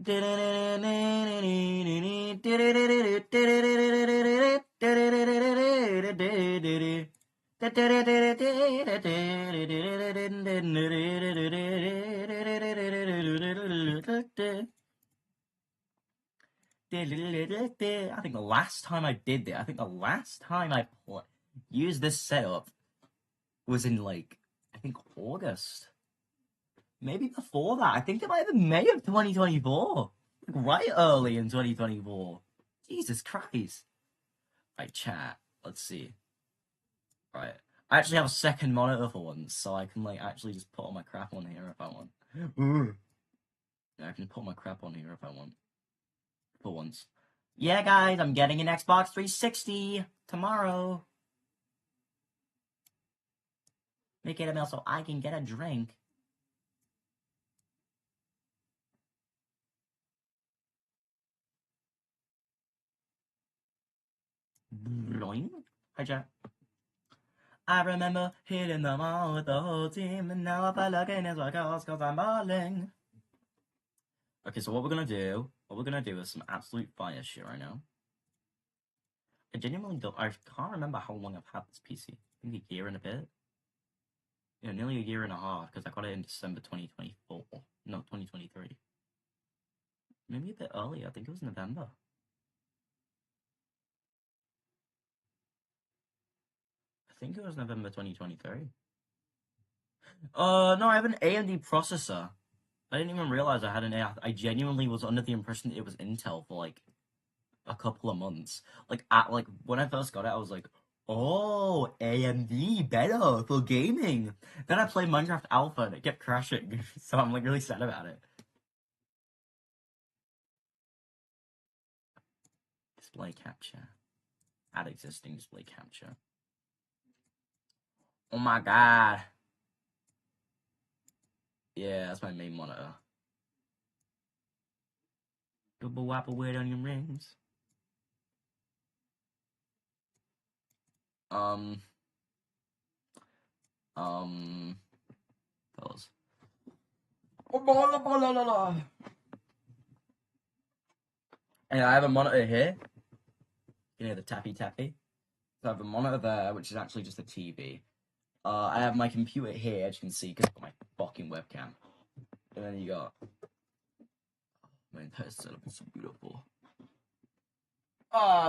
I think the last time I did that, I think the last time I used this setup was in like, I think August. Maybe before that. I think it might have been May of 2024. Like right early in 2024. Jesus Christ. Right, chat. Let's see. Right. I actually have a second monitor for once, so I can like actually just put all my crap on here if I want. Yeah, I can put my crap on here if I want. For once. Yeah, guys, I'm getting an Xbox 360 tomorrow. Make it a meal so I can get a drink. Hi, chat. I remember hitting the mall with the whole team, and now if I look in it's like cause I'm balling. Okay, so what we're gonna do is some absolute fire shit right now. I genuinely don't, I can't remember how long I've had this PC. I think a year and a bit. Yeah, nearly a year and a half, because I got it in December 2024. No, 2023. Maybe a bit earlier, I think it was November. I think it was November 2023. No, I have an AMD processor. I didn't even realize I had an AI. I genuinely was under the impression it was Intel for like a couple of months. Like when I first got it, I was like, "Oh, AMD better for gaming." Then I played Minecraft Alpha and it kept crashing, so I'm like really sad about it. Display capture. Add existing display capture. Oh my god. Yeah, that's my main monitor. Double wapple weird onion rings. Fellas. And I have a monitor here. You know, the tappy tappy. So I have a monitor there, which is actually just a TV. I have my computer here, as you can see, because I've got my fucking webcam. And then you got... My entire setup is so beautiful.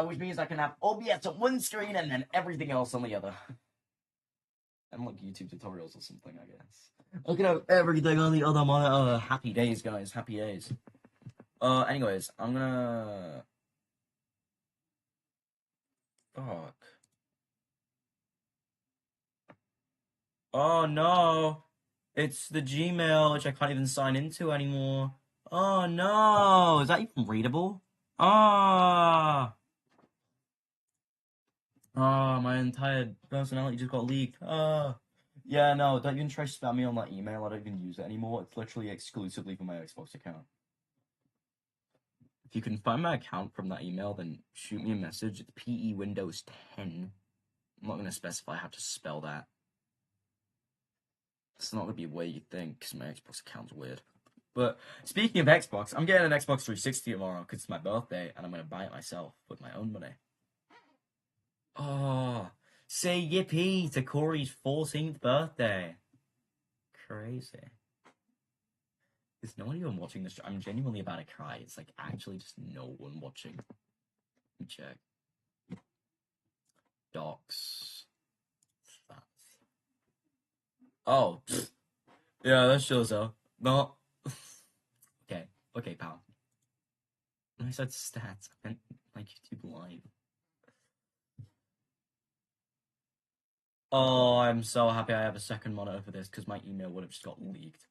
Which means I can have OBS on one screen and then everything else on the other. And like YouTube tutorials or something, I guess. I can have everything on the other monitor. Happy days, guys. Happy days. Anyways, I'm gonna... Fuck. Oh, no. It's the Gmail, which I can't even sign into anymore. Oh, no. Is that even readable? Ah. Oh, my entire personality just got leaked. Yeah, no, don't even try to spam me on that email. I don't even use it anymore. It's literally exclusively for my Xbox account. If you can find my account from that email, then shoot me a message. It's PE Windows 10. I'm not going to specify how to spell that. It's not going to be a way you think, because my Xbox account's weird. But speaking of Xbox, I'm getting an Xbox 360 tomorrow, because it's my birthday, and I'm going to buy it myself with my own money. Oh, say yippee to Corey's 14th birthday. Crazy. Is no one even watching this? I'm genuinely about to cry. It's like actually just no one watching. Let me check. Docs. Stats. Oh. Yeah, that shows up. No. Okay, pal. When I said stats, I meant like YouTube Live. Oh, I'm so happy I have a second monitor for this because my email would have just got leaked.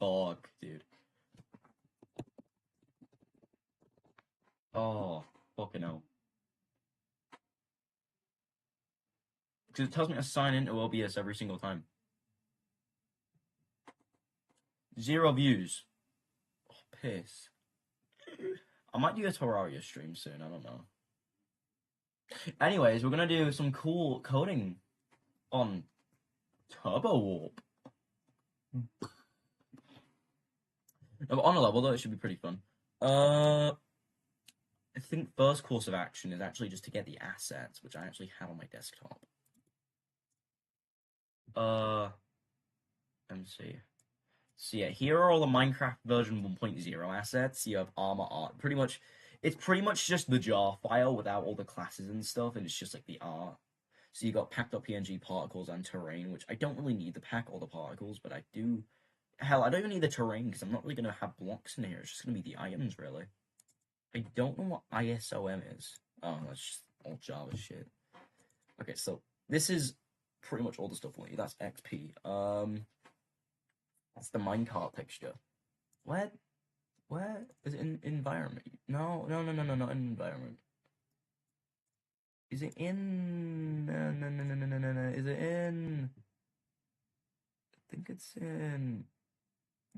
Fuck, dude. Oh, fucking hell. Because it tells me to sign into OBS every single time. 0 views. Oh, piss. I might do a Terraria stream soon, I don't know. Anyways, we're gonna do some cool coding on TurboWarp. On a level, though, it should be pretty fun. Uh, I think first course of action is actually just to get the assets, which I actually have on my desktop. Let me see. So yeah, here are all the Minecraft version 1.0 assets. You have armor art. It's pretty much just the jar file without all the classes and stuff, and it's just like the art. So you got packed.png particles and terrain, which I don't really need to pack all the particles, but I do. Hell, I don't even need the terrain because I'm not really gonna have blocks in here. It's just gonna be the items, really. I don't know what ISOM is. Oh, that's just all Java shit. Okay, so this is pretty much all the stuff we need. That's XP. That's the minecart texture. Where where is it in environment? No, no, no, no, no, not in environment. Is it in? No, no, no, no, no, no, no, no. Is it in? I think it's in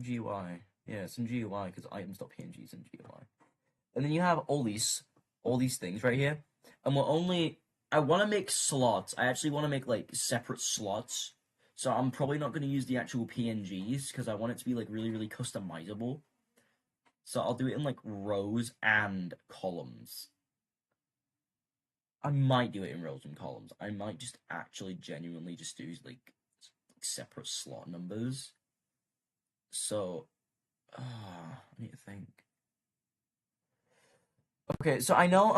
GUI. Yeah, it's in GUI because items.png is in GUI. And then you have all these things right here. And we're only. I want to make slots. I actually want to make like separate slots. So I'm probably not going to use the actual PNGs because I want it to be like really, really customizable. So I'll do it in like rows and columns. I might do it in rows and columns. I might just actually genuinely just do like separate slot numbers. So, I need to think. Okay, so I know,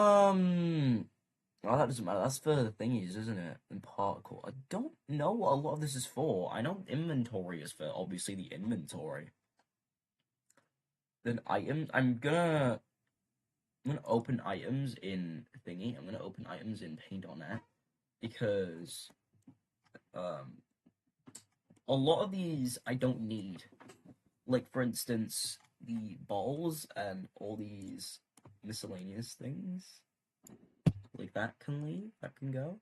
well, that doesn't matter. That's for the thingies, isn't it? And particle. I don't know what a lot of this is for. I know inventory is for obviously the inventory. Then items. I'm gonna open items in thingy. I'm gonna open items in Paint on that because um a lot of these I don't need. Like for instance, the balls and all these miscellaneous things. Like that can leave, that can go.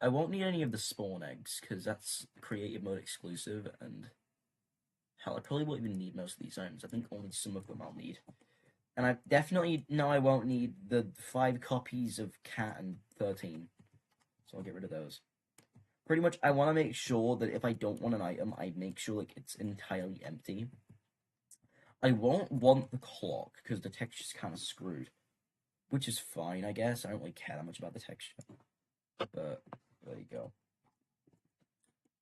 I won't need any of the spawn eggs because that's creative mode exclusive, and hell, I probably won't even need most of these items. I think only some of them I'll need. And I definitely know I won't need the 5 copies of Cat and 13, so I'll get rid of those. Pretty much, I want to make sure that if I don't want an item, I make sure like it's entirely empty. I won't want the clock because the texture's kind of screwed, which is fine, I guess. I don't really care that much about the texture, but there you go.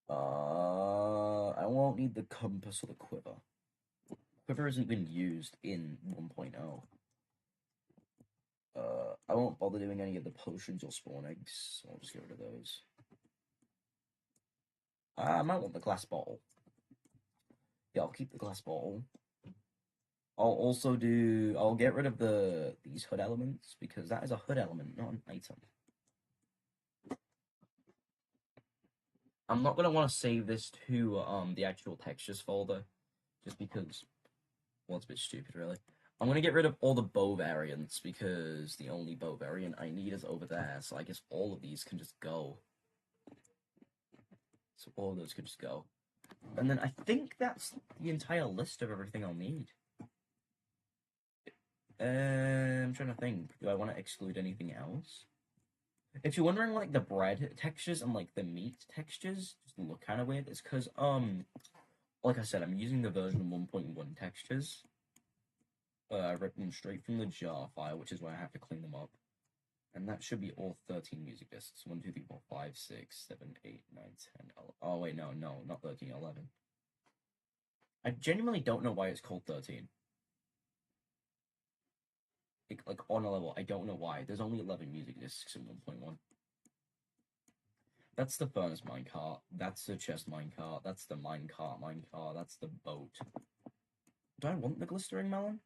I won't need the compass or the quiver. Quiver isn't been used in 1.0. I won't bother doing any of the potions or spawn eggs, so I'll just get rid of those. I might want the glass bottle. Yeah, I'll keep the glass bottle. I'll get rid of these hood elements because that is a hood element, not an item. I'm not gonna want to save this to the actual textures folder, just because, well, it's a bit stupid, really. I'm gonna get rid of all the bow variants because the only bow variant I need is over there. So I guess all of these can just go. So all of those could just go. And then I think that's the entire list of everything I'll need. I'm trying to think. Do I want to exclude anything else? If you're wondering, like, the bread textures and, like, the meat textures just look kind of weird, it's because, like I said, I'm using the version 1.1 textures. I ripped them straight from the jar file, which is why I have to clean them up. And that should be all 13 music discs. 1, 2, 3, 4, 5, 6, 7, 8, 9, 10, 11. Oh, wait, no, not 13, 11. I genuinely don't know why it's called 13. Like, on a level, I don't know why. There's only 11 music discs in 1.1. That's the furnace minecart. That's the chest minecart. That's the minecart. That's the boat. Do I want the glistering melon?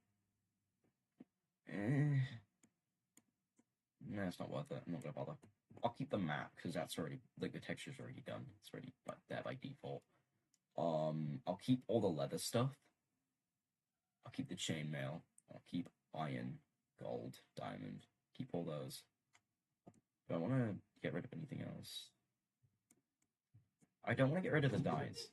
No, it's not worth it. I'm not gonna bother. I'll keep the map because that's already like the texture's already done. It's already there by default. I'll keep all the leather stuff. I'll keep the chainmail. I'll keep iron, gold, diamond. Keep all those. Do I want to get rid of anything else? I don't want to get rid of the dyes.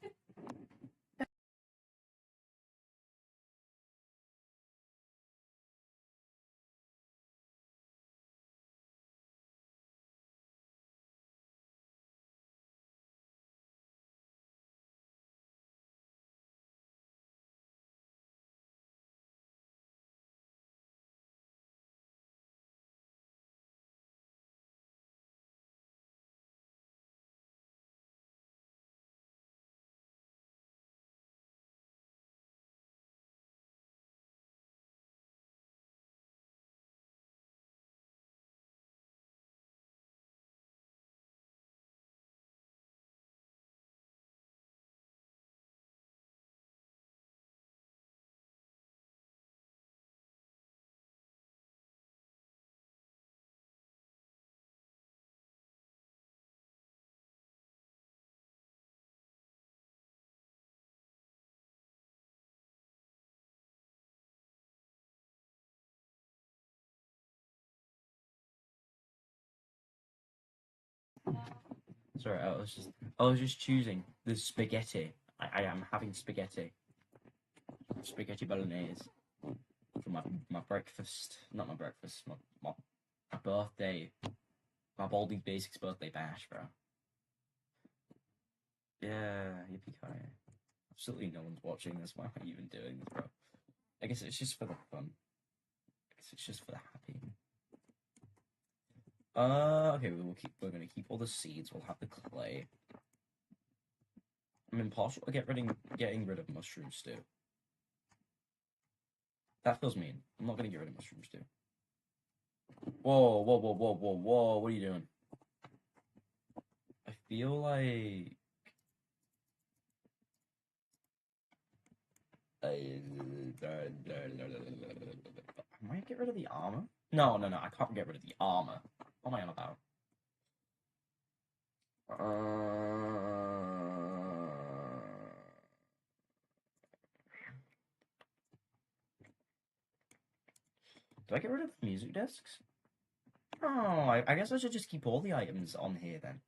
Sorry, I was just choosing the spaghetti. I am having spaghetti. Spaghetti bolognese for my breakfast. Not my breakfast, my birthday. My Baldy Basics birthday bash, bro. Yeah, yippee-ki-yay. Absolutely no one's watching this. Why am I even doing this, bro? I guess it's just for the fun. I guess it's just for the happy. Okay, we're gonna keep all the seeds, we'll have the clay. I'm impartial to getting rid of mushroom stew. That feels mean. I'm not gonna get rid of mushroom stew. Whoa, whoa, whoa, whoa, whoa, whoa, what are you doing? I feel like I might get rid of the armor. No, I can't get rid of the armor. What am I on about? Do I get rid of the music discs? Oh, I guess I should just keep all the items on here then.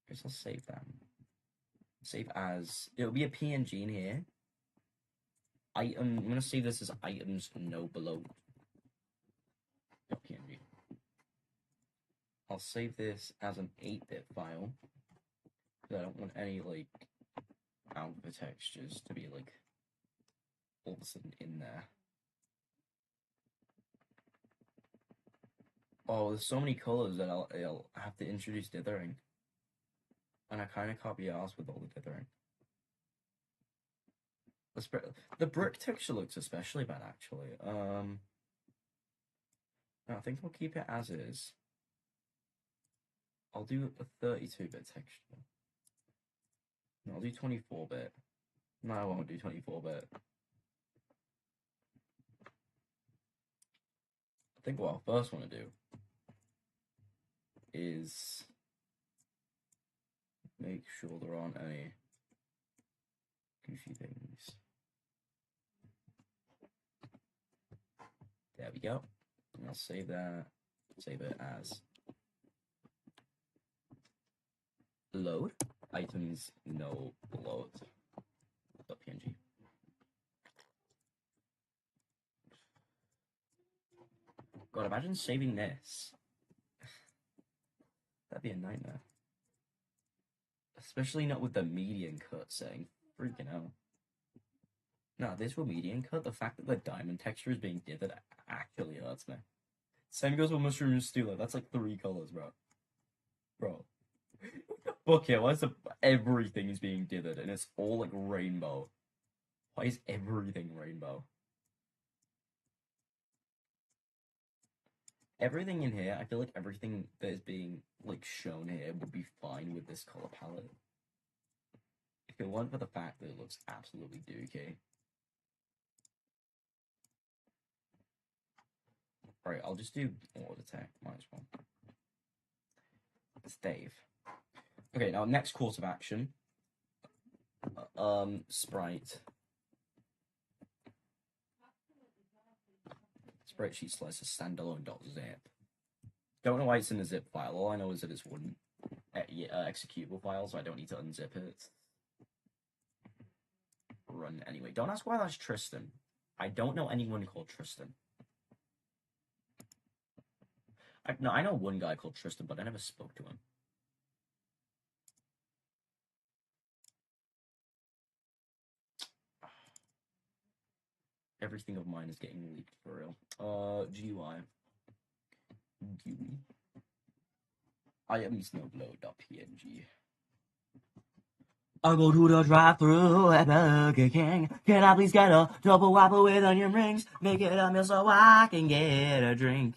I guess I'll save them. Save as. It'll be a PNG in here. Item. I'm gonna save this as items no below. PNG. I'll save this as an 8-bit file. Because I don't want any like alpha textures to be like all of a sudden in there. Oh, there's so many colors that I'll have to introduce dithering. And I kind of can't be arsed with all the dithering. The brick texture looks especially bad, actually. No, I think I'll keep it as is. I'll do a 32-bit texture. No, I'll do 24-bit. No, I won't do 24-bit. I think what I first want to do is make sure there aren't any goofy things. There we go. And I'll save that. Save it as load items no load .png. God, imagine saving this. That'd be a nightmare. Especially not with the median cut setting. Freaking out. No, this will median cut. The fact that the diamond texture is being dithered actually hurts me. Same goes with mushroom stew. That's like 3 colors, bro. Bro. Fuck yeah, why is everything is being dithered and it's all like rainbow? Why is everything rainbow? Everything in here, I feel like everything that is being like shown here would be fine with this color palette. If it weren't for the fact that it looks absolutely dookie. Right, I'll just do auto attack, might as well. It's Dave. Okay, now next course of action. Sprite. Sprite sheet slicer standalone.zip. Don't know why it's in a zip file. All I know is that it's one executable file, so I don't need to unzip it. Run anyway. Don't ask why that's Tristan. I don't know anyone called Tristan. I know one guy called Tristan, but I never spoke to him. Everything of mine is getting leaked for real. GUI. GUI. Items.no.png. I'll go to the drive-thru at Burger King. Can I please get a double whopper with onion rings? Make it a meal so I can get a drink.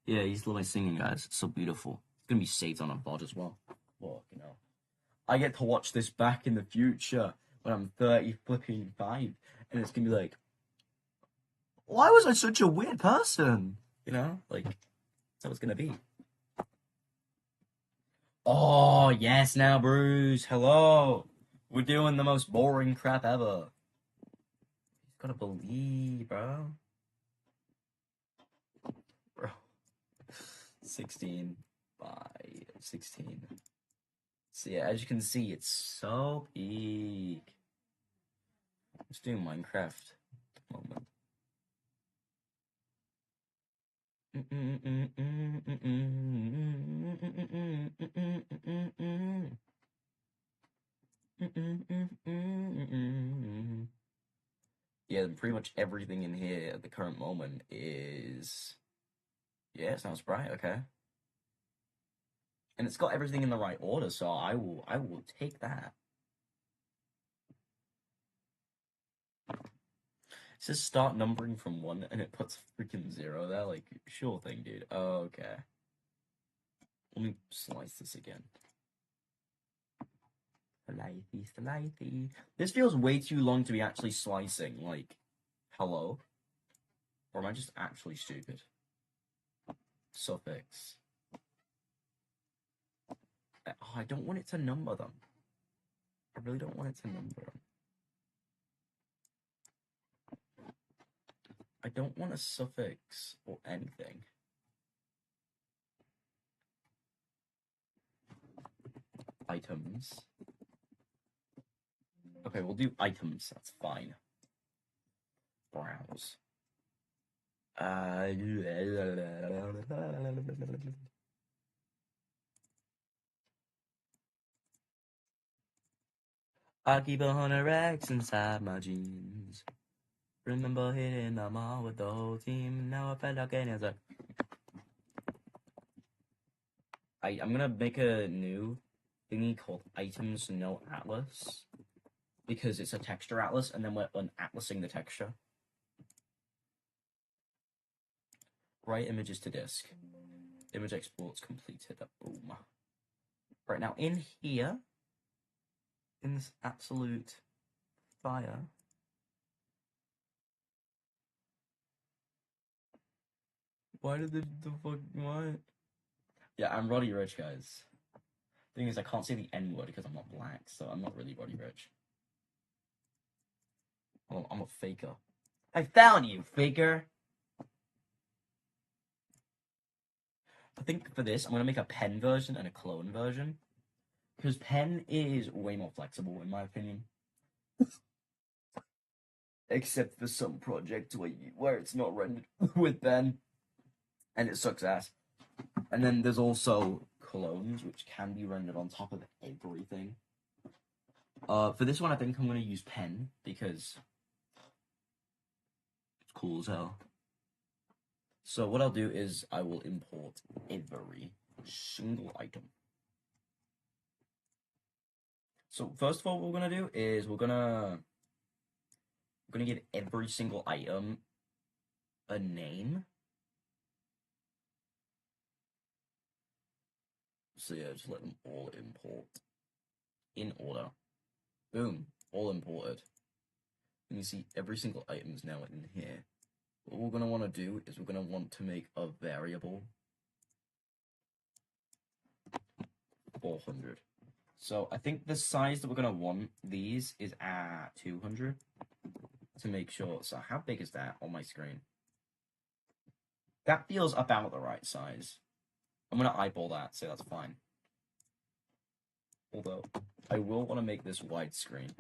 Yeah, you just love my singing, guys. It's so beautiful. It's gonna be saved on a VOD as well. Fuck, you know. I get to watch this back in the future when I'm 30-5, and it's gonna be like, why was I such a weird person? You know, like, that's how it's gonna be. Oh, yes, now, Bruce. Hello. We're doing the most boring crap ever. You gotta believe, bro. Bro. 16. by 16. So yeah, as you can see, it's so big. Let's do Minecraft moment. Yeah, pretty much everything in here at the current moment is... Yeah, it sounds bright, okay. And it's got everything in the right order, so I will take that. It says start numbering from 1, and it puts freaking 0 there. Like, sure thing, dude. Okay. Let me slice this again. Slicey. This feels way too long to be actually slicing. Like, hello? Or am I just actually stupid? Suffix. Oh, I don't want it to number them. I really don't want it to number them. I don't want a suffix or anything. Items. Okay, we'll do items. That's fine. Browse. I keep 100 racks inside my jeans. Remember hitting the mall with the whole team. Now I felt like an answer. I'm gonna make a new thingy called items no atlas because it's a texture atlas, and then we're unatlasing the texture. Write images to disk. Image exports completed. Boom. Right now, in here, in this absolute fire, why did the fuck what? Yeah, I'm Roddy Rich, guys. Thing is, I can't say the N word because I'm not black, so I'm not really Roddy Rich. I'm a faker. I found you, faker. I think for this, I'm gonna make a pen version and a clone version. Because pen is way more flexible, in my opinion. Except for some projects where it's not rendered with pen. And it sucks ass. And then there's also clones, which can be rendered on top of everything. For this one, I think I'm gonna use pen, because it's cool as hell. So what I'll do is I will import every single item. So first of all, what we're gonna do is we're gonna give every single item a name. So yeah, just let them all import in order. Boom, all imported. And you see every single item is now in here. What we're gonna want to do is we're gonna want to make a variable 400. So I think the size that we're gonna want these is at 200 to make sure. So how big is that on my screen? That feels about the right size. I'm gonna eyeball that, so that's fine. Although I will want to make this widescreen.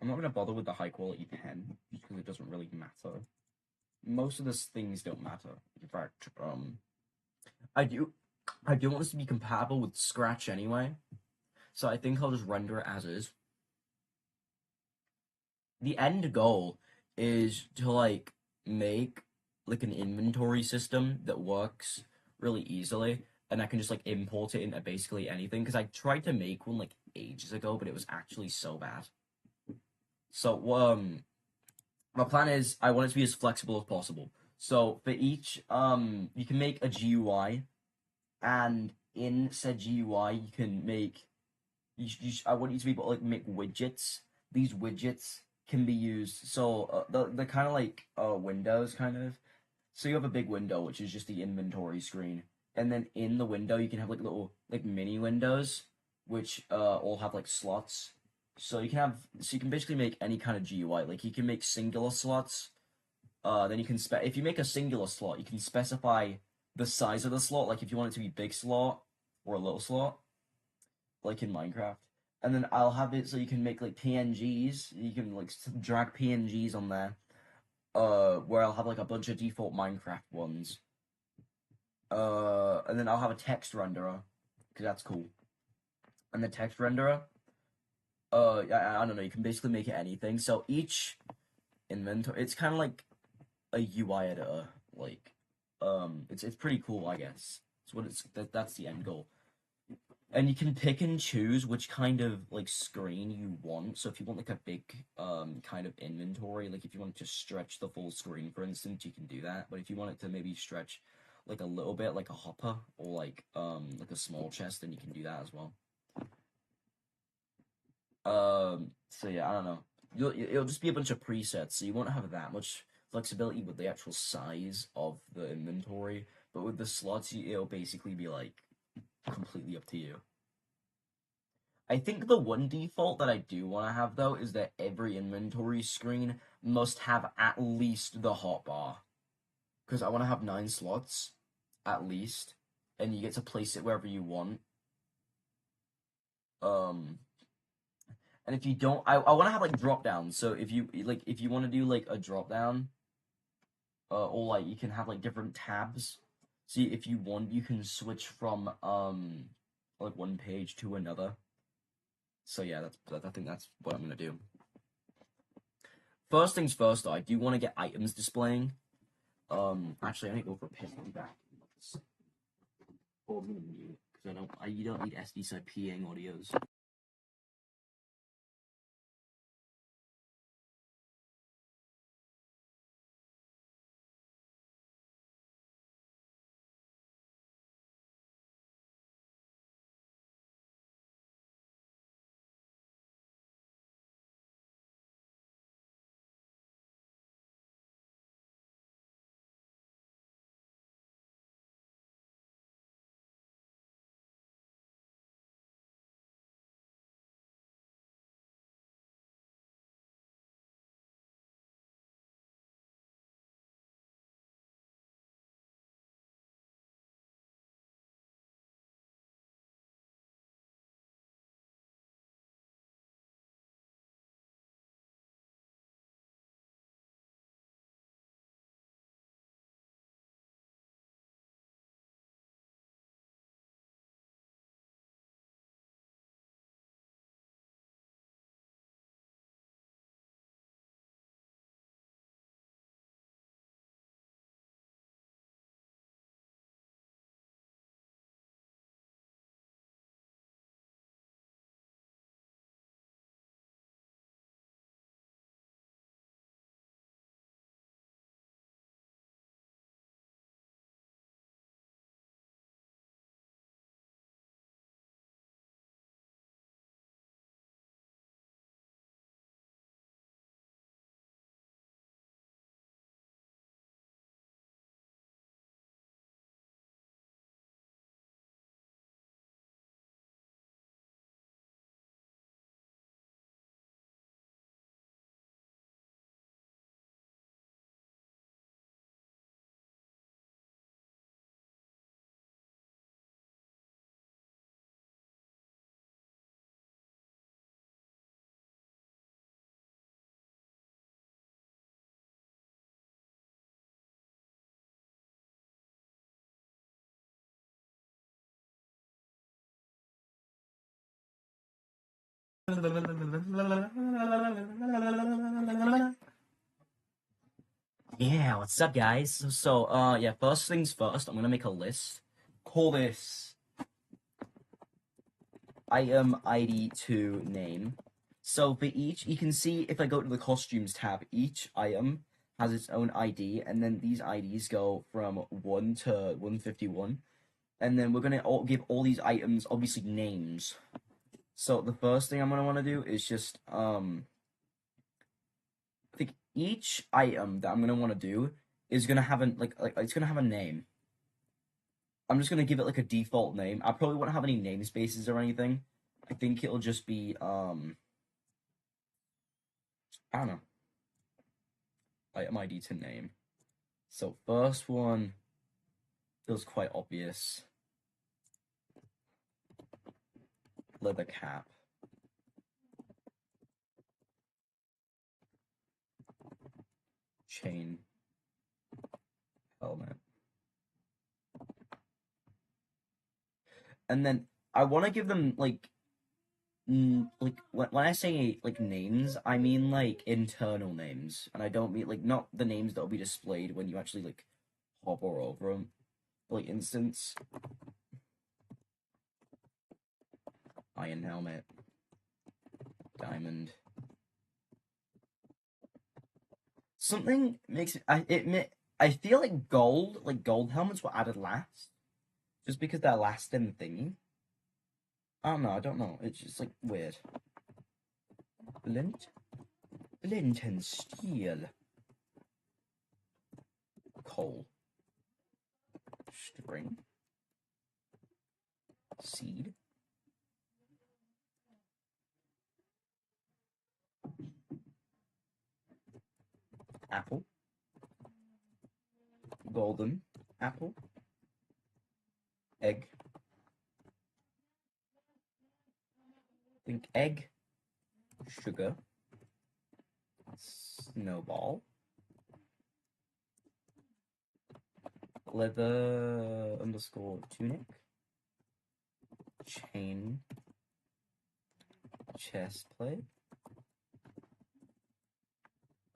I'm not gonna bother with the high quality pen because it doesn't really matter. Most of these things don't matter. In fact, I do want this to be compatible with Scratch anyway, so I think I'll just render it as is. The end goal is to like make like an inventory system that works really easily, and I can just like import it into basically anything. Because I tried to make one like ages ago, but it was actually so bad. So my plan is I want it to be as flexible as possible. So for each you can make a GUI, and in said GUI you can make I want you to be able to like make widgets. These widgets can be used, so they're kind of like windows kind of. So you have a big window which is just the inventory screen, and then in the window you can have like little like mini windows which all have like slots. So you can basically make any kind of GUI. Like you can make singular slots. Then you can if you make a singular slot, you can specify the size of the slot, like if you want it to be big slot or a little slot, like in Minecraft. And then I'll have it so you can make like PNGs. You can like drag PNGs on there. Where I'll have like a bunch of default Minecraft ones. And then I'll have a text renderer, because that's cool. And the text renderer, I don't know, you can basically make it anything. So each inventory, it's kind of like a UI editor. Like, it's pretty cool, I guess. That's the end goal. And you can pick and choose which kind of like screen you want. So if you want like a big kind of inventory, like if you want to stretch the full screen, for instance, you can do that. But if you want it to maybe stretch like a little bit, like a hopper or like a small chest, then you can do that as well. So yeah, I don't know. It'll just be a bunch of presets, so you won't have that much flexibility with the actual size of the inventory. But with the slots, it'll basically be like completely up to you. I think the one default that I do want to have though is that every inventory screen must have at least the hotbar, because I want to have 9 slots at least, and you get to place it wherever you want. And if you don't, I want to have like drop downs. So if you want to do like a drop down, or like you can have like different tabs. See, if you want, you can switch from like one page to another. So yeah, I think that's what I'm gonna do. First things first, though, I do want to get items displaying. Actually, I need to go for a piss. I'll be back. Or mute, because you don't need SD side PAing audios. Yeah, what's up, guys? So, yeah, first things first, I'm gonna make a list. Call this item ID to name. So for each, you can see if I go to the costumes tab, each item has its own ID, and then these IDs go from 1 to 151. And then we're gonna give all these items obviously names. So the first thing I'm gonna want to do is just I think each item that I'm gonna want to do is gonna have like it's gonna have a name. I'm just gonna give it like a default name. I probably won't have any namespaces or anything. I think it'll just be I don't know, item ID to name. So first one, Feels quite obvious. Leather cap. Chain. Helmet. And then I want to give them like when I say like names, I mean like internal names, and I don't mean like not the names that will be displayed when you actually like hover over them. Like instance, iron helmet, diamond. Something makes it. I feel like gold helmets were added last, just because they're last in the thingy. I don't know. I don't know. It's just like weird. Flint and steel. Coal. String. Seed. Apple. Golden apple. Egg. Think egg. Sugar. Snowball. Leather underscore tunic. Chain. Chest plate.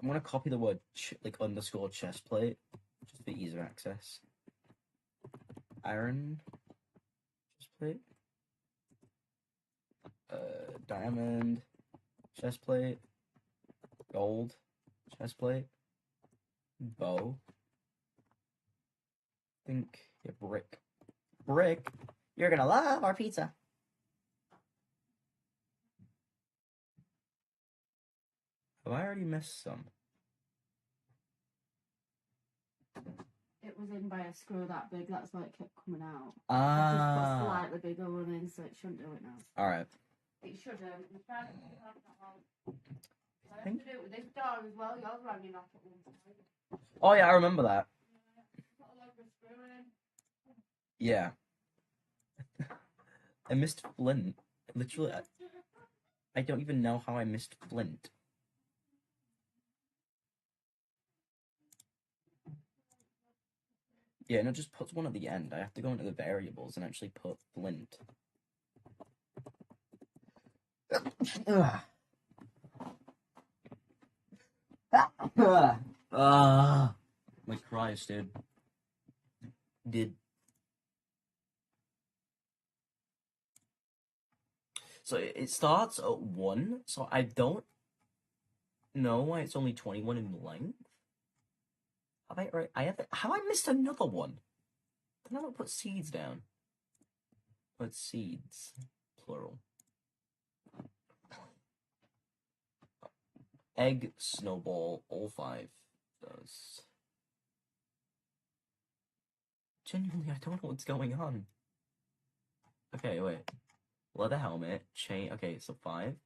I'm gonna copy the word like underscore chest plate just for ease of access. Iron chest plate. Diamond chest plate. Gold chest plate. Bow. Think yeah, brick. Brick. You're gonna love our pizza. Have I already missed some? It was in by a screw that big, that's why it kept coming out. I've just put slightly bigger one in, so it shouldn't do it now. Alright. It shouldn't. I have to do it with this door as well, yours running off at one side. Oh yeah, I remember that. Put a load of screw in. Yeah. I missed Flint. Literally, I don't even know how I missed Flint. Yeah, and it just puts one at the end. I have to go into the variables and actually put Flint. My Christ, dude. So it starts at 1, so I don't know why it's only 21 in length. Have I missed another one? Did I not put seeds down? Put seeds, plural. Egg, snowball, all 5 does. Genuinely, I don't know what's going on. Okay, wait. Leather helmet, chain. Okay, so 5.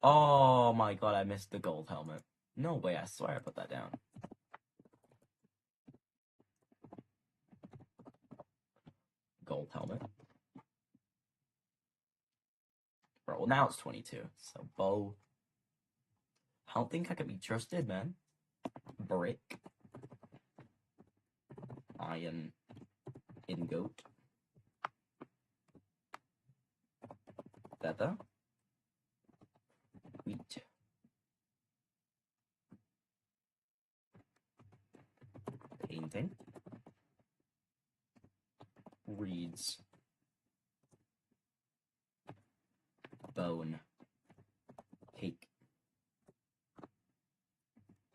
Oh my god, I missed the gold helmet. No way, I swear I put that down. Gold helmet. Bro, well now it's 22. So bow. I don't think I can be trusted, man. Brick. Iron. Ingot. Feather. Wheat. Painting. Reeds. Bone. Cake.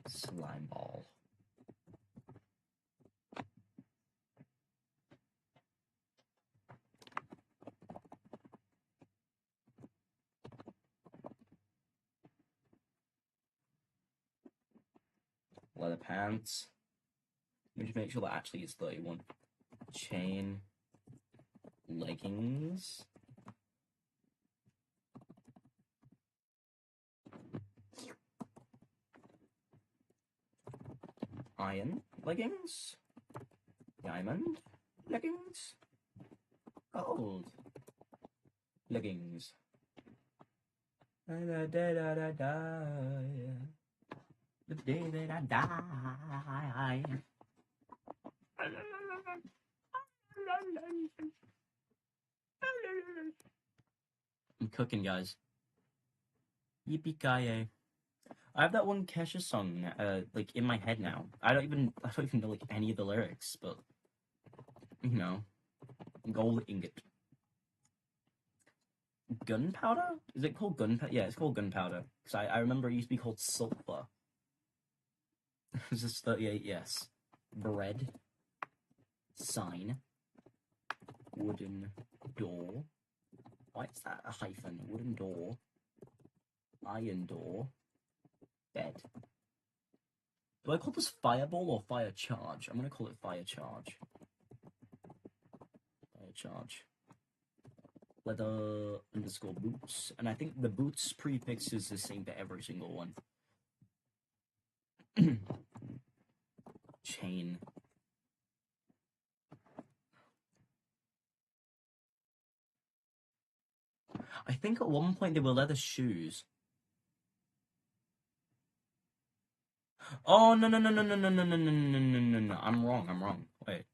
Slime ball. Leather pants. Let me just make sure that actually is 31. Chain. Leggings. Iron leggings. Diamond. Leggings. Gold. Leggings. Da da da da da da. The day that I die. I'm cooking, guys. Yippee-ki-yay. I have that one Kesha song, like, in my head now. I don't even know, like, any of the lyrics, but, you know, gold ingot. Gunpowder? Is it called gunpowder? Yeah, it's called gunpowder. Because I remember it used to be called sulfur. This is 38, yes. Bread. Sign. Wooden door. Why is that a hyphen? Wooden door. Iron door. Bed. Do I call this fireball or fire charge? I'm gonna call it fire charge. Fire charge. Leather underscore boots. And I think the boots prefix is the same for every single one. Chain. I think at one point they were leather shoes. Oh, no. I'm wrong. Wait.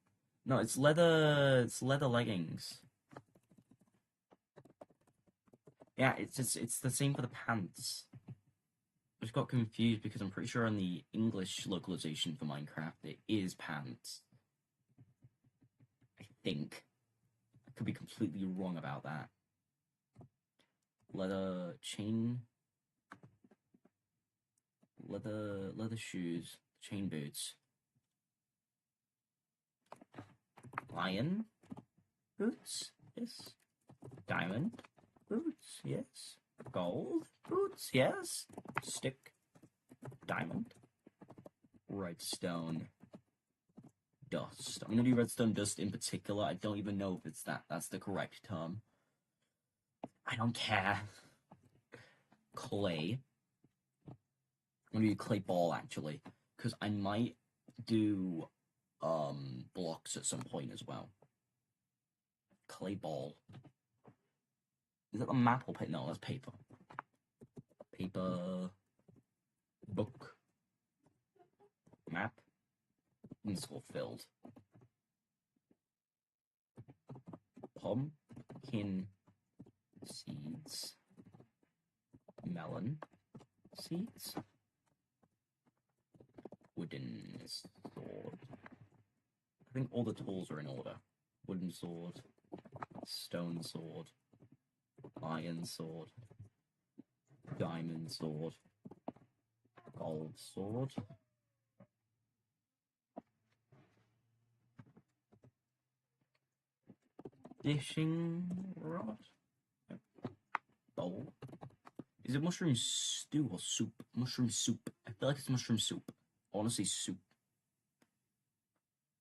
No, it's leather leggings. Yeah, it's the same for the pants. I just got confused because I'm pretty sure on the English localization for Minecraft it is pants. I think. I could be completely wrong about that. Leather chain. Leather shoes. Chain boots. Lion boots, yes. Diamond boots, yes. Gold boots, yes. Stick. Diamond. Redstone. Dust. I'm gonna do redstone dust in particular. I don't even know if it's that's the correct term. I don't care. Clay. I'm gonna do clay ball actually. Because I might do blocks at some point as well. Clay ball. Is that the map or paper? No, that's paper. Paper. Book. Map. Underscore filled. Pumpkin seeds. Melon seeds. Wooden sword. I think all the tools are in order. Wooden sword. Stone sword. Iron sword. Diamond sword. Gold sword. Dishing rod. Bowl. Is it mushroom stew or soup? Mushroom soup. I feel like it's mushroom soup. I want to say soup.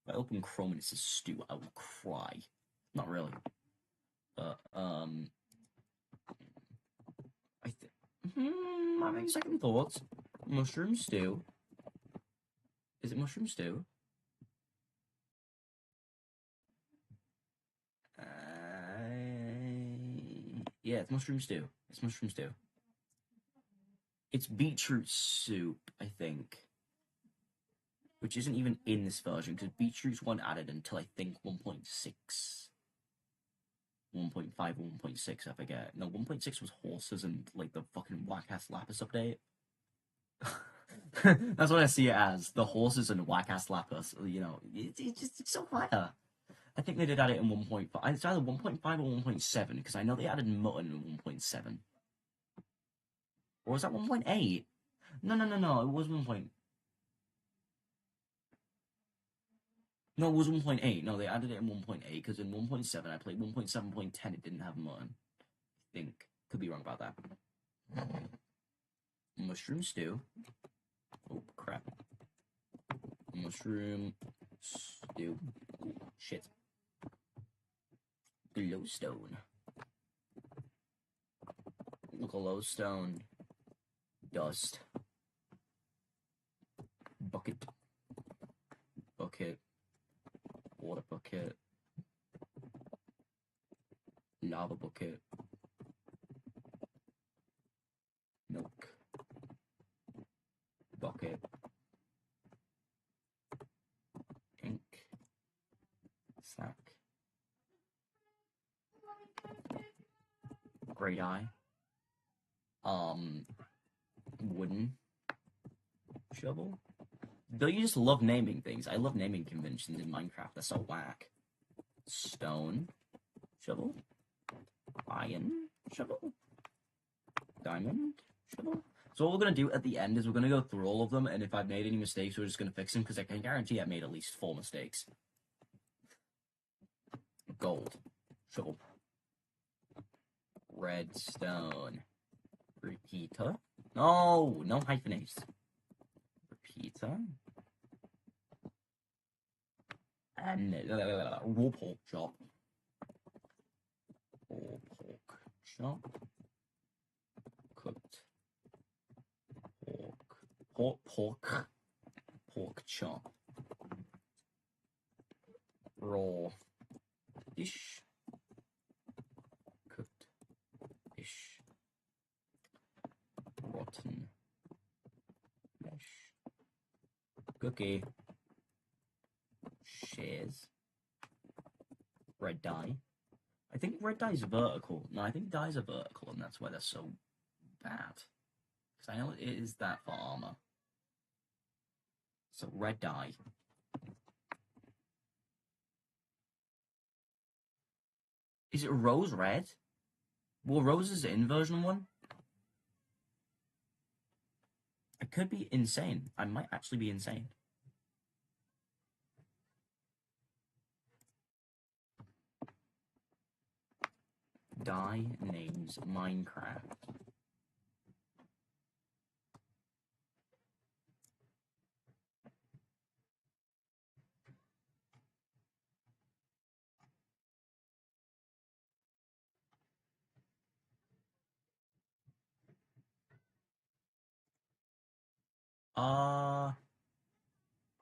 If I open Chrome and it says stew, I will cry. Not really. I'm having second thoughts. Mushroom stew. Is it mushroom stew? Yeah, it's mushroom stew. It's mushroom stew. It's beetroot soup, I think. Which isn't even in this version, because beetroots weren't added until I think 1.6. 1.5 or 1.6, I forget. No, 1.6 was horses and, like, the fucking whack-ass lapis update. That's what I see it as. The horses and whack-ass lapis, you know. It's so fire. I think they did add it in 1.5. It's either 1.5 or 1.7, because I know they added mutton in 1.7. Or was that 1.8? No, it was 1. No, it was 1.8. No, they added it in 1.8, because in 1.7, I played 1.7.10, it didn't have mutton. I think. Could be wrong about that. Mushroom stew. Oh, crap. Mushroom stew. Ooh, shit. Glowstone. Glowstone. Dust. Bucket. Bucket. Water bucket. Lava bucket. Milk. Bucket. Ink. Sack. Great eye. Wooden shovel. Don't you just love naming things? I love naming conventions in Minecraft. That's so whack. Stone shovel. Iron shovel. Diamond shovel. So what we're gonna do at the end is we're gonna go through all of them, and if I've made any mistakes, we're just gonna fix them because I can guarantee I made at least 4 mistakes. Gold shovel. Redstone. Repeater. No, no hyphenates. Repeater. And raw pork chop. Raw pork chop. Cooked pork chop. Raw fish. Cooked fish. Rotten flesh. Cookie. Shares. Red dye. I think red dye is vertical. No, I think dyes are vertical, and that's why they're so bad. Because I know it is that for armor. So red dye. Is it rose red? Well, rose is in version 1. I could be insane. I might actually be insane. Dye names Minecraft.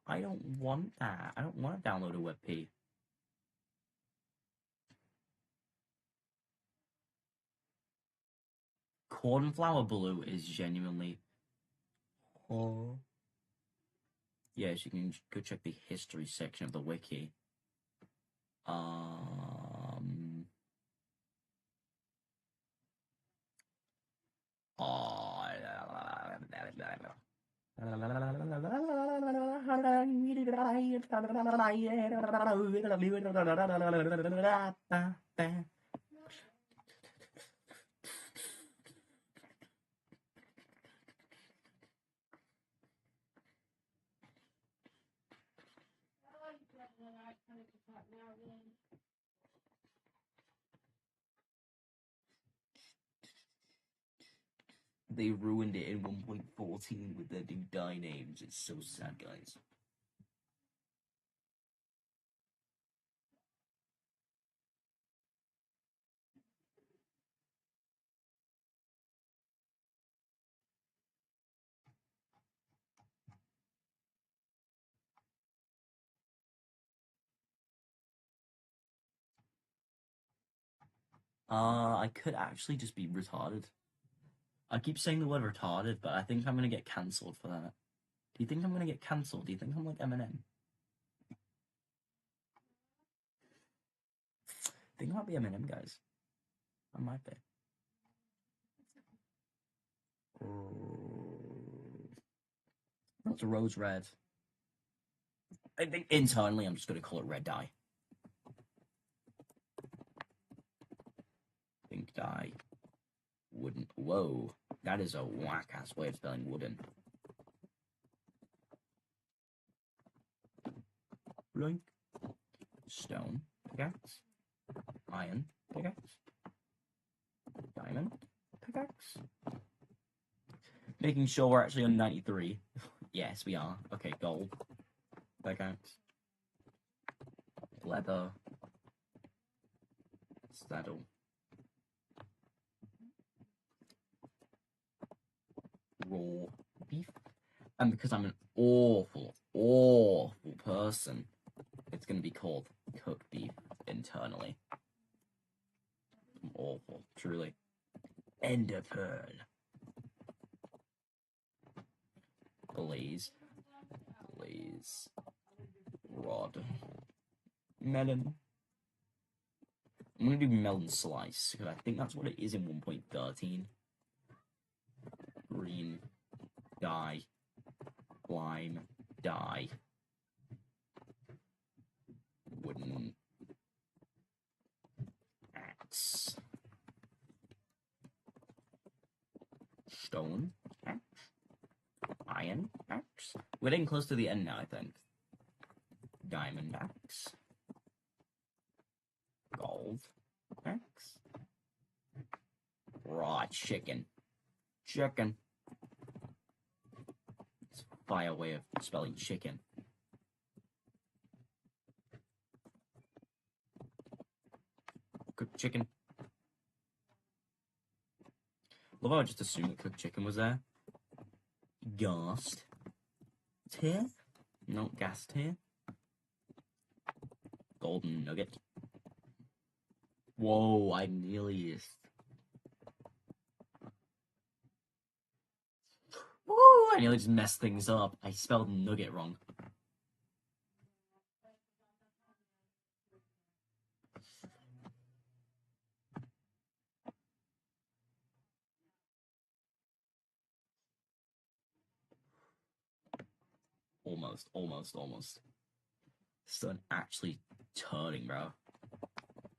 I don't want that. I don't want to download a WebP. Cornflower blue is genuinely... Oh. Yes, you can go check the history section of the wiki. They ruined it in 1.14 with their new dye names. It's so sad, guys. I could actually just be retarded. I keep saying the word retarded, but I think I'm gonna get cancelled for that. Do you think I'm gonna get cancelled? Do you think I'm like Eminem? I think I might be Eminem, guys. I might be. That's a rose red. I think internally I'm just gonna call it red dye. Pink dye. Wooden. Whoa. That is a whack ass way of spelling wooden. Blank. Stone. Pickaxe. Iron. Pickaxe. Diamond. Pickaxe. Making sure we're actually on 93. Yes, we are. Okay, gold. Pickaxe. Leather. Saddle. Raw beef. And because I'm an awful, awful person, it's going to be called beef internally. I'm awful, truly. Ender pearl. Blaze. Rod. Melon. I'm gonna do melon slice, because I think that's what it is in 1.13. Green. Dye. Lime. Dye. Wooden. Axe. Stone. Axe. Iron. Axe. We're getting close to the end now, I think. Diamond axe. Gold axe. Raw chicken. Chicken. It's a fire way of spelling chicken. Cooked chicken. Love how I just assumed that cooked chicken was there. Gassed tier? No, gas tier. Golden nugget. Whoa, I nearly just... Woo! I nearly just messed things up. I spelled nugget wrong. Almost. Sun actually turning, bro.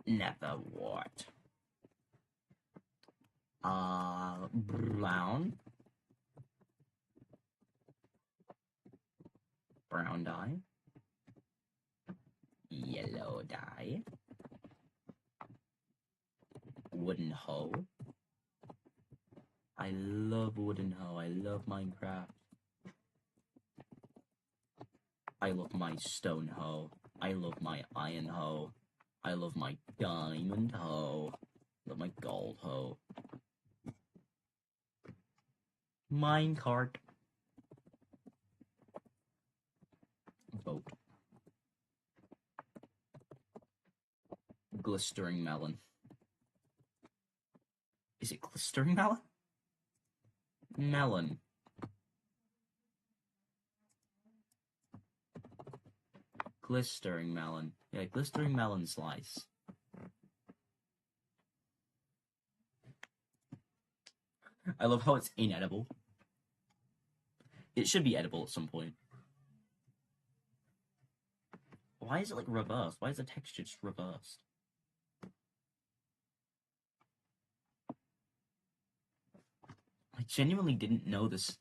Never what? Brown. Brown dye. Yellow dye. Wooden hoe. I love wooden hoe. I love Minecraft. I love my stone hoe. I love my iron hoe. I love my diamond hoe. I love my gold hoe. Minecart. Boat. Glistering melon. Is it glistering melon? Melon. Glistering melon. Yeah, glistering melon slice. I love how it's inedible. It should be edible at some point. Why is it like reversed? Why is the texture just reversed? I genuinely didn't know this.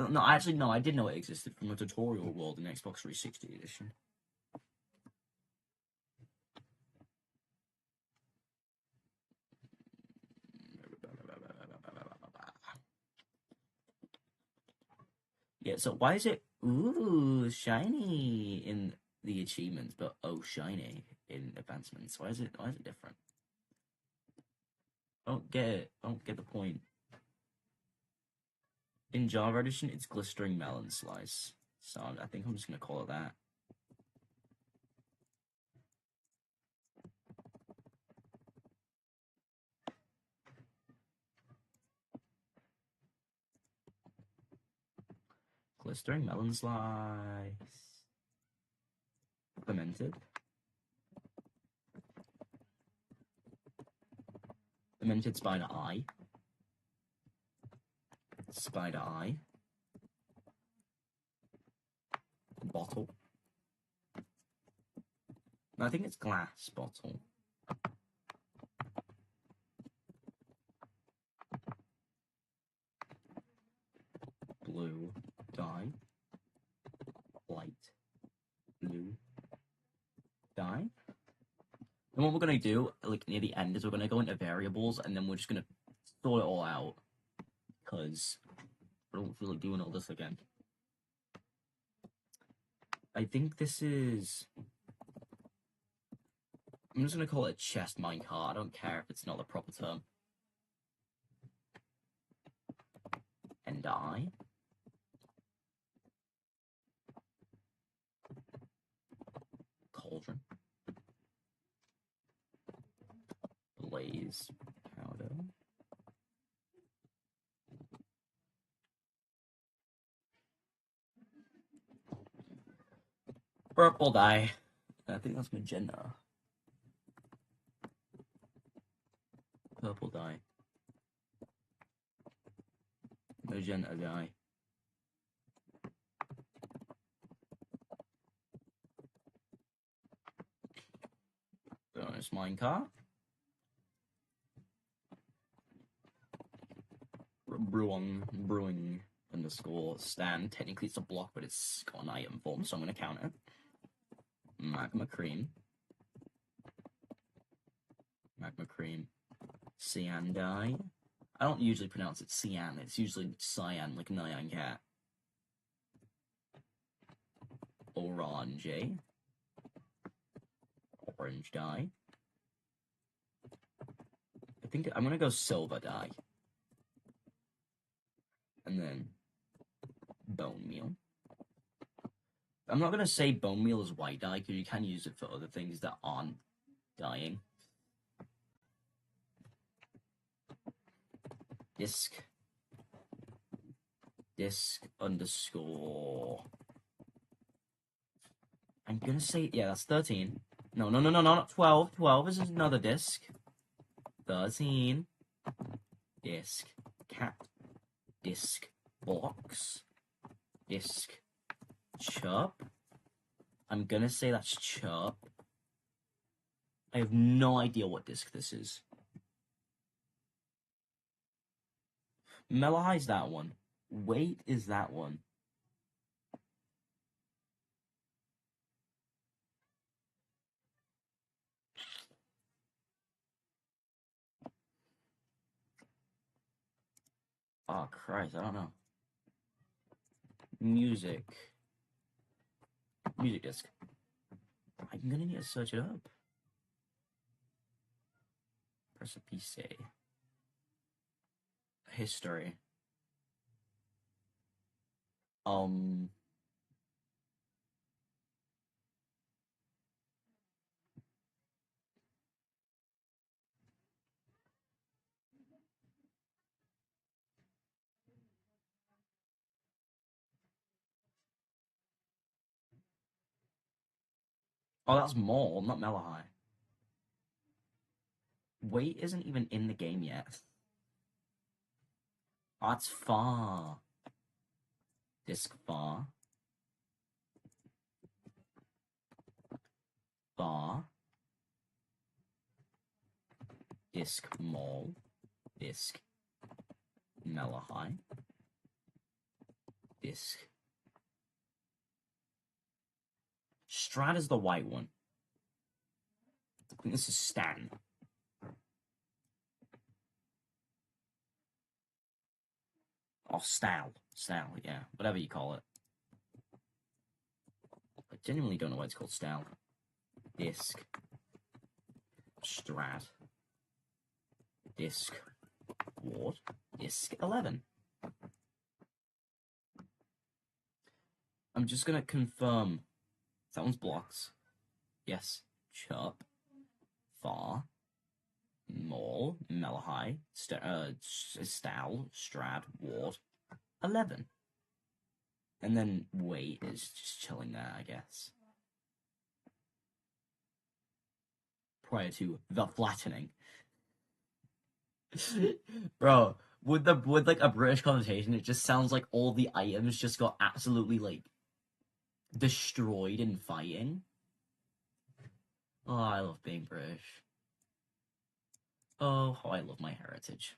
No, actually, no, I did know it existed from a tutorial world in Xbox 360 edition. Yeah, so why is it ooh shiny in the achievements, but oh shiny in advancements? Why is it different? I don't get it. I don't get the point. In Java edition, it's glistering melon slice. So I think I'm just gonna call it that. Glistering melon slice. Implemented. Implemented spider eye. Spider eye. Bottle. No, I think it's glass bottle. Blue dye. Light blue dye. And what we're gonna do, like near the end, is we're gonna go into variables and then we're just gonna sort it all out. Because I don't feel like doing all this again. I think this is... I'm just gonna call it a chest minecart. I don't care if it's not the proper term. And dye. Cauldron. blaze powder. Purple dye. I think that's magenta. Purple dye. Magenta dye. Bonus minecart. Brewing underscore stand. Technically it's a block, but it's got an item form, so I'm gonna count it. Magma cream. Magma cream. Cyan dye. I don't usually pronounce it cyan, it's usually cyan, like Nyan Cat. Orange. Orange dye. I think I'm gonna go silver dye. And then bone meal. I'm not gonna say bone meal is white dye because you can use it for other things that aren't dyeing. Disc underscore. I'm gonna say, yeah, that's 13. No, not 12. 12 is another disc. 13. Disc. Cat. Disc. Box. Disc. Chirp. I'm gonna say that's chirp. I have no idea what disc this is. Melahai's that one. Wait is that one. Oh, Christ, I don't know. Music disc. I'm gonna need to search it up. Recipe say. History. Oh, that's Mole, not Melahai. Wait isn't even in the game yet. Oh, that's far. Disc far. Far. Disc Mole. Disc Melahai. Disc. Strad is the white one. I think this is Stan. Oh, Stal. Stal, yeah. Whatever you call it. I genuinely don't know why it's called Stal. Disc. Strad. Disc. Ward. Disc 11. I'm just gonna confirm. That one's blocks. Yes. Chirp. Far. Mole. Melahai. Stal. Strad. Ward. 11. And then Wait is just chilling there, I guess. Prior to the flattening. Bro, with like a British connotation, it just sounds like all the items just got absolutely like destroyed in fighting. Oh, I love being British. Oh, how I love my heritage.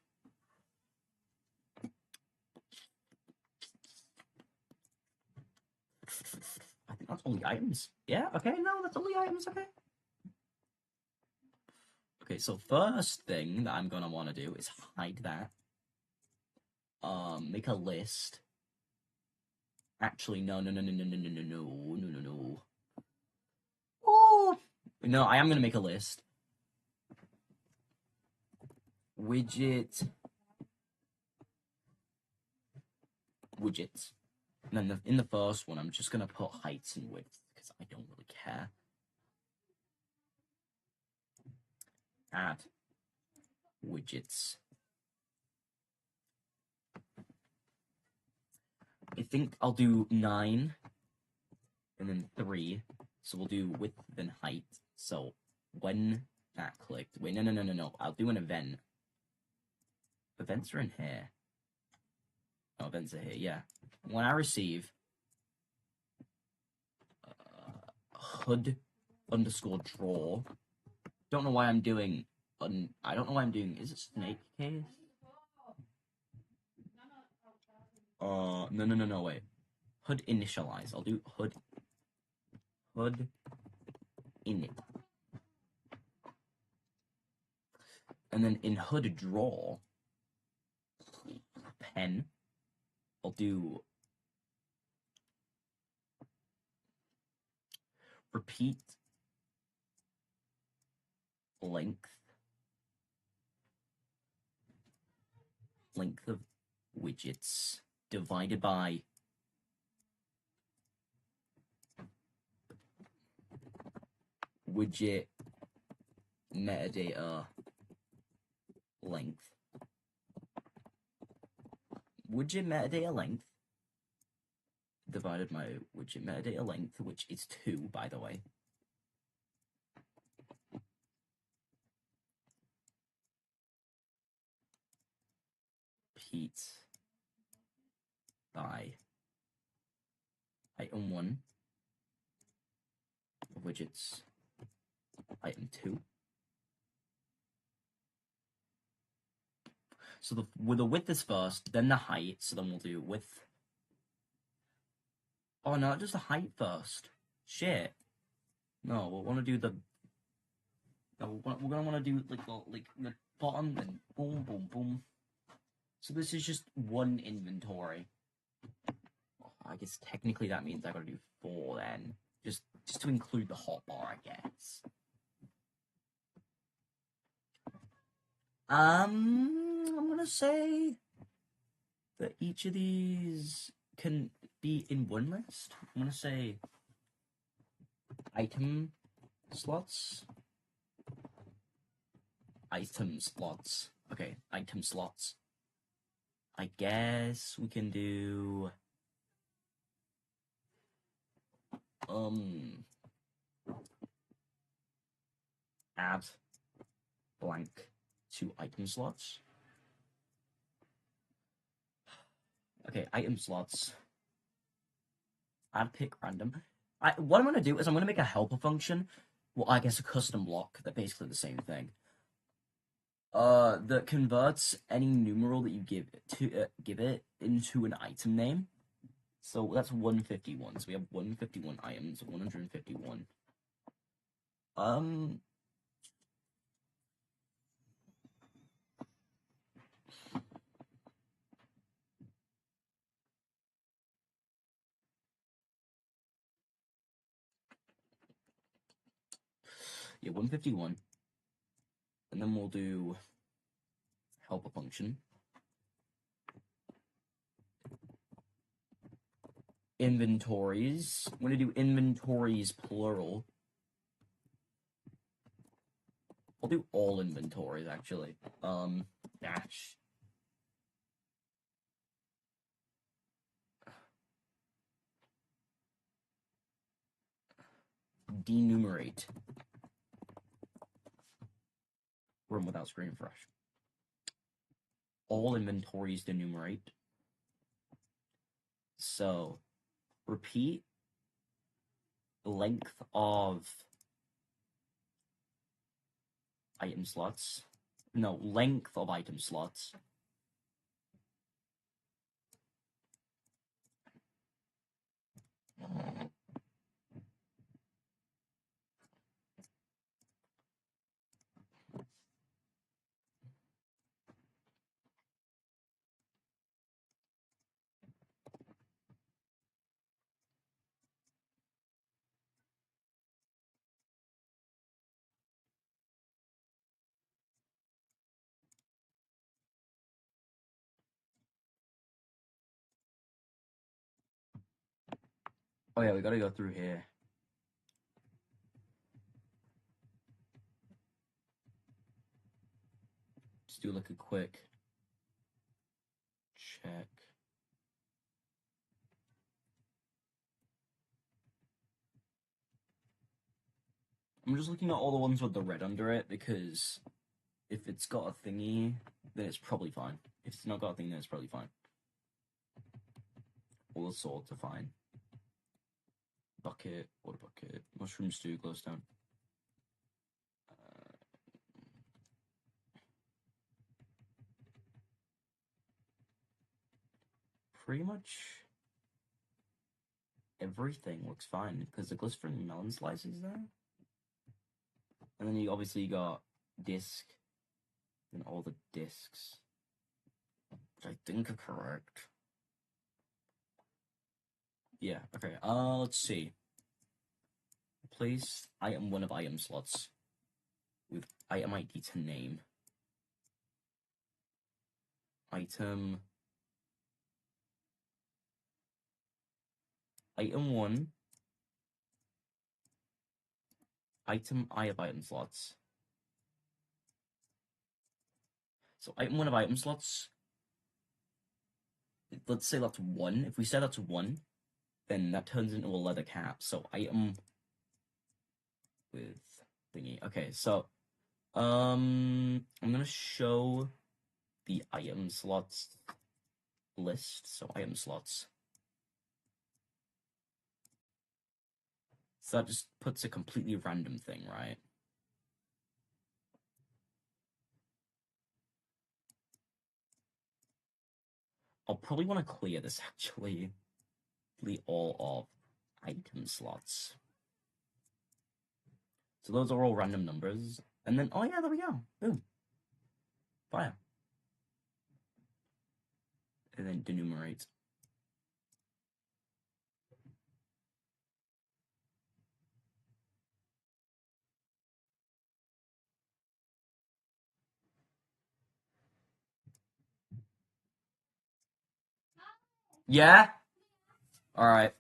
I think that's all the items. Yeah, okay, no, that's all the items, okay. Okay, so first thing that I'm gonna want to do is hide that. Make a list. Actually, no. Oh, no, I am gonna make a list. Widgets. And then in the first one, I'm just gonna put heights and width because I don't really care. Add. widgets. I think I'll do 9 and then 3. So we'll do width then height. So when that clicked, wait, no. I'll do an event. Events are in here. Oh, events are here, yeah. When I receive hood underscore draw. Don't know why I'm doing. I don't know why I'm doing. Is it snake case? No. Wait. Hood initialize. I'll do hood init. And then in hood draw pen, I'll do repeat length of widgets divided by widget metadata length. Widget metadata length divided by widget metadata length, which is 2, by the way. Repeat by item 1 of widgets item 2. So the width is first, then the height. So then we'll do width. Oh no, just the height first. Shit. No, we'll want to do the. No, we're gonna want to do like the bottom, then boom. So this is just one inventory. Well, I guess technically that means I gotta do 4 then, just to include the hotbar, I guess. I'm gonna say that each of these can be in one list. I'm gonna say item slots. Okay, item slots. I guess we can do add blank to item slots. Okay, item slots. Add pick random. What I'm gonna do is I'm gonna make a helper function. Well, I guess a custom block. They're basically the same thing. That converts any numeral that you give it into an item name. So that's 151. So we have 151 items. 151. Yeah, 151. And then we'll do helper function. Inventories. I'm gonna do inventories plural. I'll do all inventories actually. Dash. Denumerate. Room without screen refresh. All inventories denumerate. So repeat length of item slots. No, length of item slots. Oh yeah, we gotta go through here. Let's do like a quick check. I'm just looking at all the ones with the red under it because if it's got a thingy, then it's probably fine. If it's not got a thing, then it's probably fine. All the swords are fine. Bucket, water bucket, mushroom stew, glowstone. Pretty much everything looks fine because the glycerin melon slice is there. And then you obviously got disc and all the discs, which I think are correct. Yeah, okay. Let's see. Place item 1 of item slots with item ID to name. Item 1. Item I of item slots. So item 1 of item slots, let's say that's 1. If we say that's 1, then that turns into a leather cap. So item with thingy. Okay, so I'm gonna show the item slots list. So item slots. So that just puts a completely random thing, right? I'll probably want to clear this actually. Delete all of item slots. So those are all random numbers. And then, oh yeah, there we go. Boom. Fire. And then denumerate. Yeah? Alright.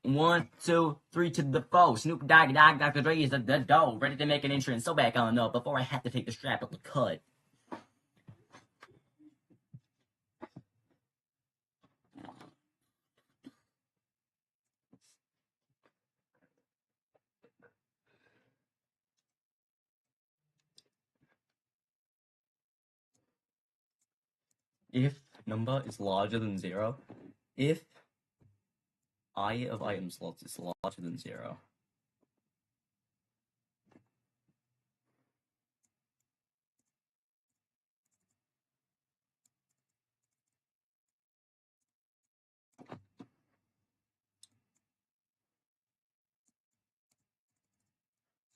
1, 2, 3 to the 4. Snoop Doggy Dogg, Dr. Dre is at the door, ready to make an entrance. So back on up before I have to take the strap of the cut. If number is larger than 0, if I of item slots is larger than 0,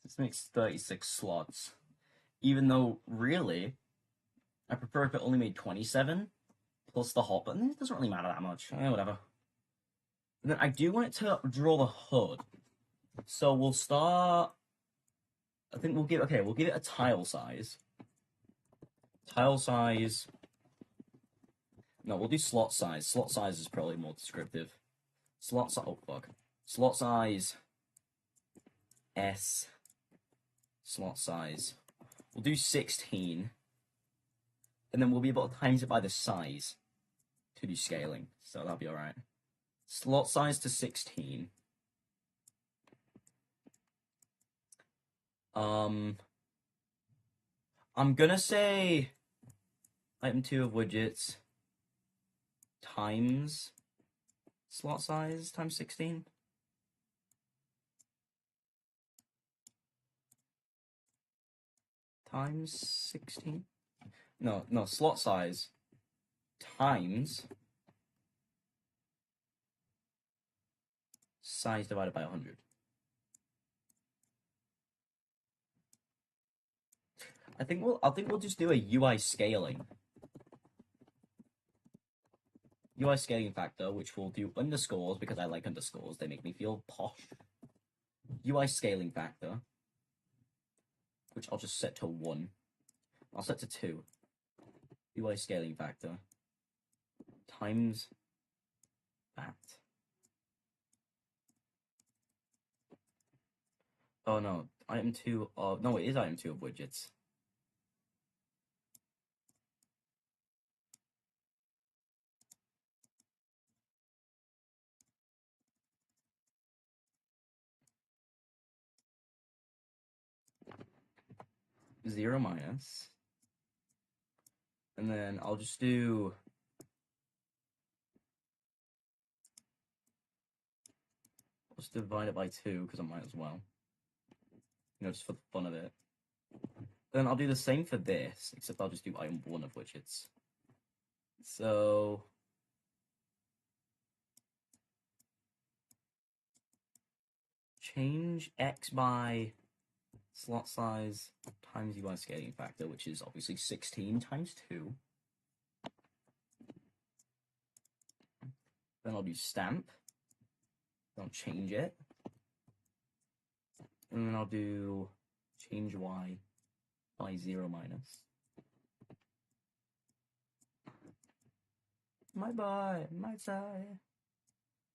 this makes 36 slots. Even though, really, I prefer if it only made 27, plus the hot button. It doesn't really matter that much. Whatever. And then I do want it to draw the hood. So we'll start... I think we'll give it a tile size. Tile size... No, we'll do slot size. Slot size is probably more descriptive. Slot size... Oh, fuck. Slot size... S. Slot size. We'll do 16. And then we'll be able to times it by the size to do scaling. So that'll be alright. Slot size to 16. I'm gonna say item 2 of widgets times slot size times 16. Times 16? No, slot size times size divided by 100. I think we'll just do a UI scaling. UI scaling factor, which will do underscores because I like underscores. They make me feel posh. UI scaling factor, which I'll just set to 1. I'll set to 2. UI scaling factor times that. Oh no, item 2 of... No, it is item 2 of widgets. Zero minus. And then I'll just do... Let's divide it by 2, because I might as well. You know, just for the fun of it. Then I'll do the same for this, except I'll just do item 1 of widgets. So... change x by slot size times UI scaling factor, which is obviously 16 times 2. Then I'll do stamp. Then I'll change it. And then I'll do change y by 0 minus. My boy, my toy.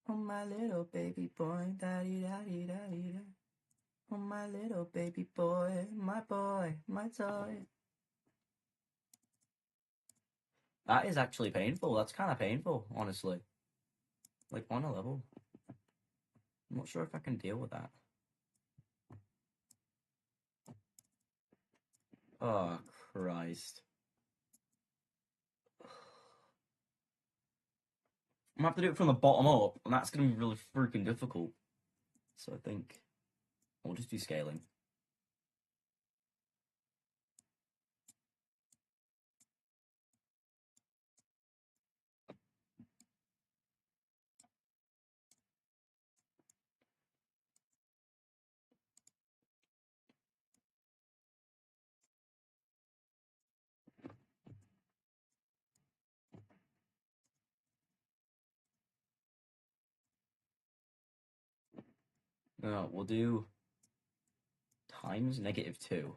Oh, my little baby boy. Da-dee-da-dee-da-dee-da. Oh, my little baby boy, my toy. That is actually painful. That's kind of painful, honestly. Like, on a level. I'm not sure if I can deal with that. Oh, Christ. I'm gonna have to do it from the bottom up, and that's gonna be really freaking difficult. So I think I'll just do scaling. No, we'll do times -2.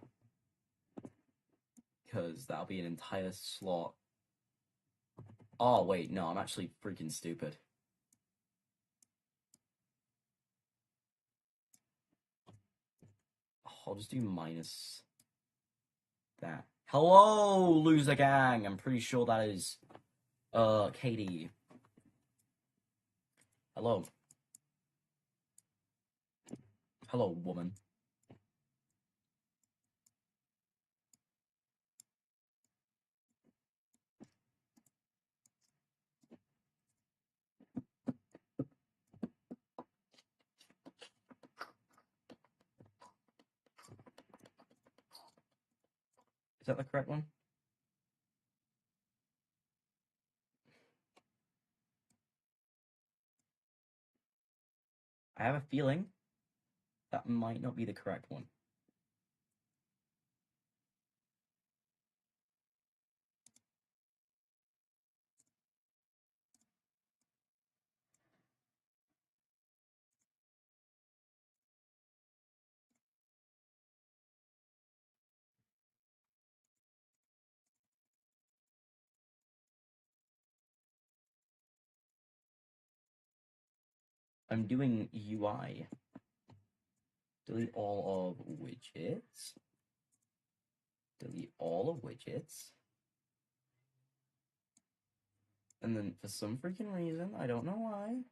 Because that'll be an entire slot. Oh, wait, no, I'm actually freaking stupid. I'll just do minus that. Hello, loser gang. I'm pretty sure that is, Katie. Hello. Hello, woman. Is that the correct one? I have a feeling that might not be the correct one. I'm doing UI. Delete all of widgets. Delete all of widgets. And then for some freaking reason, I don't know why,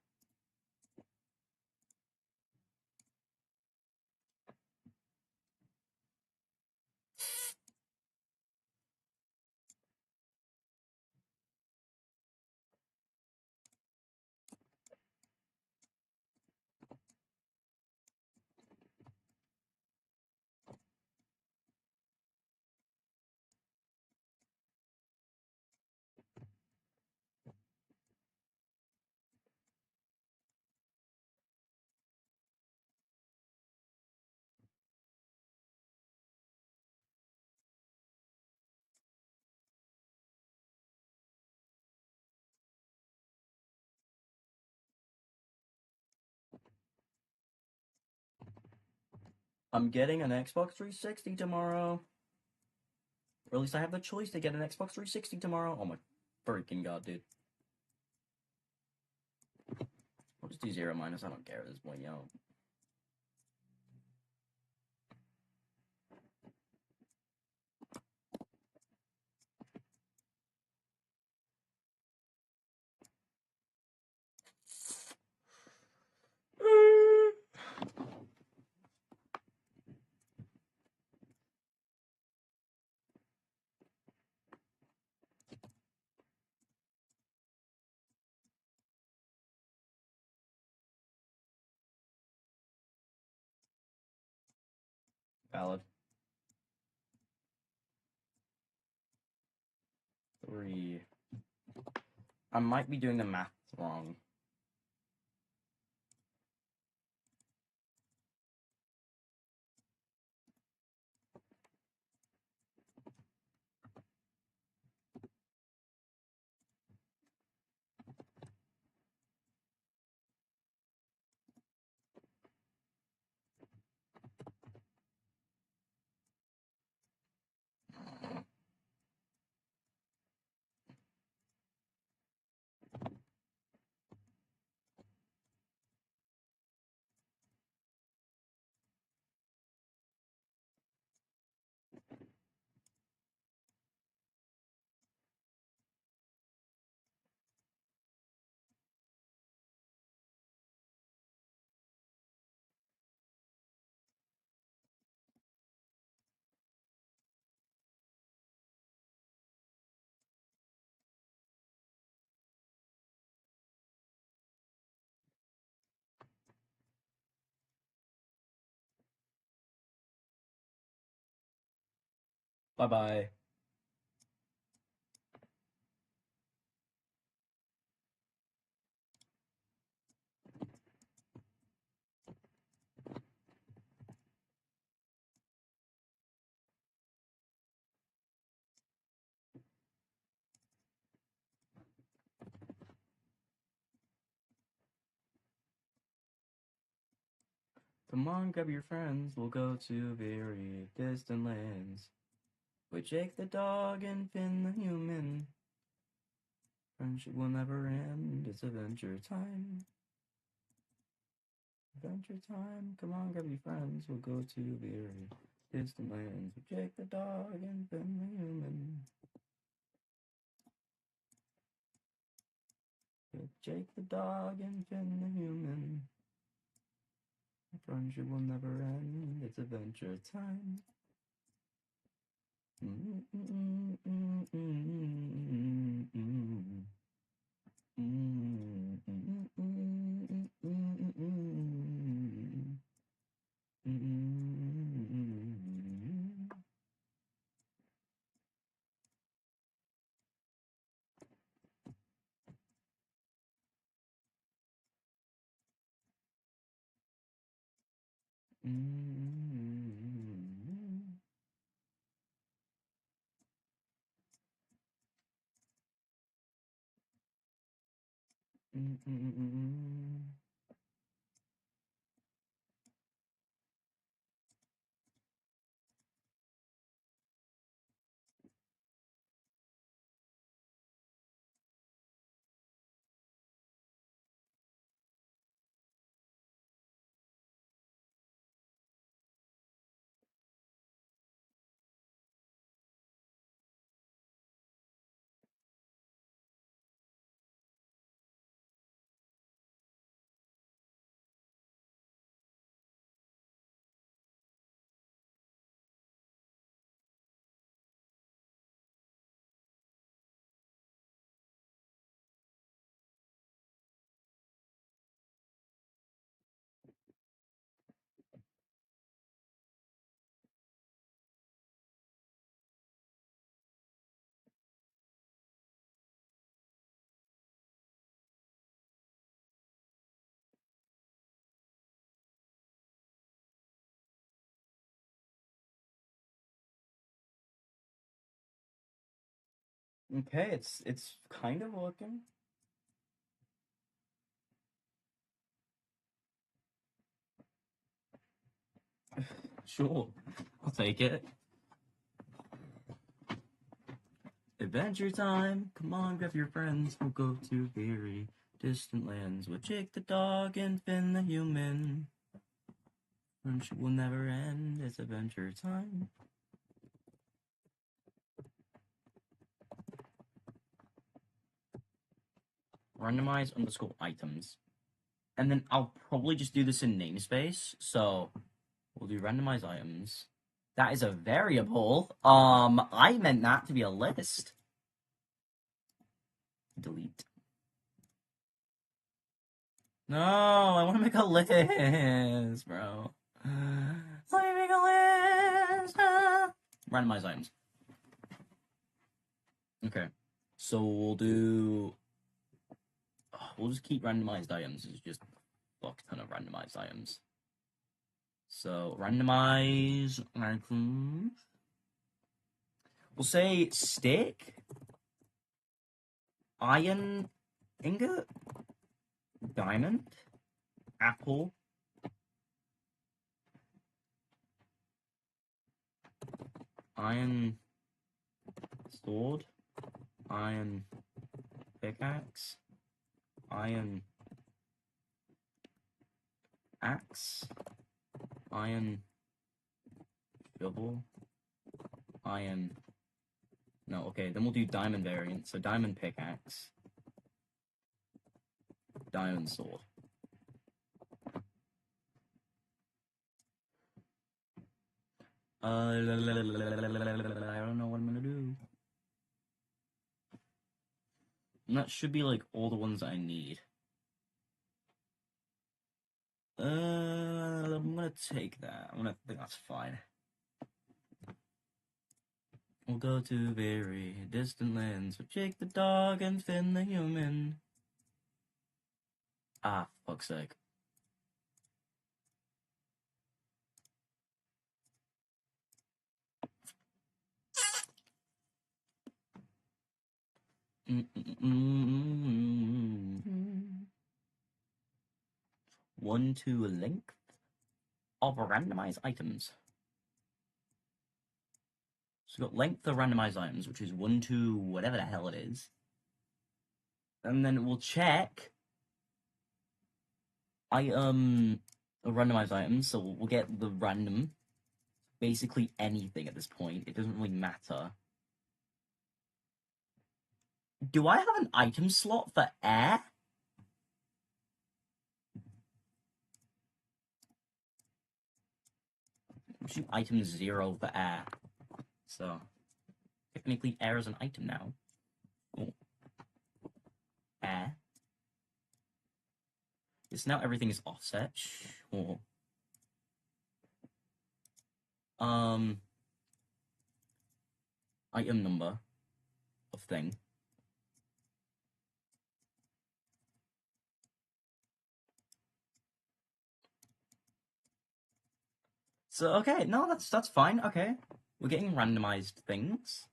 I'm getting an Xbox 360 tomorrow. Or at least I have the choice to get an Xbox 360 tomorrow. Oh my freaking god, dude. I'll just do 0 minus, I don't care at this point, yo. Valid. 3. I might be doing the math wrong. Bye-bye. Come on, grab your friends, we'll go to very distant lands. We Jake the dog and Finn the human. Friendship will never end, it's adventure time. Adventure time, come on, grab your friends, we'll go to very Distant lands with Jake the dog and Ben the human. With Jake the dog and Ben the human. Friendship will never end. It's adventure time. Okay, it's kind of working. Sure, I'll take it. Adventure time! Come on, grab your friends. We'll go to very distant lands with Jake the dog and Finn the human. Friendship will never end. It's adventure time. Randomize underscore items. And then I'll probably just do this in namespace. So we'll do randomize items. That is a variable. I meant that to be a list. Delete. No, I want to make a list, bro. Let me make a list. Randomize items. Okay. So we'll just keep randomized items. It's just a fuck ton of randomized items. So randomize items. We'll say stick, iron ingot, diamond, apple, iron sword, iron pickaxe, iron axe, iron shovel, iron. No, okay, then we'll do diamond variant. So diamond pickaxe, diamond sword. I don't know what I'm gonna do. And that should be like all the ones I need. I'm gonna take that. I think that's fine. We'll go to very distant lands with Jake the dog and Finn the human. Ah, fuck's sake. One to length of randomized items. So we've got length of randomized items, which is 1 to whatever the hell it is. And then we'll check randomized items, so we'll get the random. basically anything at this point. It doesn't really matter. Do I have an item slot for air? I'm shooting item 0 for air. So, technically air is an item now. Oh. Air. Yes, now everything is offset. Sure. Item number of thing. So, okay, no, that's fine, okay. We're getting randomized things.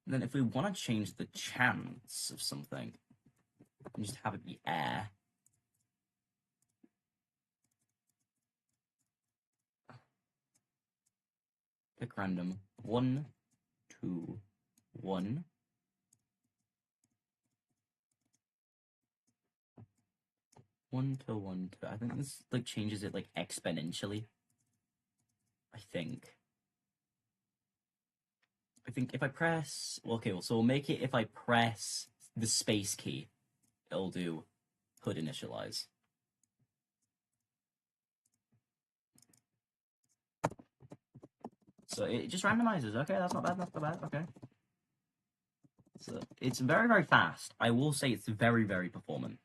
And then if we want to change the chance of something, and just have it be air. Pick random. 1, 2, 1. 1 to 1 to. I think this like changes it like exponentially. I think if I press, well, okay, well, so we'll make it if I press the space key, it'll do hood initialize. So it just randomizes. Okay, that's not bad. That's not bad. Okay. So it's very, very fast. I will say it's very, very performant.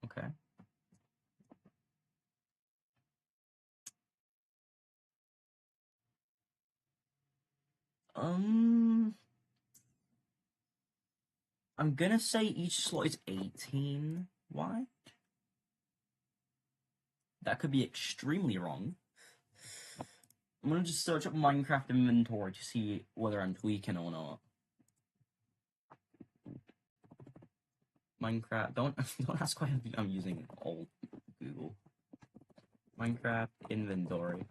Okay. I'm gonna say each slot is 18 wide. That could be extremely wrong. I'm gonna just search up Minecraft inventory to see whether I'm tweaking or not. Minecraft, don't ask why I'm using old Google. Minecraft inventory.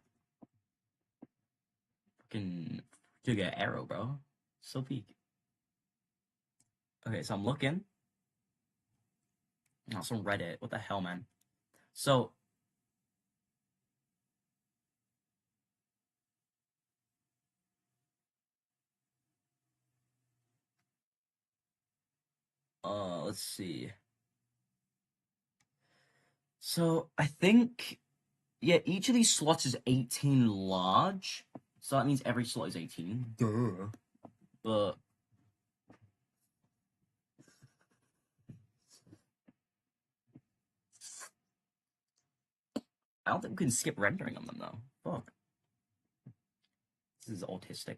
Fucking to get arrow, bro. So peak. Okay, so I'm looking. That's on Reddit. What the hell, man? So let's see. So I think, yeah, each of these slots is 18 large. So that means every slot is 18. Duh. But I don't think we can skip rendering on them though. Fuck. This is autistic.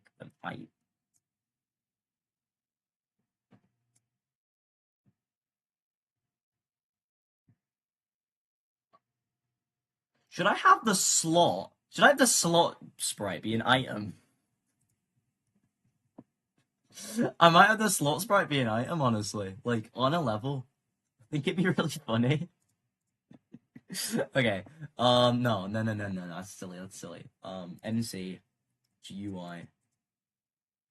Should I have the slot? Should I have the slot sprite be an item? I might have the slot sprite be an item, honestly. Like, on a level. I think it'd be really funny. Okay. No. That's silly. That's silly. MC GUI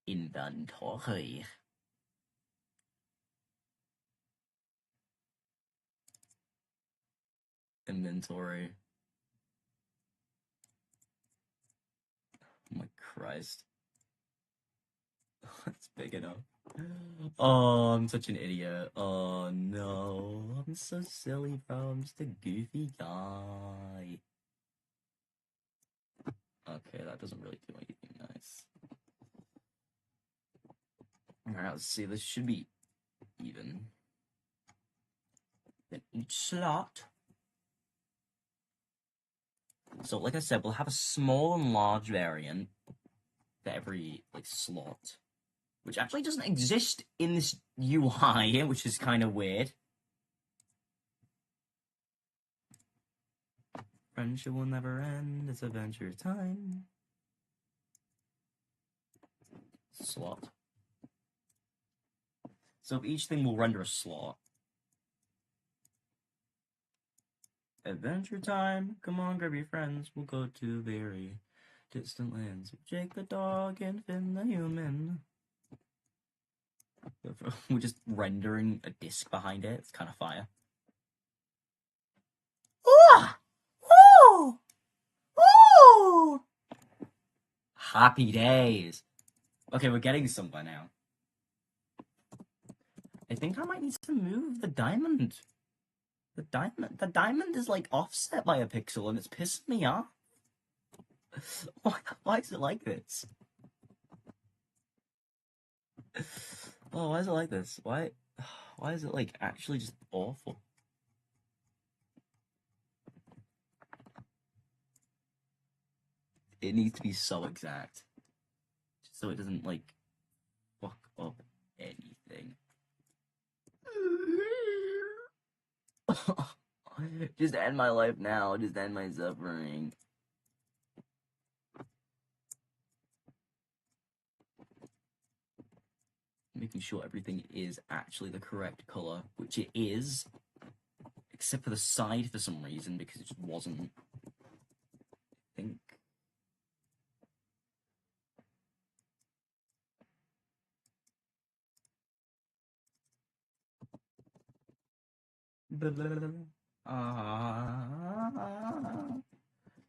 inventory. Inventory. Oh my Christ. It's big enough. Oh, I'm such an idiot. Oh no. I'm so silly, bro. I'm just a goofy guy. Okay, that doesn't really do anything nice. Alright, let's see. This should be even. Then each slot. So, like I said, we'll have a small and large variant for every like slot, which actually doesn't exist in this UI, which is kind of weird. Friendship will never end. It's adventure time. Slot. So each thing will render a slot. Adventure time. Come on, grab your friends. We'll go to very distant lands. Jake the dog and Finn the human. We're just rendering a disc behind it. It's kind of fire. Happy days. Okay, we're getting somewhere now. I think I might need to move the diamond. The diamond is like offset by a pixel and it's pissing me off. Why is it like this? Oh, why is it like this? Why is it like actually just awful? It needs to be so exact. So it doesn't like fuck up anything. Just end my life now. Just end my suffering. Making sure everything is actually the correct color, which it is, except for the side for some reason, because it just wasn't. I think.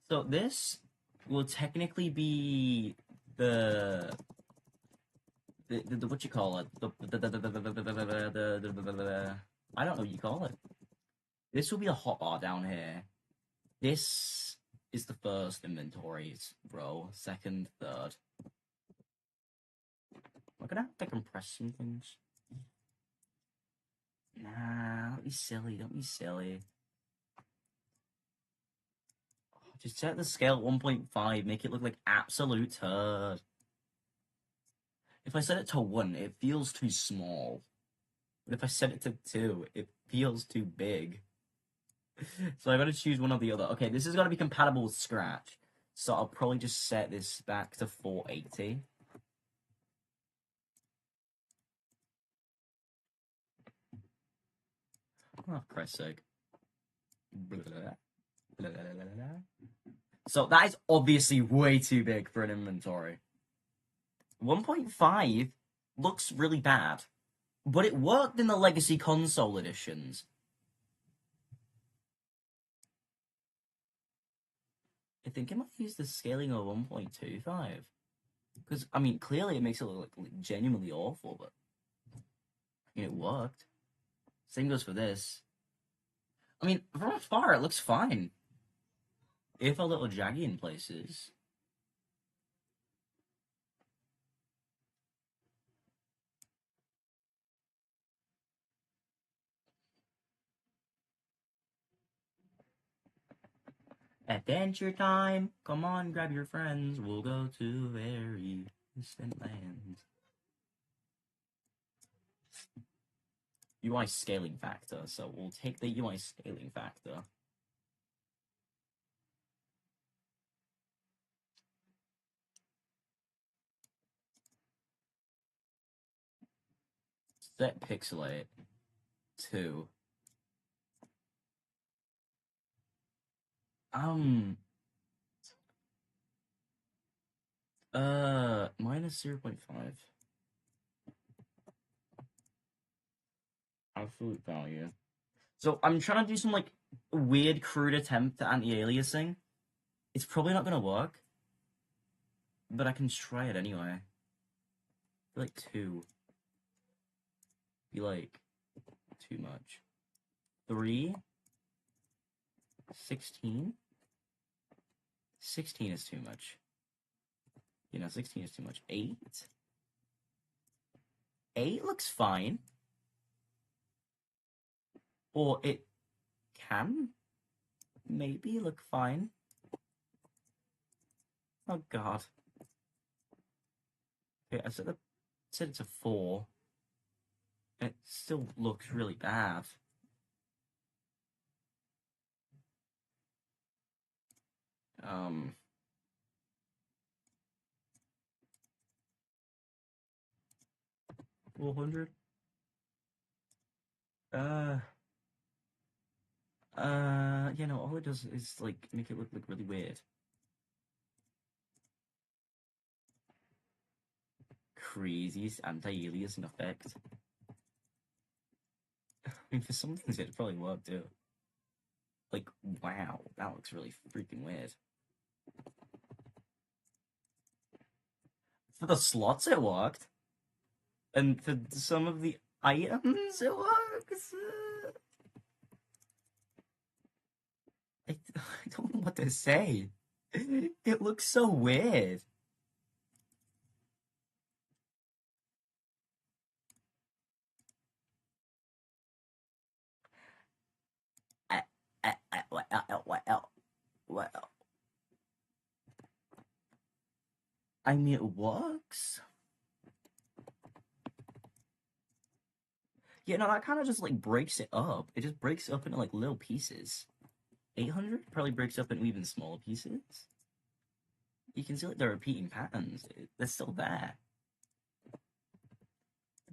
So this will technically be the what you call it? I don't know what you call it. This will be the hotbar down here. This is the first inventory row, second, third. We're gonna have to compress some things. Nah, don't be silly, don't be silly. Just set the scale at 1.5, make it look like absolute turd. If I set it to 1, it feels too small. But if I set it to 2, it feels too big. So I gotta choose one or the other. Okay, this is gonna be compatible with Scratch. So I'll probably just set this back to 480. Oh, for Christ's sake. So that is obviously way too big for an inventory. 1.5 looks really bad, but it worked in the Legacy Console editions. I think I might use the scaling of 1.25. Because, I mean, clearly it makes it look like genuinely awful, but I mean, it worked. Same goes for this. I mean, from afar, it looks fine. If a little jaggy in places. Adventure time! Come on, grab your friends. We'll go to very distant lands. UI scaling factor, so we'll take the UI scaling factor. Set pixelate to minus 0.5. Absolute value. So I'm trying to do some like weird crude attempt at anti-aliasing. It's probably not gonna work, but I can try it anyway. Like 2. Be like too much. 3. 16. 16 is too much. 16 is too much. 8. 8 looks fine. Or it can maybe look fine. Oh god. Okay, I set it to 4. It still looks really bad. Um 400. All it does is like make it look really weird. Crazy anti-aliasing effect. I mean, for some things it'd probably work too. Like, wow, that looks really freaking weird. For the slots, it worked. And for some of the items, it works. I don't know what to say. It looks so weird. Well, I mean, it works. Yeah, no, that kind of just like breaks it up. It just breaks it up into like little pieces. 800 probably breaks up into even smaller pieces. You can see like the repeating patterns. They're still there.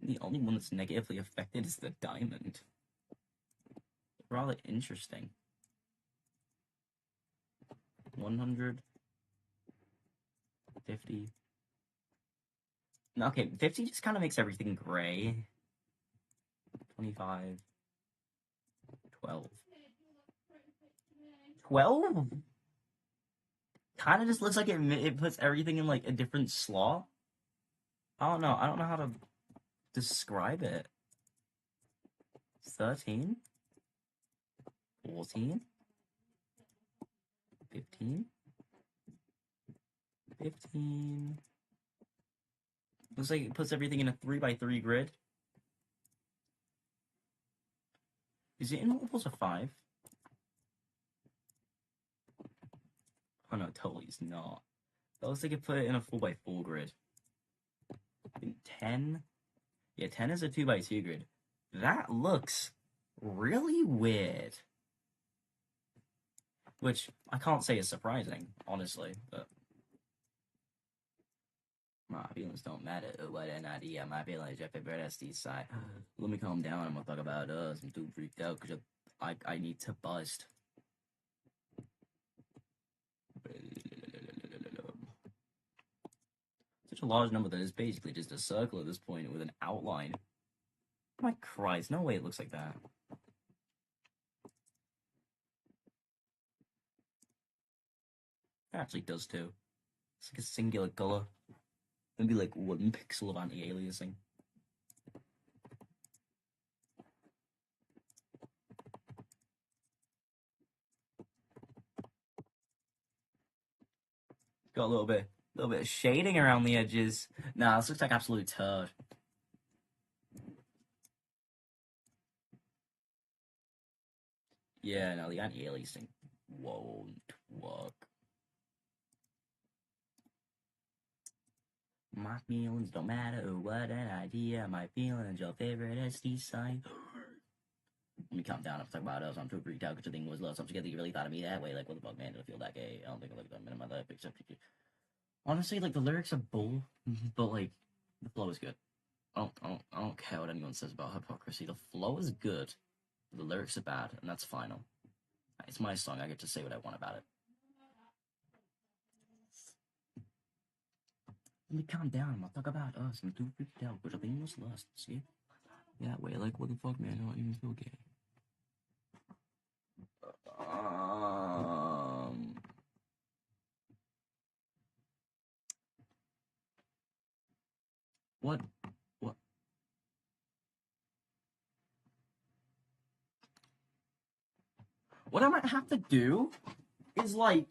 The only one that's negatively affected is the diamond. Rather interesting. 100. 50. Okay, 50 just kind of makes everything gray. 25. 12. 12? Kind of just looks like it puts everything in like a different slot. I don't know. I don't know how to describe it. 13. 14. 15. 15. Looks like it puts everything in a 3x3 grid. Is it in multiples of 5? Oh no, totally it's not. That looks like it put it in a 4x4 grid. I think 10? Yeah, 10 is a 2x2 grid. That looks really weird. Which I can't say is surprising, honestly, but my feelings don't matter. What an idea. My feelings are favorite SD side. Let me calm down. I'm gonna talk about us. I'm too freaked out because I need to bust. Such a large number that is basically just a circle at this point with an outline. My Christ, no way it looks like that. It actually does too. It's like a singular color. Maybe like 1 pixel of anti-aliasing. Got a little bit of shading around the edges. Nah, this looks like absolute turd. Yeah, no, the anti-aliasing won't work. My feelings don't matter, what an idea. My feelings, your favorite SD side. Let me calm down. I'm talking about us. I'm too freaked out because the thing was lost. I'm scared that you really thought of me that way. Like, what the fuck, man? Did I feel that gay? I don't think I looked at that in my life except you. Honestly, like, the lyrics are bull, but, like, the flow is good. I don't care what anyone says about hypocrisy. The flow is good. The lyrics are bad, and that's final. It's my song. I get to say what I want about it. Let me calm down. I'm gonna talk about us. I'm too freaked out because the thing was lost. See? Yeah, that way. Like, what the fuck, man? I don't even feel gay. What? What? What I might have to do is like,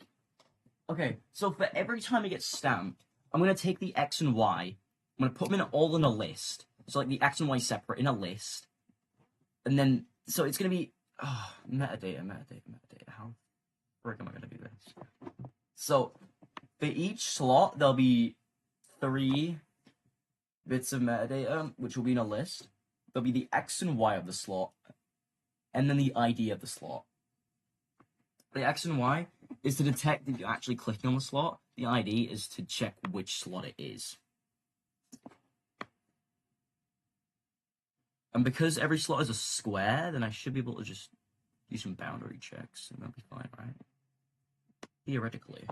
okay, so for every time it gets stamped, I'm gonna take the X and Y. I'm gonna put them all in a list. So like the X and Y separate in a list, and then so it's gonna be metadata. How frick am I gonna do this? So for each slot, there'll be 3 bits of metadata, which will be in a list. There'll be the X and Y of the slot, and then the ID of the slot. The X and Y is to detect that you're actually clicking on the slot. The ID is to check which slot it is. And because every slot is a square, then I should be able to just do some boundary checks, and that'll be fine, right? Theoretically.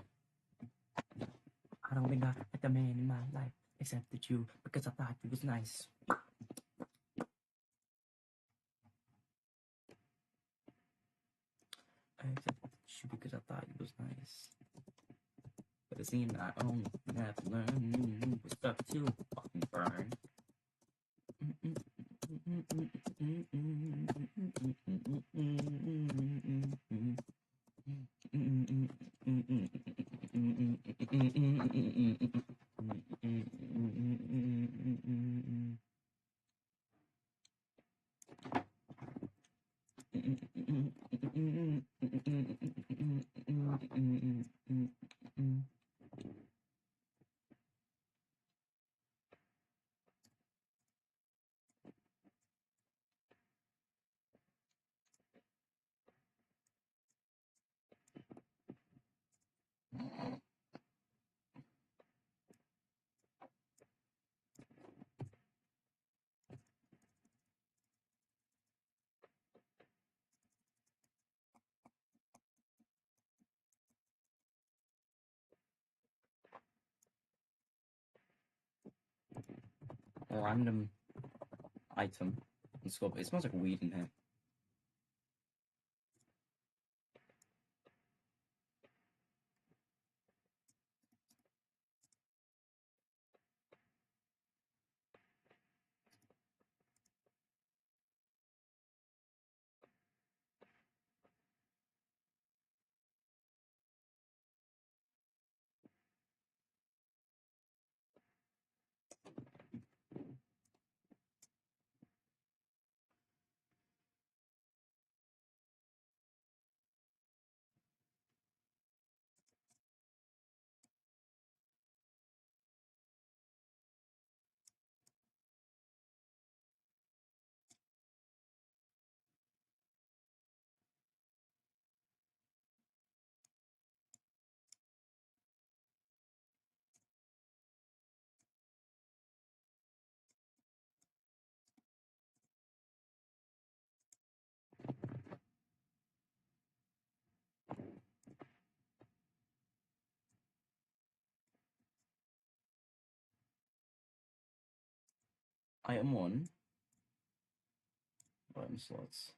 I don't think I met a man in my life except that you, because I thought he was nice. I accepted you because I thought he was nice. But seem I only never learn. We're stuck to fucking burn. Random item in school, but it smells like weed in here. Item 1. Item slots.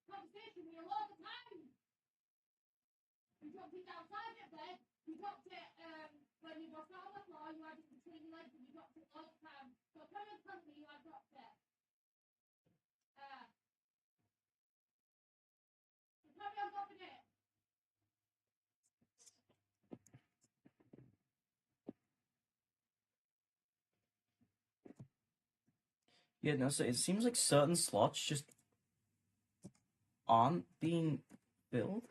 Conversation with you all the time. You dropped it outside your bed. You dropped it when you was not on the floor. You had it between your legs and you dropped it all the time. So come and tell me you had dropped it. So tell me I'm dropping it. Yeah, no, so it seems like certain slots just aren't being filled.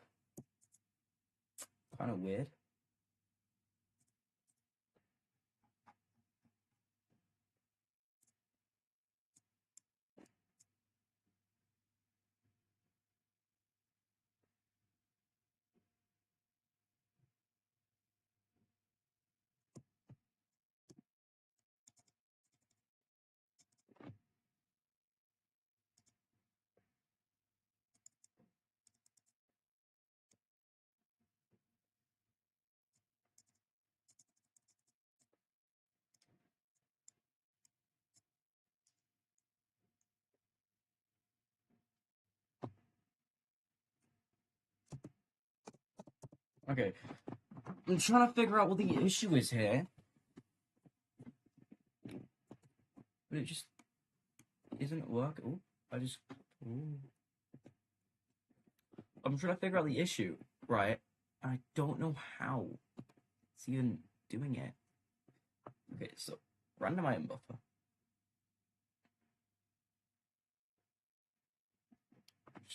Kind of weird. Okay. I'm trying to figure out what the issue is here. But it just isn't working. Ooh. I'm trying to figure out the issue, right? I don't know how it's even doing it. Okay, so random item buffer. It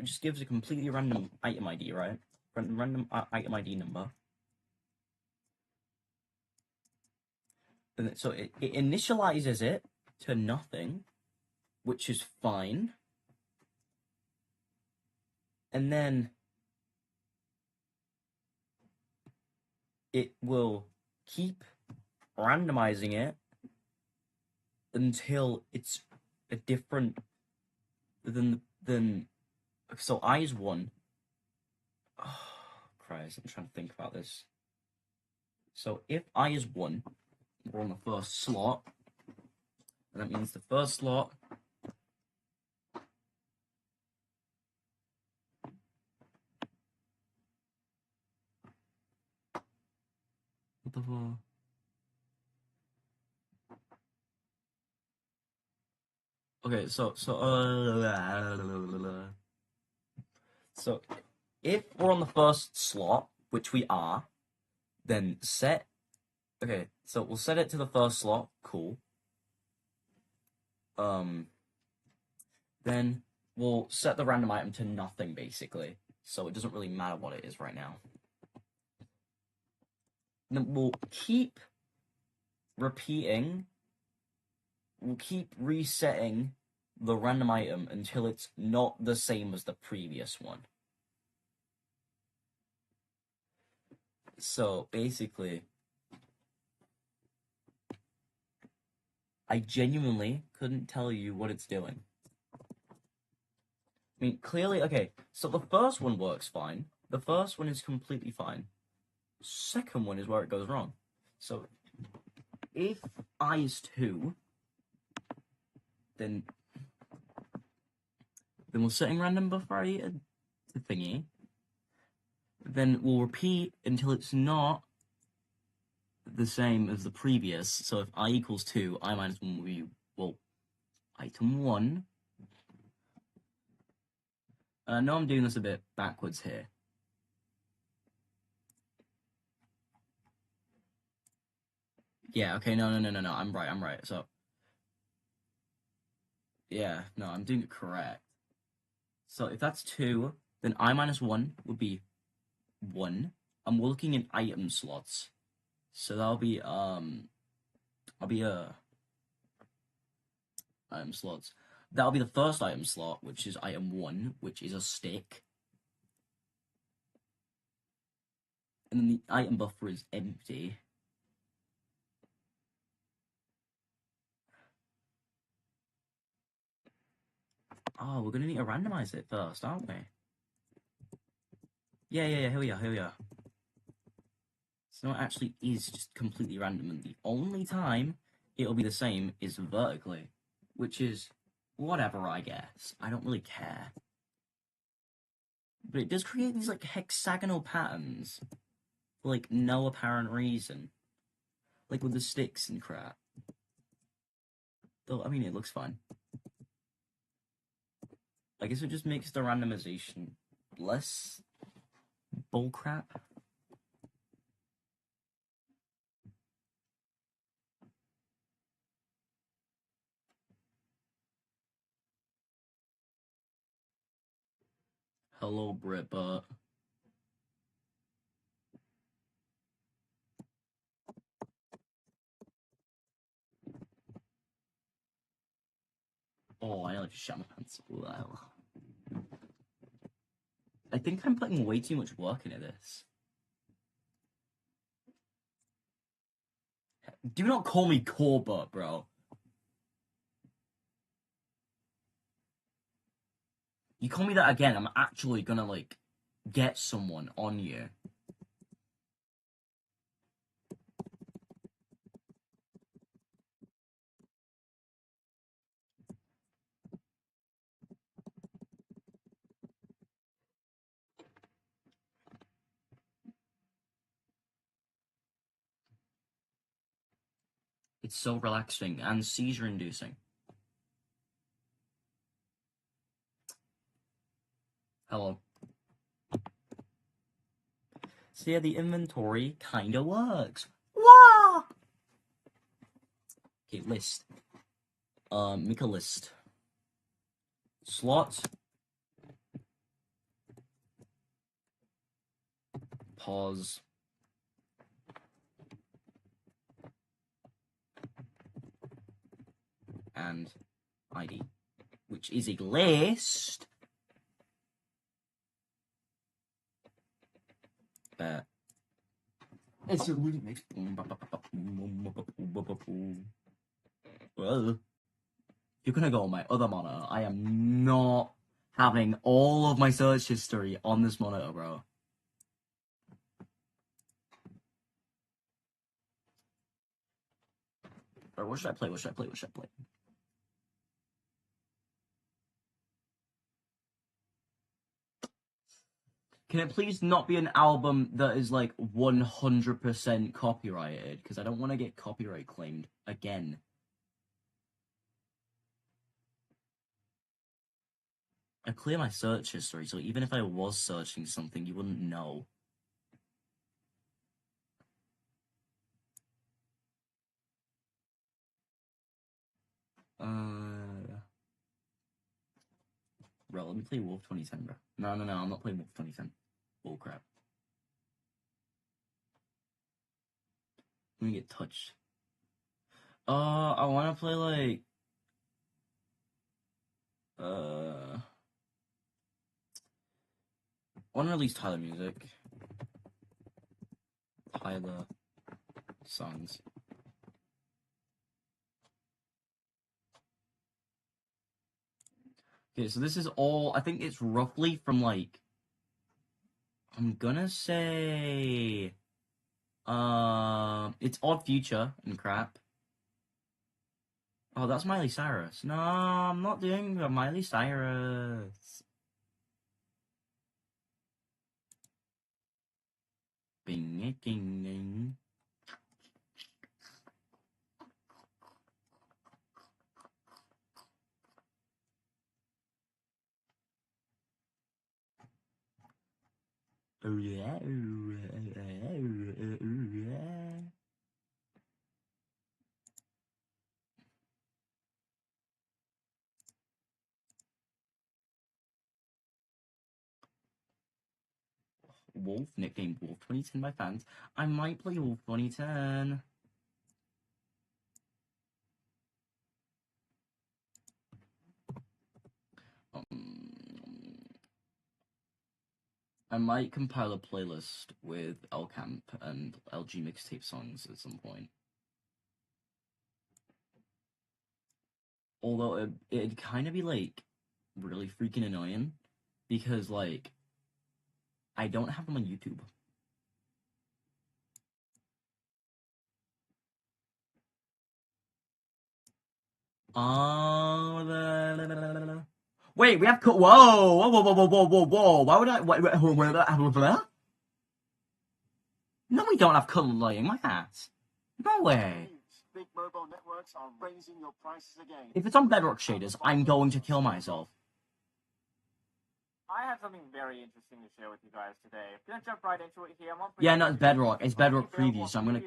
just gives a completely random item ID, right? Random item ID number. And so it initializes it to nothing, which is fine. And then it will keep randomizing it until it's a different than so I is 1. Oh Christ, I'm trying to think about this. So if I is 1, we're on the first slot, and that means the first slot what the fuck? Okay, so if we're on the first slot, which we are, then set. Okay, so we'll set it to the first slot. Cool. Then we'll set the random item to nothing, basically. So it doesn't really matter what it is right now. Then we'll keep repeating. We'll keep resetting the random item until it's not the same as the previous one. So basically, I genuinely couldn't tell you what it's doing. I mean, clearly, okay, so the first one works fine. The first one is completely fine. Second one is where it goes wrong. So if I is 2, then we're setting random buffer ID to thingy. Then we'll repeat until it's not the same as the previous. So if I equals 2, I minus 1 will be, well, item 1. I know I'm doing this a bit backwards here. Yeah, okay, no, I'm right. So, yeah, no, I'm doing it correct. So if that's 2, then I minus 1 would be 1. And we're looking in item slots. So that'll be, item slots. That'll be the first item slot, which is item 1, which is a stick. And then the item buffer is empty. Oh, we're gonna need to randomize it first, aren't we? Yeah, here we are. So it actually is just completely random, and the only time it'll be the same is vertically, which is whatever, I guess. I don't really care. But it does create these, like, hexagonal patterns for, like, no apparent reason. Like, with the sticks and crap. Though, I mean, it looks fine. I guess it just makes the randomization less bullcrap. Hello, Britbot. Oh, I like to shut my pants. Wow. I think I'm putting way too much work into this. Do not call me Corbett, bro. You call me that again, I'm actually gonna, like, get someone on you. It's so relaxing and seizure-inducing. Hello. So yeah, the inventory kinda works. Wah! Okay, list. Make a list. Slot. Pause. And ID, which is a list. It's a remix. Well, you're gonna go on my other monitor. I am not having all of my search history on this monitor, bro. Or what should I play? What should I play? What should I play? Can it please not be an album that is like 100% copyrighted? Because I don't want to get copyright claimed again. I clear my search history, so even if I was searching something, you wouldn't know. Bro, let me play Wolf 2010, bro. No, I'm not playing Wolf 2010. Bullcrap. Let me get touched. I want to play, like... I want to release Tyler music. Tyler songs. Okay, so this is all... I think it's roughly from, like... I'm gonna say... It's Odd Future and crap. Oh, that's Miley Cyrus. No, I'm not doing Miley Cyrus. Bing, ding, ding. Oh yeah. Wolf, nicknamed Wolf 2010 by fans. I might play Wolf 2010. I might compile a playlist with Camp and LG mixtape songs at some point. Although it'd kind of be like really freaking annoying because like I don't have them on YouTube. Wait, we have whoa. Why would I? No, we don't have color lighting. My hat. No way. Big mobile networks are raising your prices again. If it's on Bedrock shaders, I'm going to kill myself. I have something very interesting to share with you guys today. I'm gonna jump right into it here. Yeah, no, it's Bedrock. It's Bedrock preview, so I'm gonna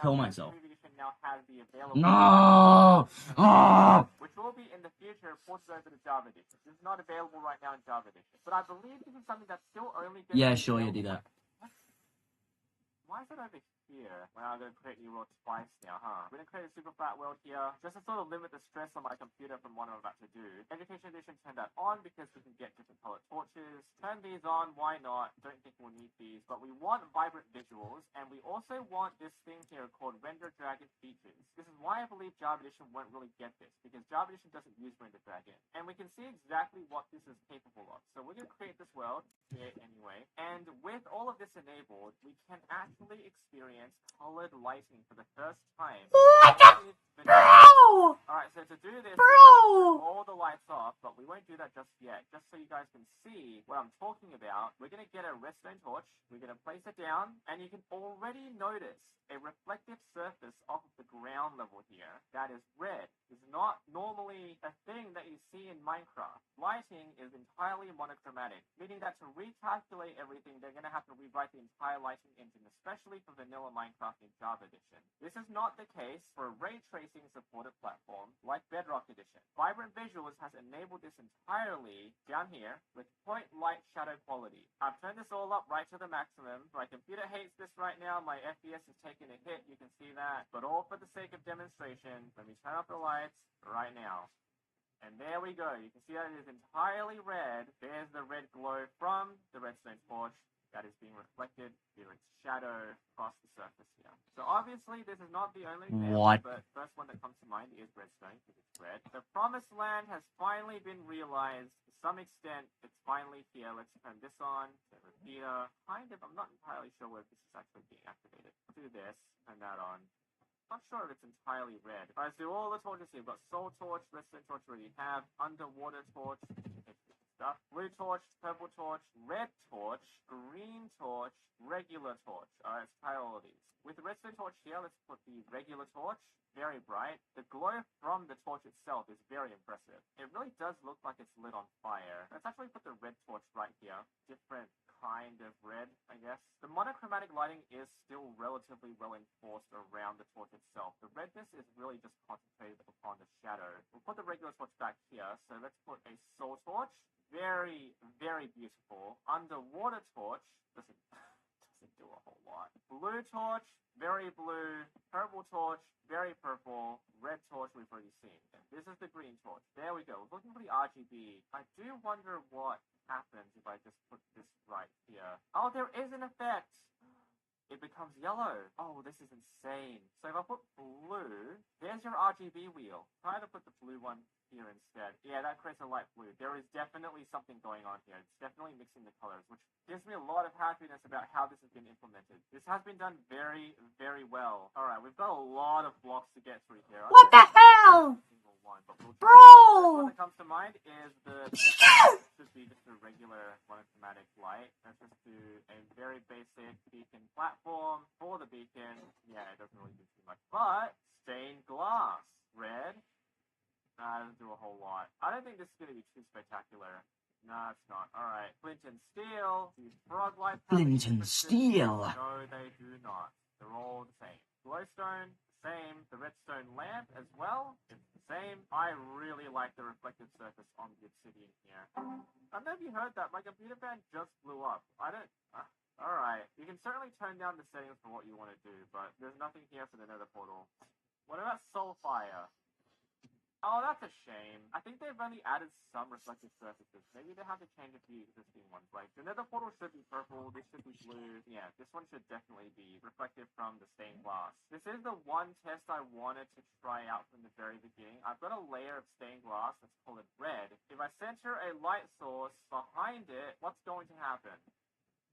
kill myself. Now has the available No! Oh! Which will be in the future ported over to Java Edition. This is not available right now in Java Edition. But I believe this is something that's still only going Yeah, to be sure, you available. do that. Why is it over here? Well, I'm going to create new world twice now, huh? We're going to create a super flat world here, just to sort of limit the stress on my computer from what I'm about to do. Education Edition, turn that on because we can get different colored torches. Turn these on, why not? Don't think we'll need these, but we want vibrant visuals, and we also want this thing here called Render Dragon Features. This is why I believe Java Edition won't really get this, because Java Edition doesn't use Render Dragon. And we can see exactly what this is capable of. So we're going to create this world, create anyway, and with all of this enabled, we can actually experience colored lighting for the first time. Alright, so So to do this, Bro! all the lights off, but we won't do that just yet. Just so you guys can see what I'm talking about, we're going to get a redstone torch, we're going to place it down, and you can already notice a reflective surface off of the ground level here that is red. It's not normally a thing that you see in Minecraft. Lighting is entirely monochromatic, meaning that to recalculate everything, they're going to have to rewrite the entire lighting engine, especially for vanilla Minecraft in Java Edition. This is not the case for a ray tracing supported platform like Bedrock Edition. Vibrant Visuals has enabled this entirely down here with point light shadow quality. I've turned this all up right to the maximum. My computer hates this right now. My FPS is taking a hit. You can see that. But all for the sake of demonstration, let me turn up the lights right now. And there we go. You can see that it is entirely red. There's the red glow from the redstone torch that is being reflected through its shadow across the surface here. So obviously this is not the only example, but first one that comes to mind is redstone because it's red. The promised land has finally been realized. To some extent, it's finally here. Let's turn this on. Turn repeater. Kind of. I'm not entirely sure whether this is actually being activated. Let's do this. Turn that on. Not sure if it's entirely red. Alright, so all the torches here. We've got soul torch, redstone torch already have, underwater torch, stuff, blue torch, purple torch, red torch, green torch, regular torch. Alright, let's try all of these. With the redstone torch here, let's put the regular torch. Very bright. The glow from the torch itself is very impressive. It really does look like it's lit on fire. Let's actually put the red torch right here. Different kind of red, I guess. The monochromatic lighting is still relatively well enforced around the torch itself. The redness is really just concentrated upon the shadow. We'll put the regular torch back here. So let's put a soul torch. Very, very beautiful. Underwater torch. Doesn't do a whole lot. Blue torch, very blue. Purple torch, very purple. Red torch we've already seen. This is the green torch. There we go. We're looking for the RGB. I do wonder what happens if I just put this right here. Oh, there is an effect. It becomes yellow. Oh, this is insane. So if I put blue, there's your RGB wheel. Try to put the blue one here instead. Yeah, that creates a light blue. There is definitely something going on here. It's definitely mixing the colors, which gives me a lot of happiness about how this has been implemented. This has been done very, very well. Alright, we've got a lot of blocks to get through here. What the hell? One, but we'll Bro! the first one that comes to mind is the should be just a regular monochromatic light. Let's just do a very basic beacon platform for the beacon. Yeah, it doesn't really do too much. But stained glass. Red. Doesn't do a whole lot. I don't think this is going to be too spectacular. No, it's not. Alright. Flint and steel. These frog lights. Flint and steel. No, they do not. They're all the same. Glowstone, same. The redstone lamp as well. It's the same. I really like the reflective surface on the obsidian here. I don't know if you heard that. My computer fan just blew up. I don't... Alright. You can certainly turn down the settings for what you want to do, but there's nothing here for the nether portal. What about Soulfire? Oh, that's a shame. I think they've only added some reflective surfaces. Maybe they have to change a few existing ones. Like, the nether portal should be purple, this should be blue. Yeah, this one should definitely be reflective from the stained glass. This is the one test I wanted to try out from the very beginning. I've got a layer of stained glass, let's call it red. If I center a light source behind it, what's going to happen?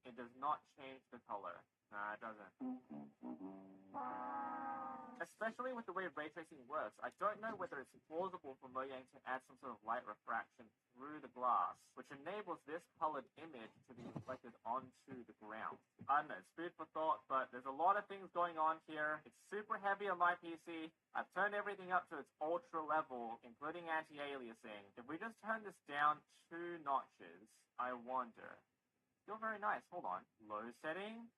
It does not change the color. Nah, it doesn't. Especially with the way ray tracing works, I don't know whether it's plausible for Mojang to add some sort of light refraction through the glass, which enables this colored image to be reflected onto the ground. I don't know, it's food for thought, but there's a lot of things going on here. It's super heavy on my PC. I've turned everything up to its ultra level, including anti-aliasing. If we just turn this down 2 notches, I wonder. Still very nice. Hold on. Low setting.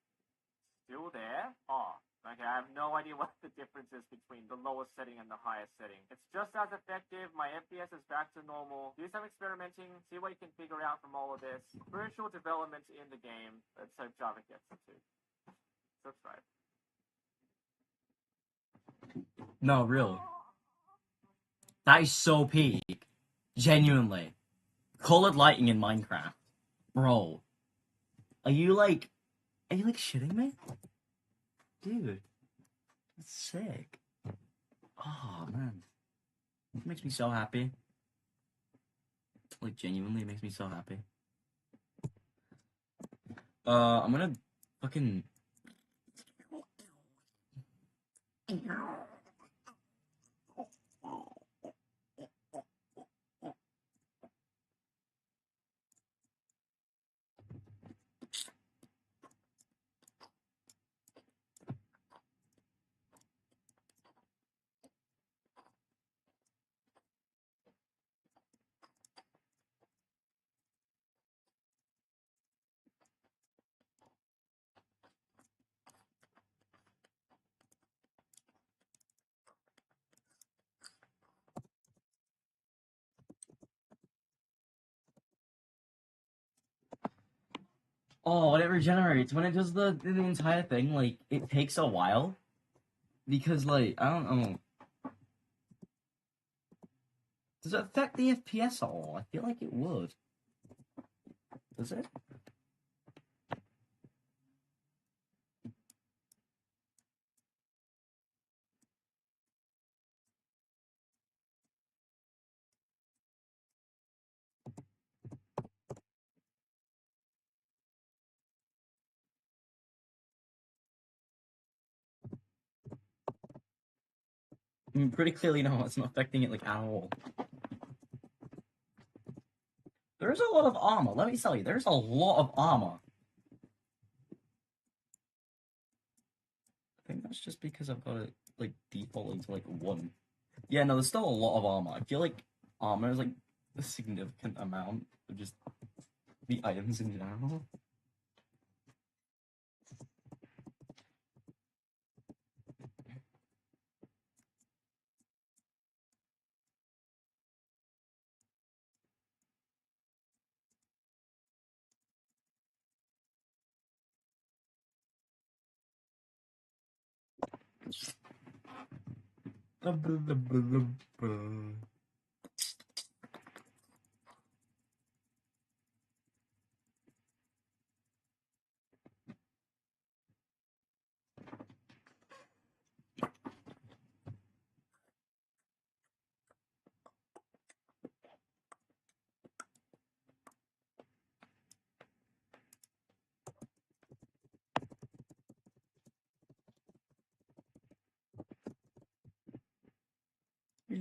Still there. Oh. Okay, I have no idea what the difference is between the lowest setting and the highest setting. It's just as effective. My FPS is back to normal. Do some experimenting. See what you can figure out from all of this. Crucial developments in the game. Let's hope Java gets it too. Subscribe. No, really. That is so peak. Genuinely. Colored lighting in Minecraft. Bro. Are you like shitting me? Dude. That's sick. Oh, man. It makes me so happy. Like, genuinely, it makes me so happy. I'm gonna fucking... Oh, when it regenerates, when it does the entire thing, like, it takes a while. Because, like, I don't know. Does it affect the FPS at all? I feel like it would. Does it? I mean, pretty clearly, no, it's not affecting it, like, at all. There's a lot of armor. Let me tell you, there's a lot of armor. I think that's just because I've got it, like, defaulting to, like, 1. Yeah, no, there's still a lot of armor. I feel like armor is, like, a significant amount of just the items in general. I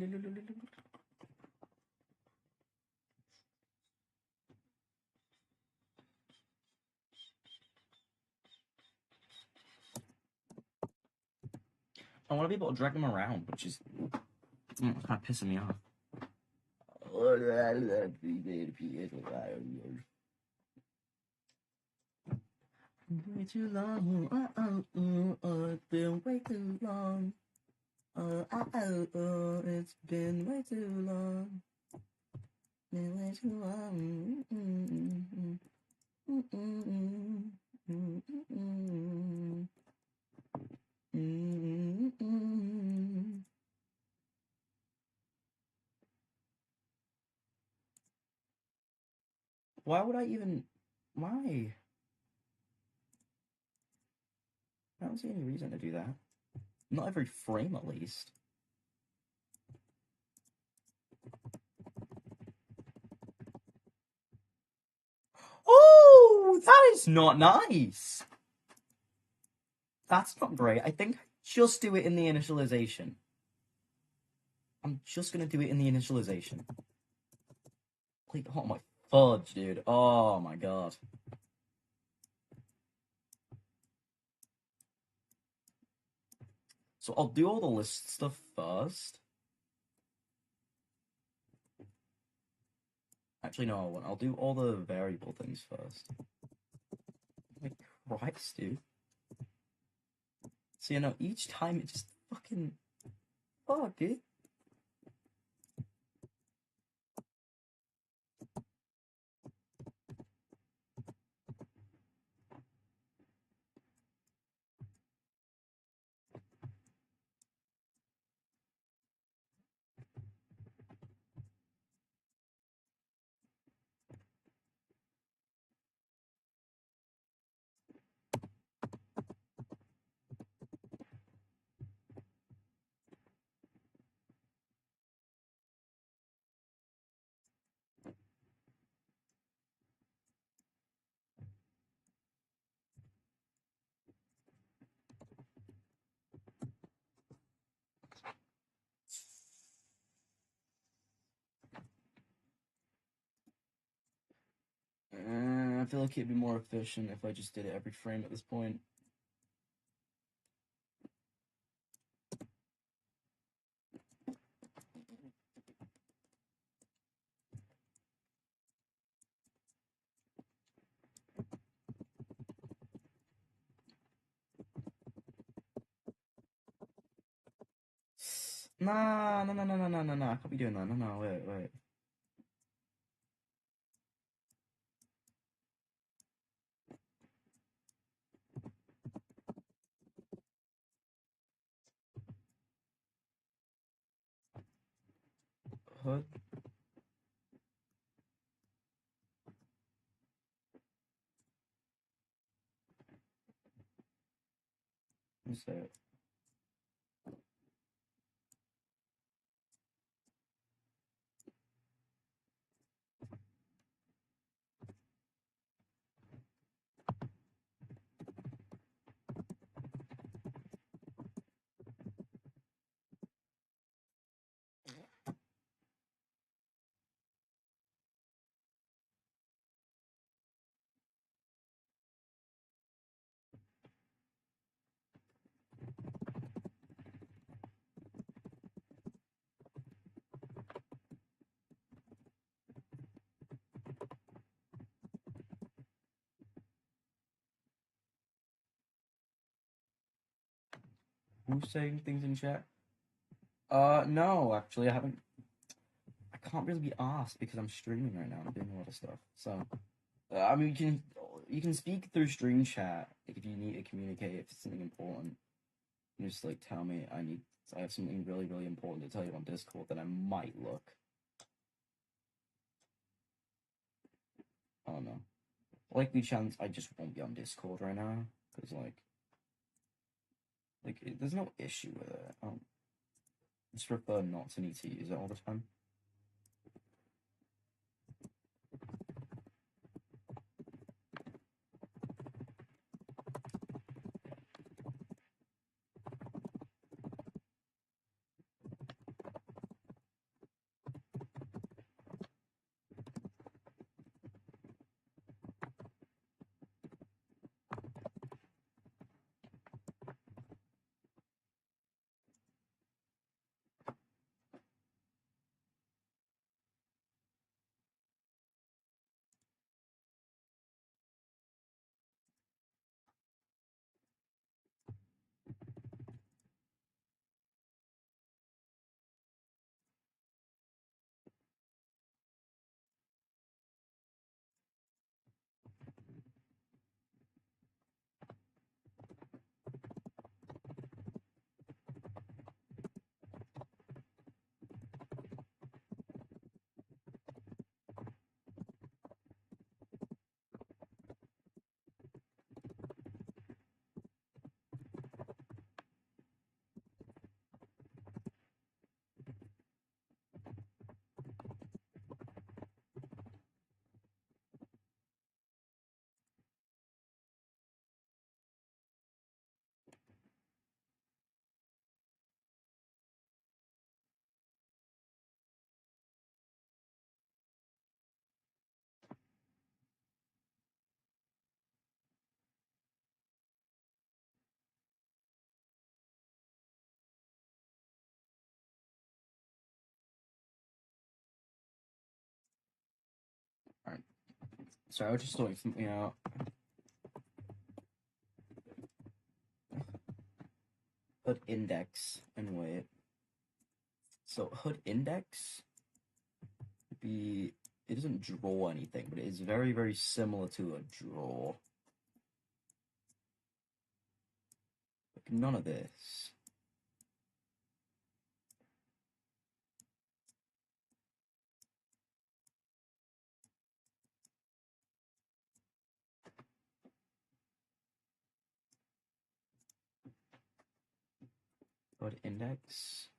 want to be able to drag them around, which is kind of pissing me off. Way too long. It's been way too long. It's been way too long. Been way too long. Why would I even? Why? I don't see any reason to do that. Not every frame, at least. Oh, that is not nice. That's not great. I think just do it in the initialization. I'm just gonna do it in the initialization. Like, oh my fudge, dude. Oh my god. So I'll do all the list stuff first. Actually, no, I won't. I'll do all the variable things first. Like, Christ, dude. So, you know, each time it just fucking... Fuck, dude. I feel like it'd be more efficient if I just did it every frame at this point. Nah, no, no, no, no, no, no, no. I can't be doing that. No, no, wait, wait. hood. What's that? Who's saying things in chat? No, actually, I haven't. I can't really be asked because I'm streaming right now. I'm doing a lot of stuff. So, I mean, you can speak through stream chat like, if you need to communicate if it's something important. You just like tell me I have something really really important to tell you on Discord that I might look. I don't know. Likely chance I just won't be on Discord right now because there's no issue with it. I just prefer not to need to use it all the time. All right. Sorry, I was just sorting something out. Hood index and weight. So hood index would be it doesn't draw anything, but it is very very similar to a draw. Like none of this. Hood index.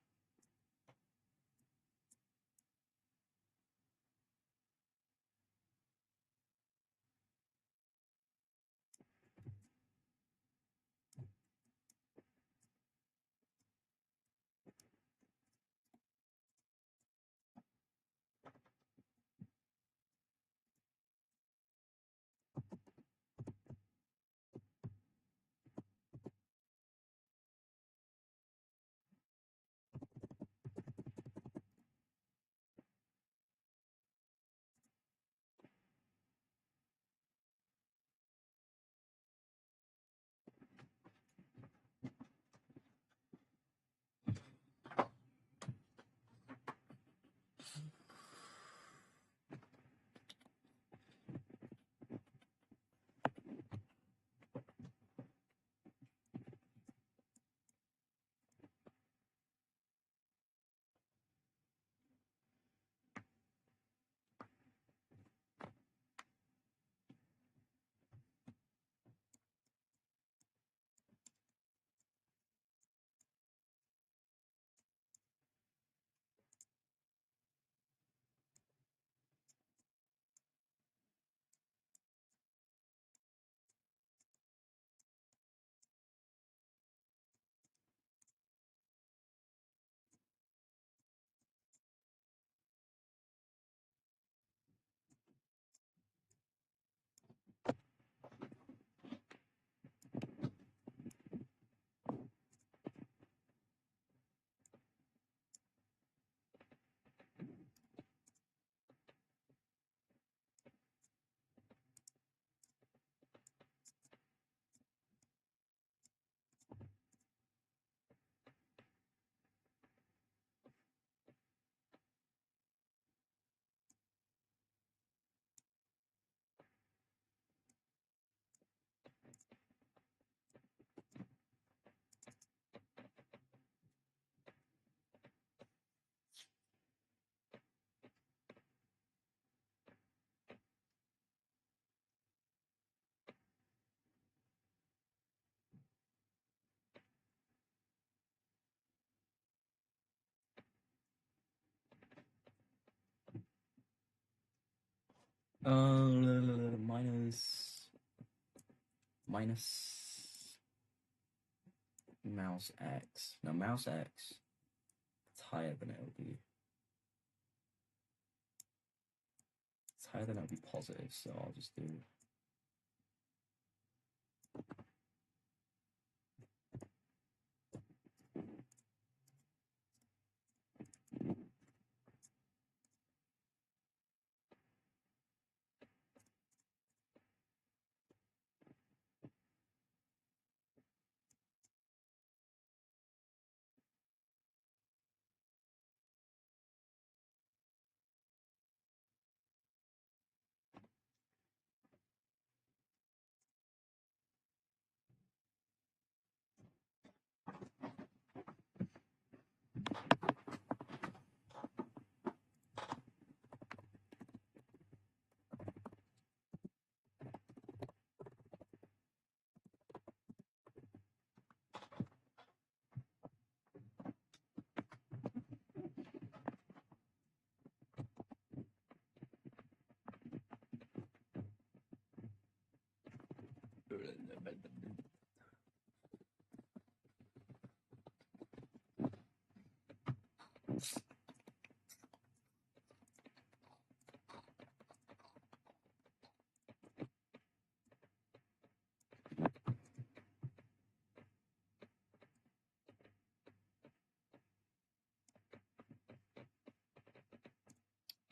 Minus mouse X. No, mouse X. It's higher than it'll be. It's higher than it'll be positive, so I'll just do.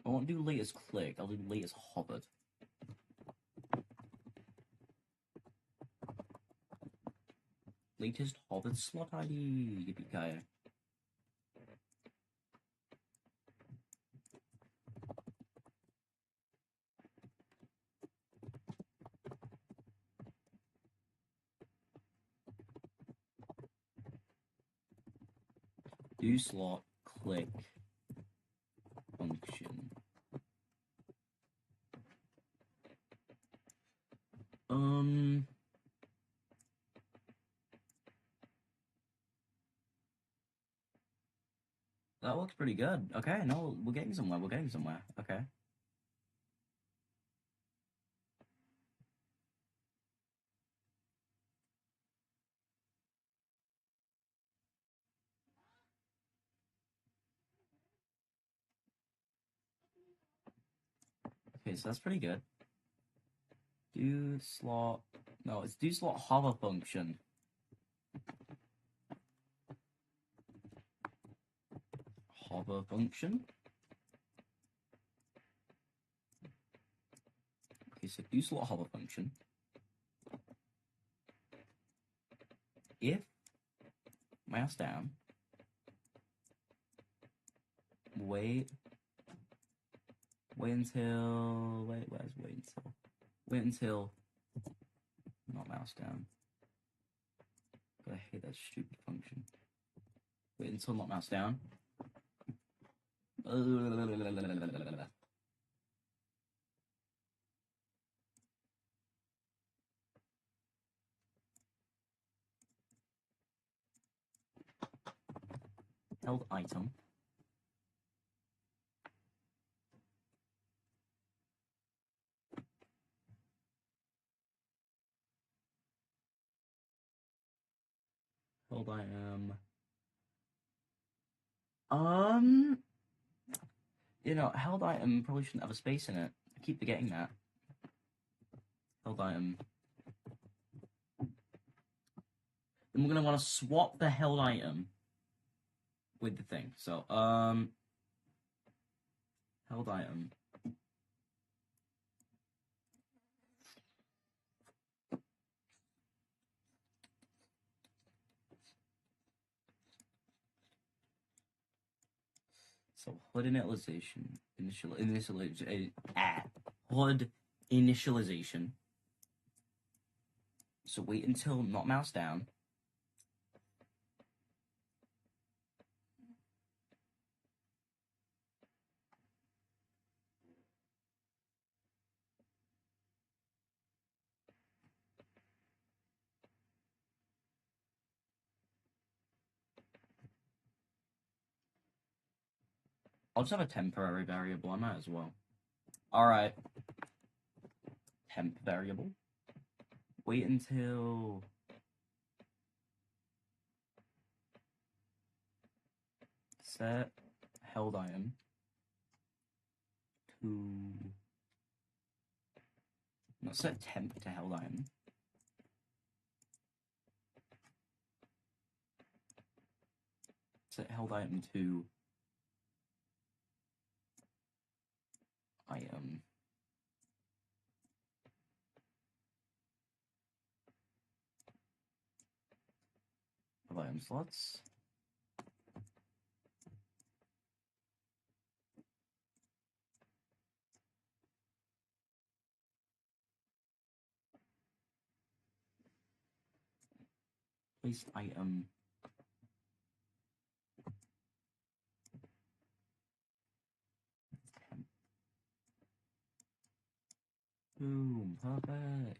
I won't do latest click, I'll do latest hovered. Latest hovered slot ID, yippee-ki-yay. Do slot click function. That looks pretty good. Okay, no, we're getting somewhere. We're getting somewhere. Okay. Okay, so that's pretty good. Do slot. No, it's do slot hover function. Hover function. Okay, so do slot hover function. If mouse down, wait until where's wait until not mouse down. God, I hate that stupid function. Wait until not mouse down. Held item. Held item. You know, held item probably shouldn't have a space in it. I keep forgetting that. Held item. Then we're gonna want to swap the held item with the thing. So, held item. So HUD initialization, HUD initialization. So wait until not mouse down. I'll just have a temporary variable. I might as well. All right. temp variable. Wait until set held item to not set temp to held item. Set held item to item. Of item slots. Place item. Temp. Boom, perfect.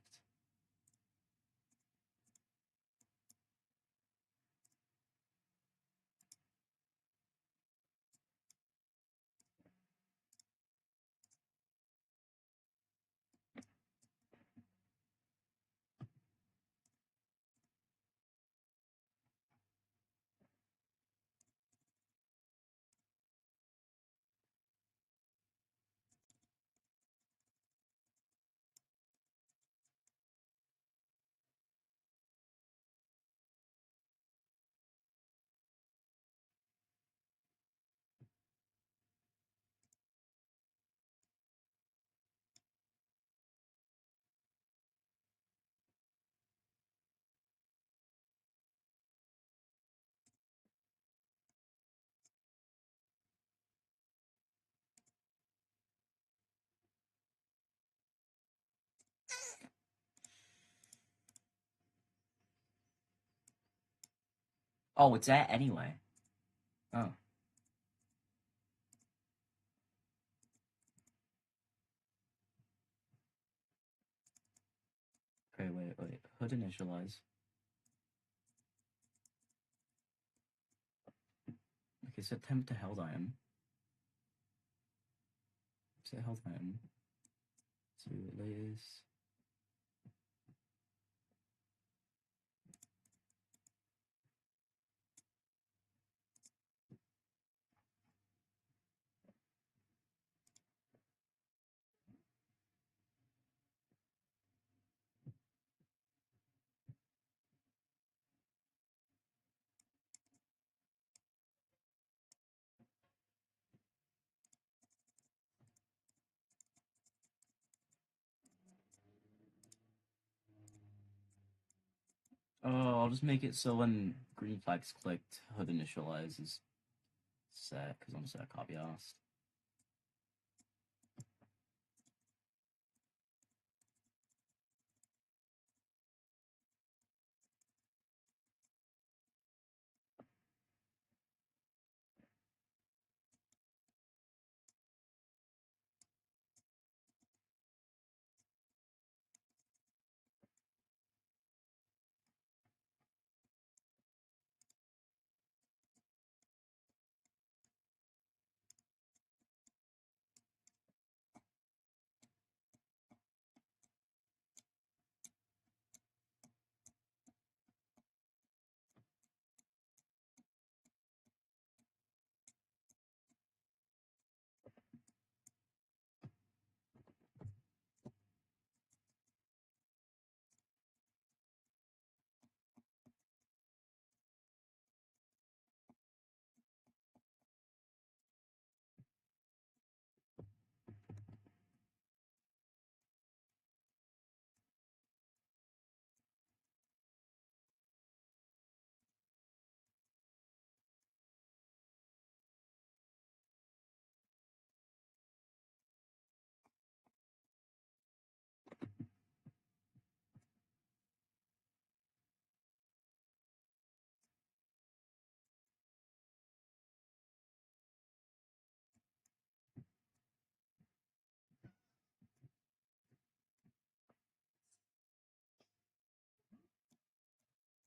Oh, it's there anyway. Oh. Okay, wait. Hood initialize. Okay, set temp to held item. Set held item. So latest. Oh, I'll just make it so when green flag's clicked, hood initialize is set, because I'm set copy asked.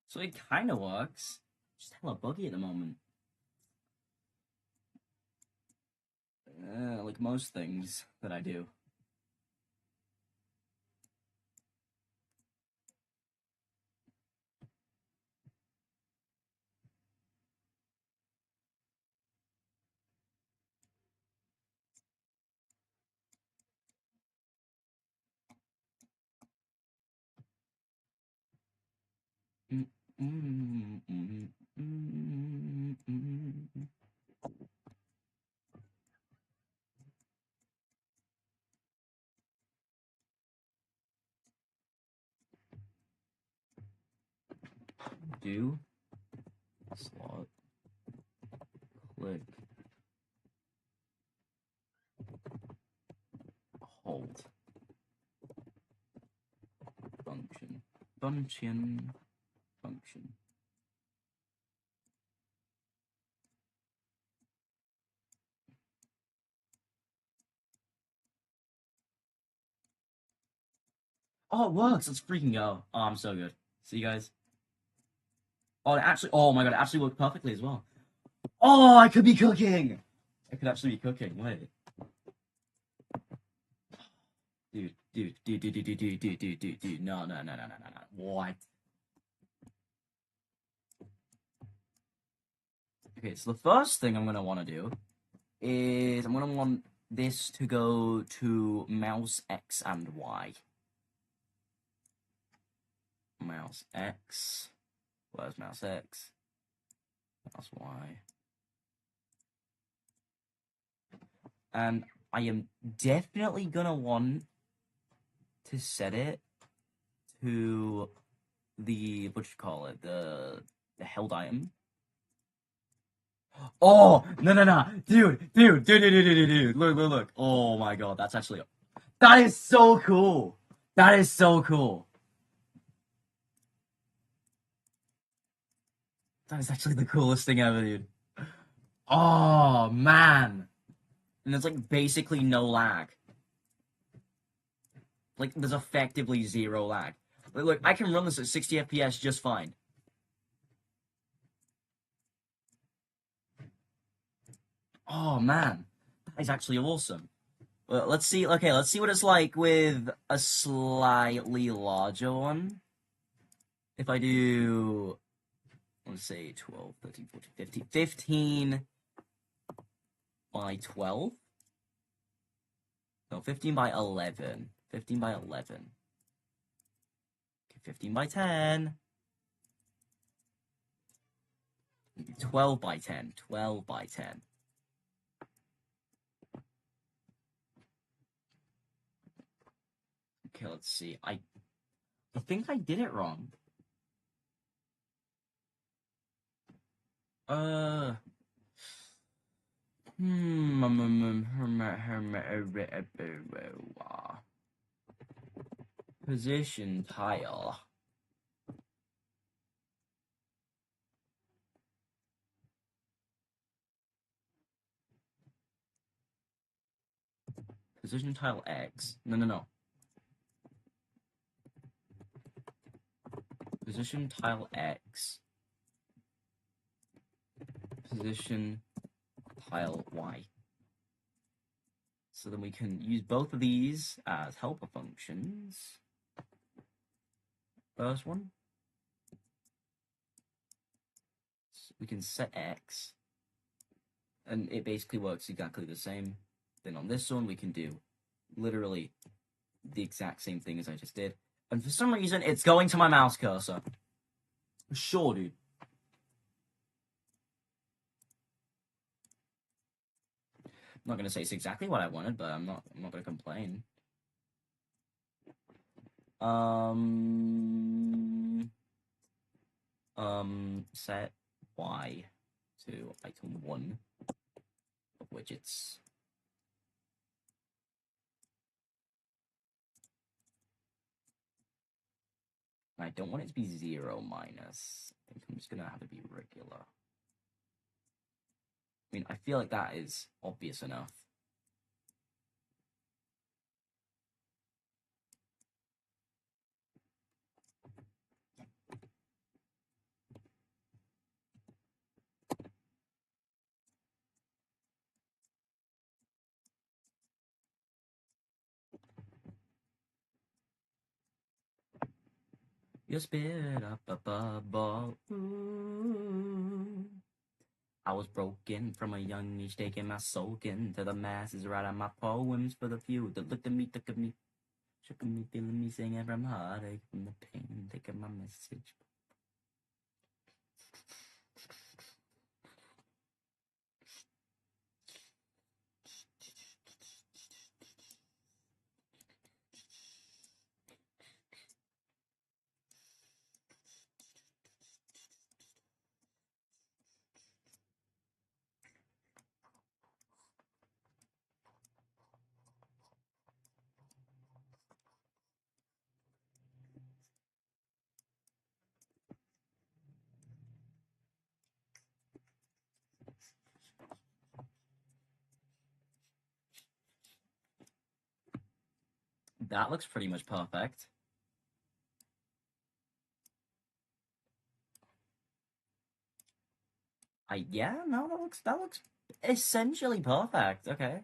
So it kind of works. Just hella buggy at the moment. Like most things that I do. Do slot click hold function. Oh, it works. Let's freaking go. Oh, I'm so good. See you guys. Oh, oh my god, it actually worked perfectly as well. Oh, I could be cooking. I could actually be cooking. Wait. Dude. No. What? Okay, so the first thing I'm gonna want to do is I'm gonna want this to go to mouse X and Y. Mouse X. Where's mouse X? Mouse Y. And I am definitely gonna want to set it to the the held item. Oh no, dude, look. Oh my god, that is so cool. That is so cool. That is actually the coolest thing ever, dude. Oh man, and there's like basically no lag. Like there's effectively zero lag. Look, I can run this at 60 FPS just fine. Oh man, that is actually awesome. Well, let's see. Okay, let's see what it's like with a slightly larger one. If I do, let's say 12, 13, 14, 15, 15 by 12. No, 15 by 11. 15 by 11. Okay, 15 by 10. 12 by 10. 12 by 10. Okay, let's see. I think I did it wrong. Position tile. Position tile X. No. Position tile X. Position tile Y. So then we can use both of these as helper functions. First one. So we can set X. And it basically works exactly the same. Then on this one, we can do literally the exact same thing as I just did. And for some reason, it's going to my mouse cursor. Sure, dude. I'm not gonna say it's exactly what I wanted, but I'm not gonna complain. Set Y to item 1 of widgets. I don't want it to be 0 minus. I think I'm just gonna have it be regular. I mean, I feel like that is obvious enough. You spit up a bubble. Ooh. I was broken from a young age, taking my soak into the masses, writing my poems for the few that looked at me, took at me, shook at me, feeling me, singing from heartache, from the pain, taking my message. That looks pretty much perfect. Yeah, no, that looks essentially perfect. Okay.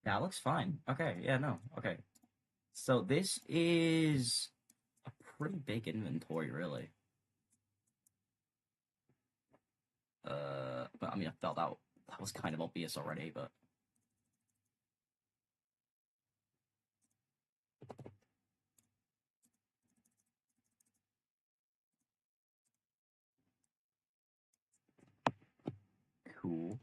That looks fine. Okay, yeah, no, okay. So this is a pretty big inventory, really. But I mean, I felt that was kind of obvious already, but cool.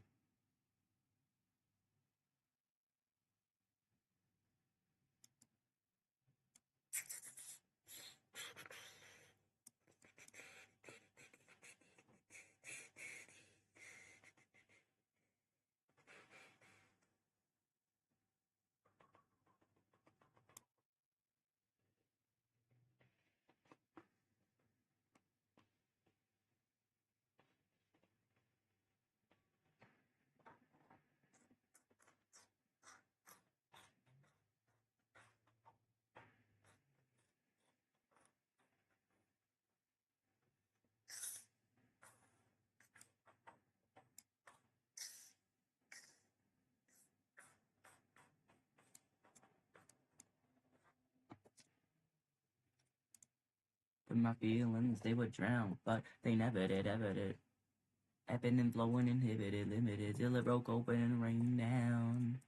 But my feelings, they would drown, but they never did, ever did. Ebbing and flowing, inhibited, limited, till it broke open and rained down.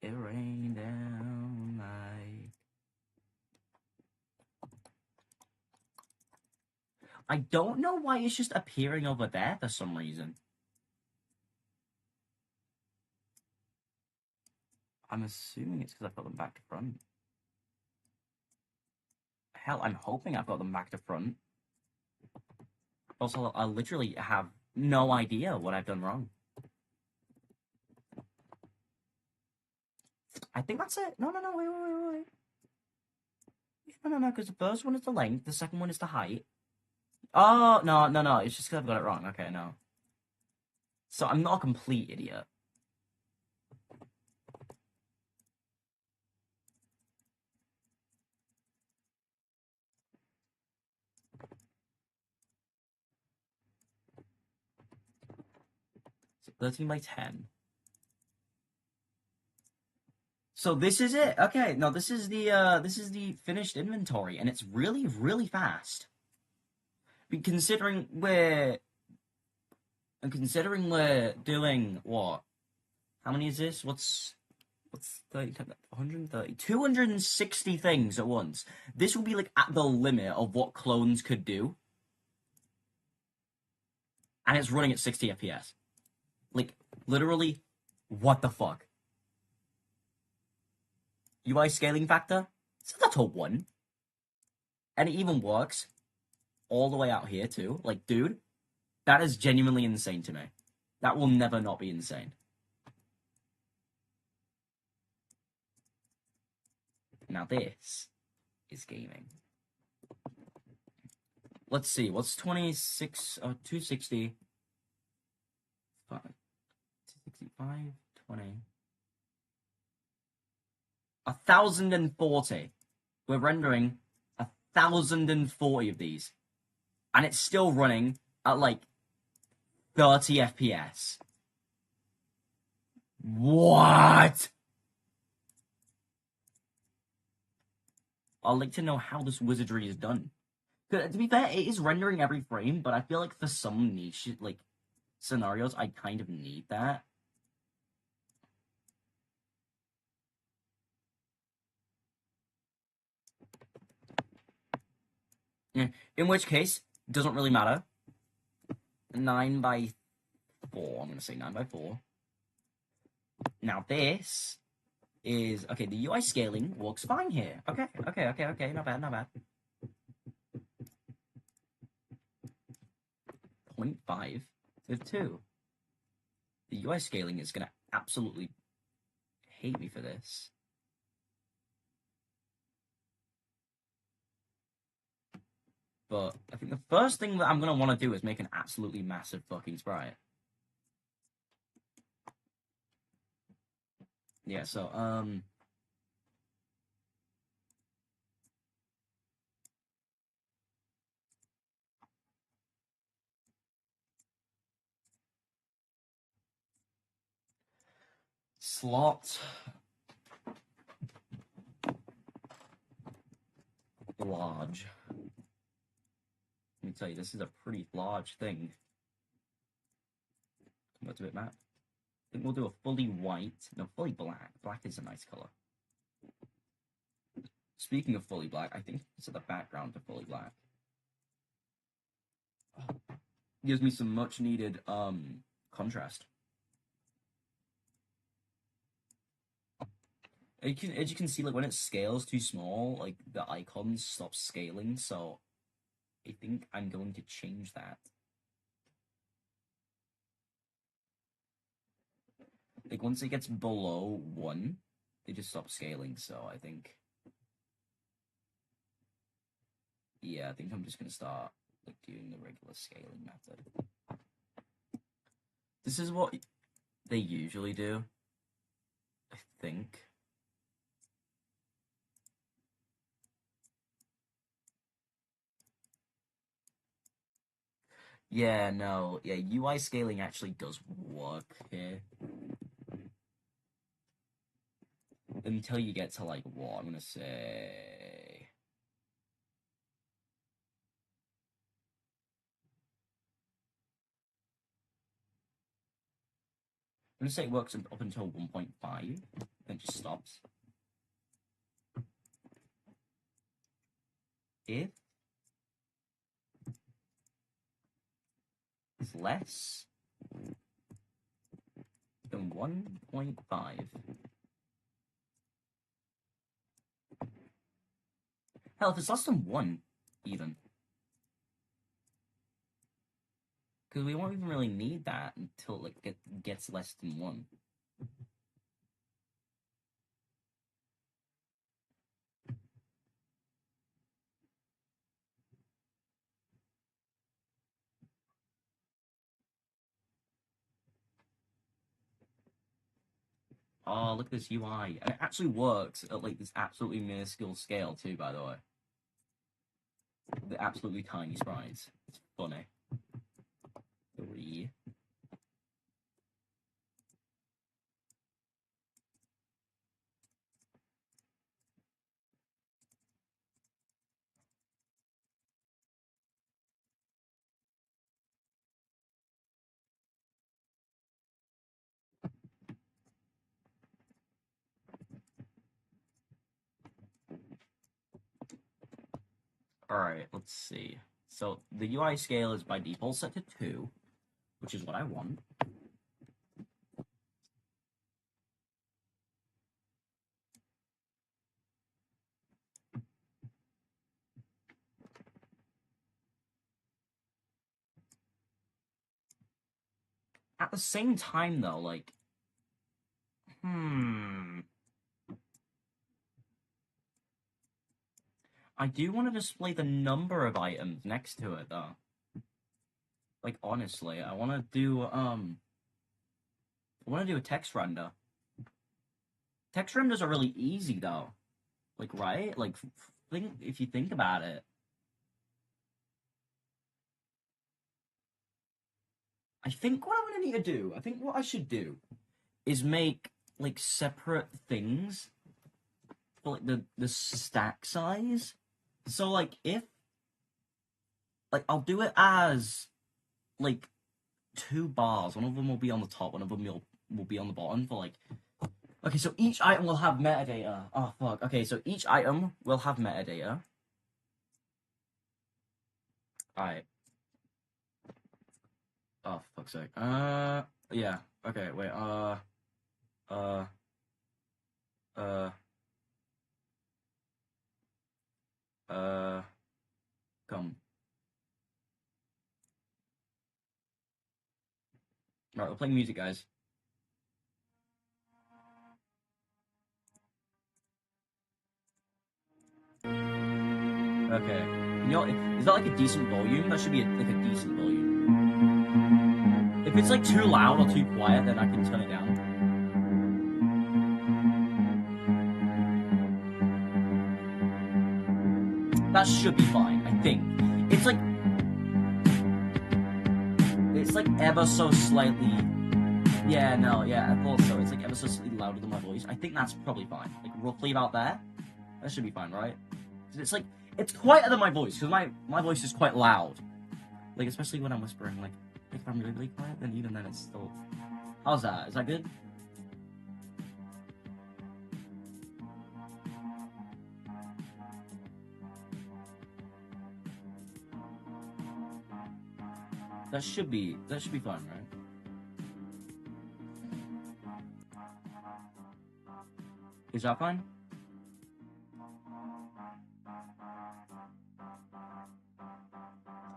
It rained down like... I don't know why it's just appearing over there for some reason. I'm assuming it's because I've got them back to front. Hell, I'm hoping I've got them back to front. Also, I literally have no idea what I've done wrong. I think that's it. No, wait. No, because the first one is the length, the second one is the height. Oh, no, it's just because I've got it wrong. Okay, no. So I'm not a complete idiot. So 13 by 10. So this is it. Okay, no, this is the finished inventory, and it's really, really fast. Considering we're doing what? How many is this? What's 30, 130, 260 things at once. This will be like at the limit of what clones could do. And it's running at 60 FPS. Like, literally, what the fuck? UI scaling factor? Set to 1. And it even works all the way out here too. Like, dude, that is genuinely insane to me. That will never not be insane. Now this is gaming. Let's see, what's 26, 260, 265, 20, 1,040. We're rendering 1,040 of these. And it's still running at like 30 FPS. What? I'd like to know how this wizardry is done. To be fair, it is rendering every frame, but I feel like for some niche like scenarios, I kind of need that. Yeah. In which case, doesn't really matter. 9 by 4. I'm gonna say 9 by 4. Now this is okay. The UI scaling works fine here. Okay. Not bad. 0.5 to 2. The UI scaling is gonna absolutely hate me for this. But I think the first thing that I'm gonna want to do is make an absolutely massive fucking sprite. Yeah, so, slot large. Let me tell you, this is a pretty large thing. What's a bit map? I think we'll do a fully white. No, fully black. Black is a nice color. Speaking of fully black, I think set the background to fully black. Gives me some much needed contrast. As you can see, like when it scales too small, like the icons stop scaling, so I think I'm going to change that. Like once it gets below 1, they just stop scaling, so I think yeah, I think I'm just gonna start like doing the regular scaling method. This is what they usually do, I think. Yeah, no, yeah, UI scaling actually does work here. Until you get to like what I'm gonna say. I'm gonna say it works up until 1.5, then it just stops. If it's less than 1.5. Hell, if it's less than 1, even. Because we won't even really need that until it gets less than 1. Oh, look at this UI. And it actually works at like this absolutely minuscule scale too, by the way. The absolutely tiny sprites. It's funny. 3. Alright, let's see. So the UI scale is by default set to 2, which is what I want. At the same time, though, like, I do want to display the number of items next to it, though. Like, honestly, I want to do a text render. Text renders are really easy, though. Like, right? Like, if you think about it. I think what I'm gonna need to do, I think what I should do is make, like, separate things for, like, the stack size. So, like, if, like, I'll do it as, like, 2 bars. One of them will be on the top, one of them will be on the bottom for, like... Okay, so each item will have metadata. Oh, fuck. Okay, so each item will have metadata. Alright. Oh, fuck's sake. Yeah. Okay, wait, come. Alright, we're playing music, guys. Okay. You know, is that like a decent volume? That should be like a decent volume. If it's like too loud or too quiet, then I can turn it down. That should be fine, I think. It's like ever so slightly. Yeah, no, yeah, I thought so. It's like ever so slightly louder than my voice. I think that's probably fine. Like roughly about there. That should be fine, right? It's like it's quieter than my voice because my voice is quite loud. Like especially when I'm whispering. Like if I'm really quiet, then even then it's still. How's that? Is that good? That should be fine, right? Is that fine?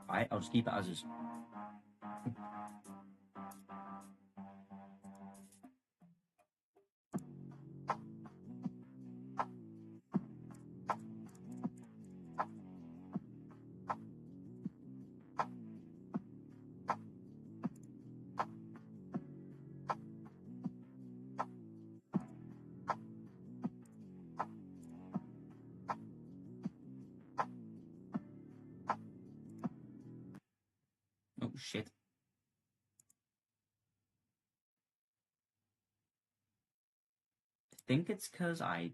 Alright, I'll just keep it as is. Oh shit. I think it's because I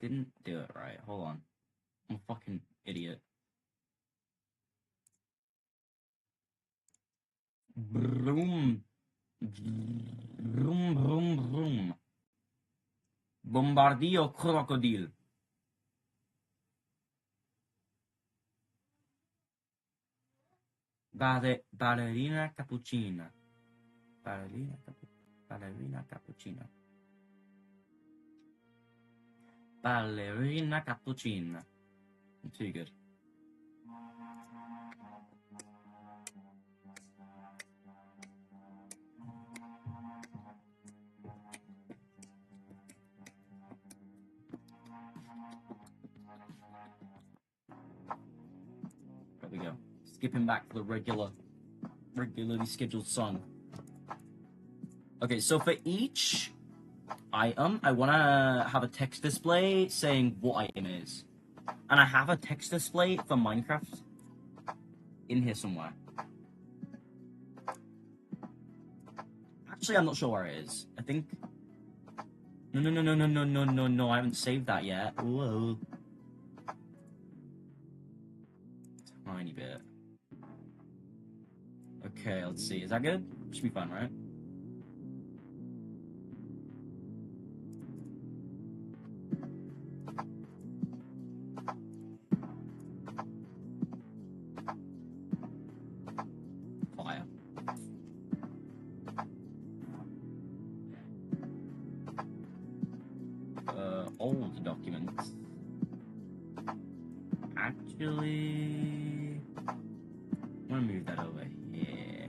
didn't do it right. Hold on. I'm a fucking idiot. Vroom. Vroom, vroom, vroom. Bombardio crocodile. Ballerina cappuccina. Ballerina cappuccina. Ballerina cappuccina. Too good. There we go. Skipping back to the regularly scheduled song. Okay, so for each item, I want to have a text display saying what item it is. And I have a text display for Minecraft in here somewhere. Actually, I'm not sure where it is. I think... No, I haven't saved that yet. Whoa. Tiny bit. Okay, let's see. Is that good? Should be fun, right? Fire. Old documents. Actually... I'm gonna move that over here.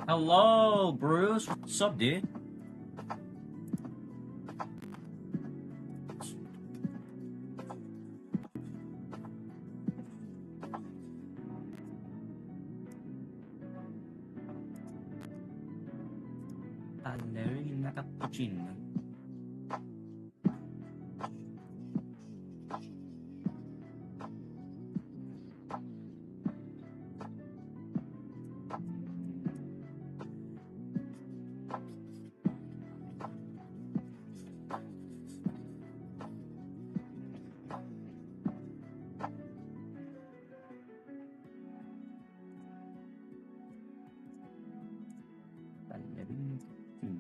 Hello, Bruce. What's up, dude? Ballerina cappuccino. Ballerina cappuccino.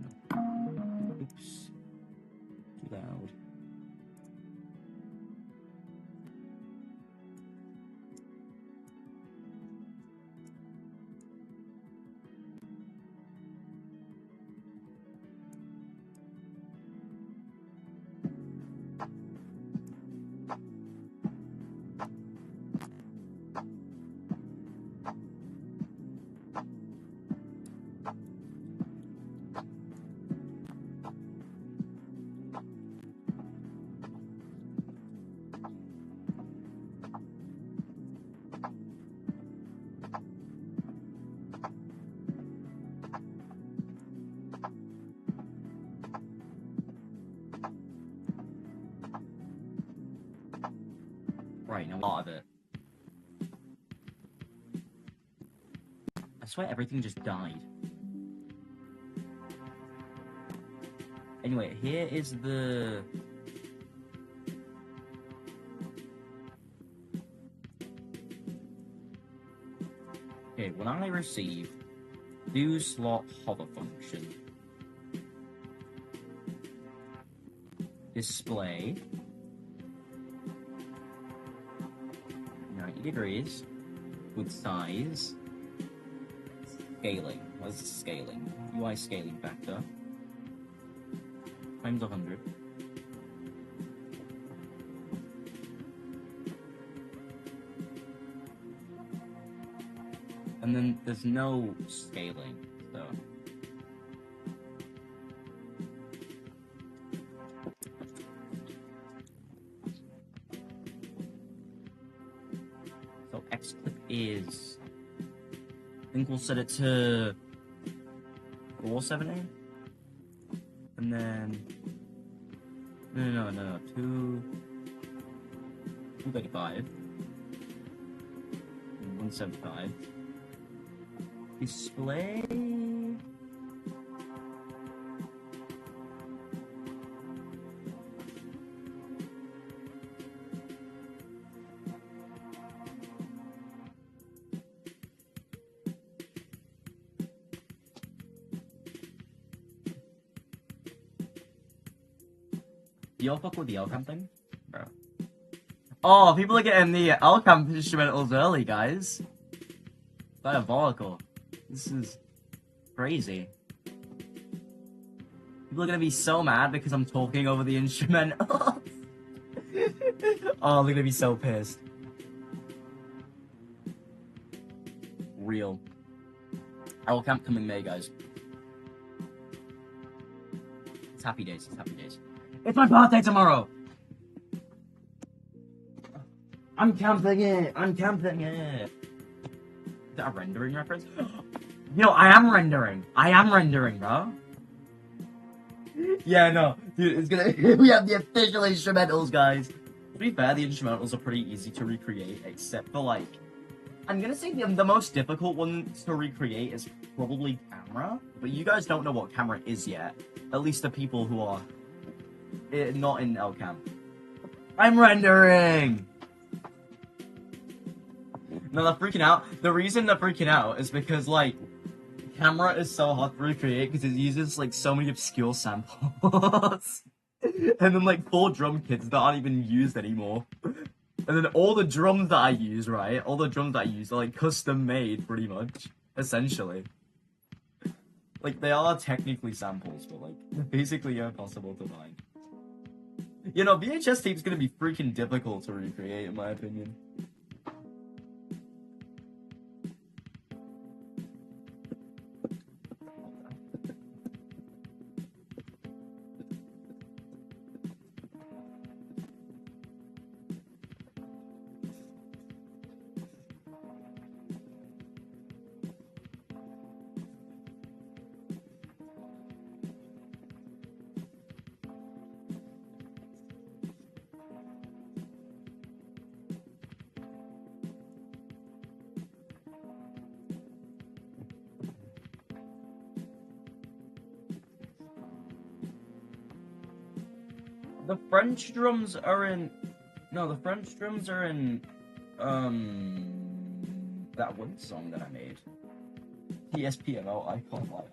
Oops. lot of it. I swear everything just died. Anyway, here is the... Okay, when I receive do slot hover function, display 90 degrees with size, scaling. What's scaling? UI scaling factor times 100. And then there's no scaling, so. So xclip is, I think we'll set it to 470, and then no, 235, 175. Display. Do y'all fuck with the L-Cam thing? Bro. Oh, people are getting the L-Cam instrumentals early, guys. Diabolical. This is crazy. People are gonna be so mad because I'm talking over the instrumental. Oh, they're gonna be so pissed. Real. L-Camp coming May, guys. It's happy days, it's happy days. It's my birthday tomorrow! I'm camping it! I'm camping it! Is that a rendering reference? Yo, I am rendering, bro. Yeah, no, dude, it's gonna. We have the official instrumentals, guys. To be fair, the instrumentals are pretty easy to recreate, except for like, I'm gonna say the most difficult one to recreate is probably camera. But you guys don't know what camera is yet. At least the people who are not in L-Cam. I'm rendering. No, they're freaking out. The reason they're freaking out is because like. Camera is so hard to recreate because it uses like so many obscure samples. And then like 4 drum kits that aren't even used anymore. And then all the drums that I use, right? All the drums that I use are like custom made pretty much. Essentially. Like they are technically samples, but like basically impossible to find. You know, VHS tape's gonna be freaking difficult to recreate in my opinion. The French drums are in... No, the French drums are in... that one song that I made. TSPMO Icon Light.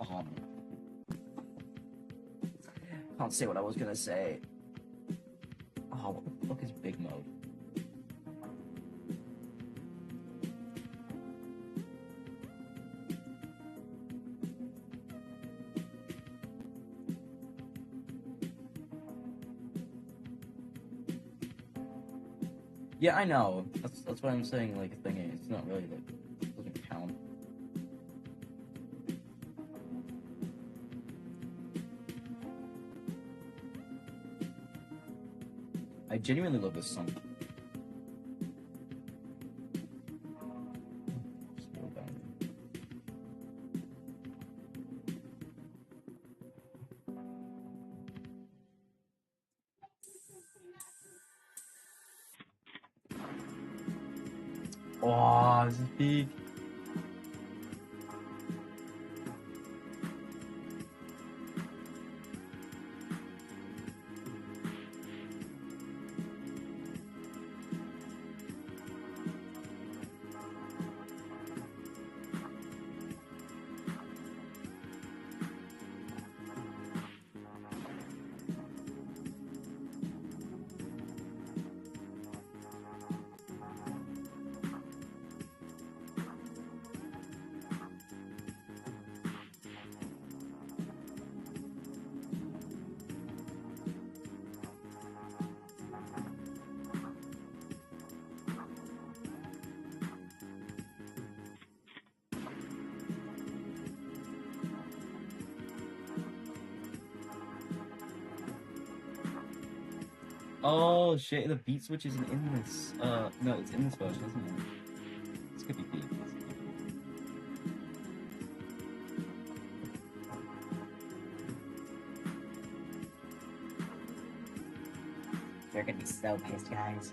Can't say what I was gonna say. Oh, what the fuck is big mode? Yeah, I know. That's what I'm saying. Like, the thing is, it's not really like it doesn't count. I genuinely love this song. Scroll down. Oh, this is big. Oh shit, the beat switch isn't in this. No, it's in this version, isn't it? This could be beat. They're gonna be so pissed, guys.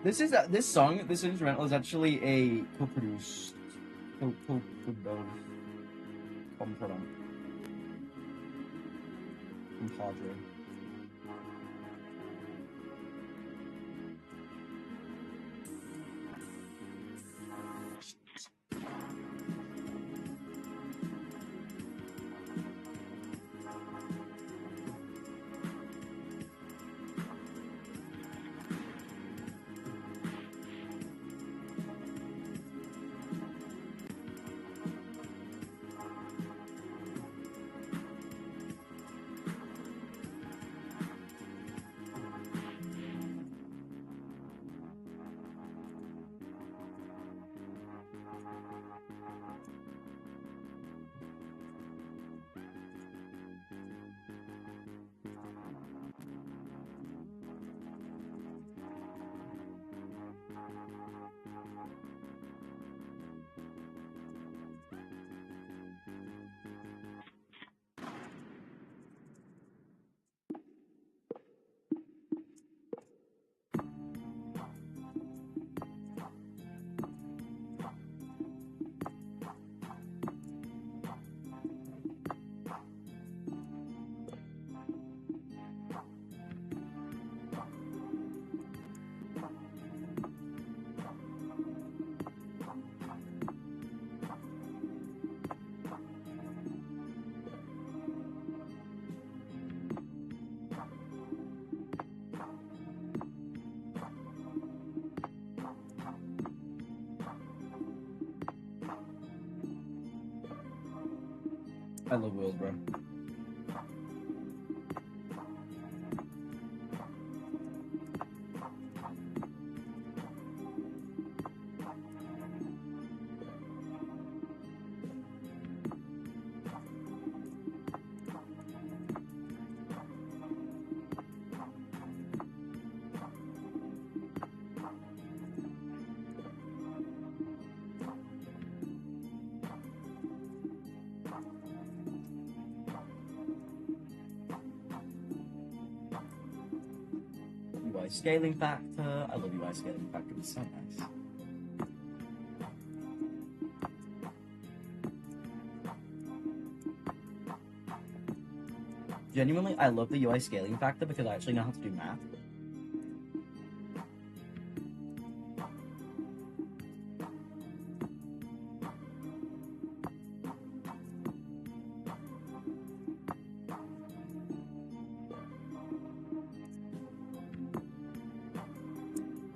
This instrumental is actually a co-produced, compromise compadre. I love Will, bro. UI scaling factor. I love UI scaling factor. It's so nice. Genuinely, I love the UI scaling factor because I actually know how to do math.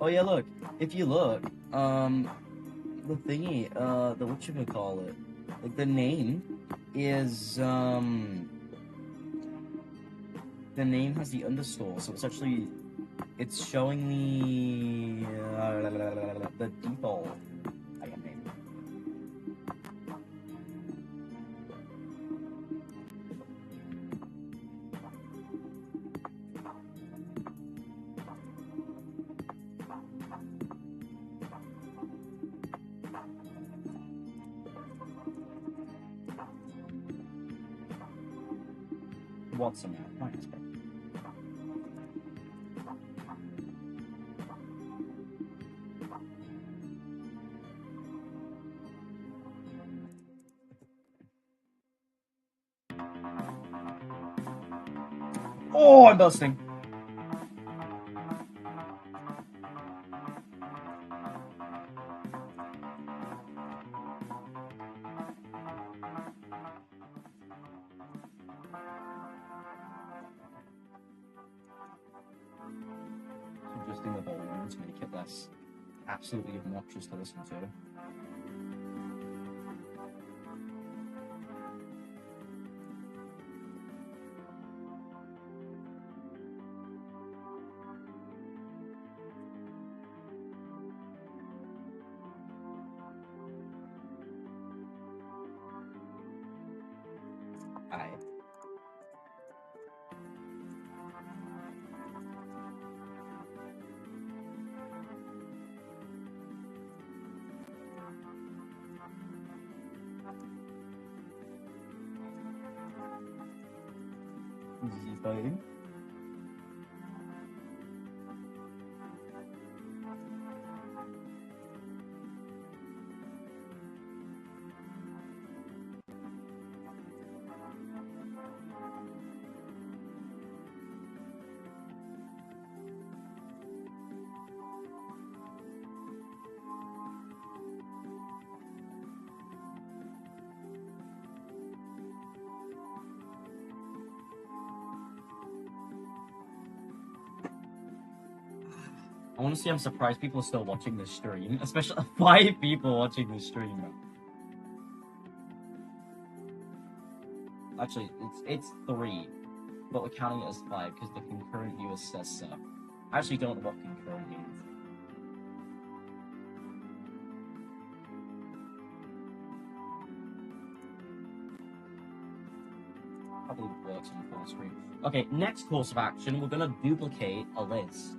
Oh yeah, look. If you look, the thingy, the whatchamacallit, like the name is, the name has the underscore, so it's actually, it's showing the default item name. What's a map? Nice, bro. Oh, I'm bursting. Adjusting the volume to make it less absolutely obnoxious to listen to. Alright. Easy fighting. Honestly, I'm surprised people are still watching this stream, especially 5 people watching this stream. Actually, it's 3, but we're counting it as 5 because the concurrent viewer says so. I actually don't know what concurrent means. Probably works on full screen. Okay, next course of action, we're gonna duplicate a Liz.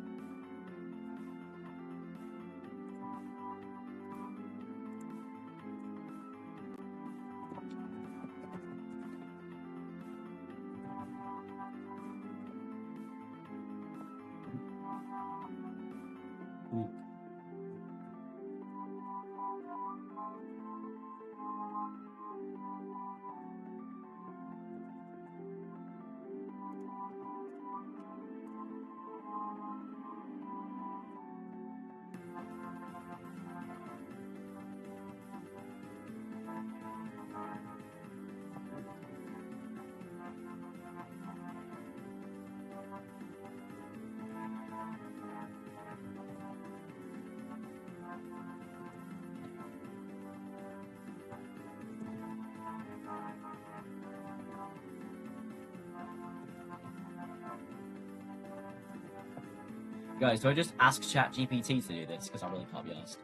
Guys, do I just ask ChatGPT to do this? Because I really can't be asked.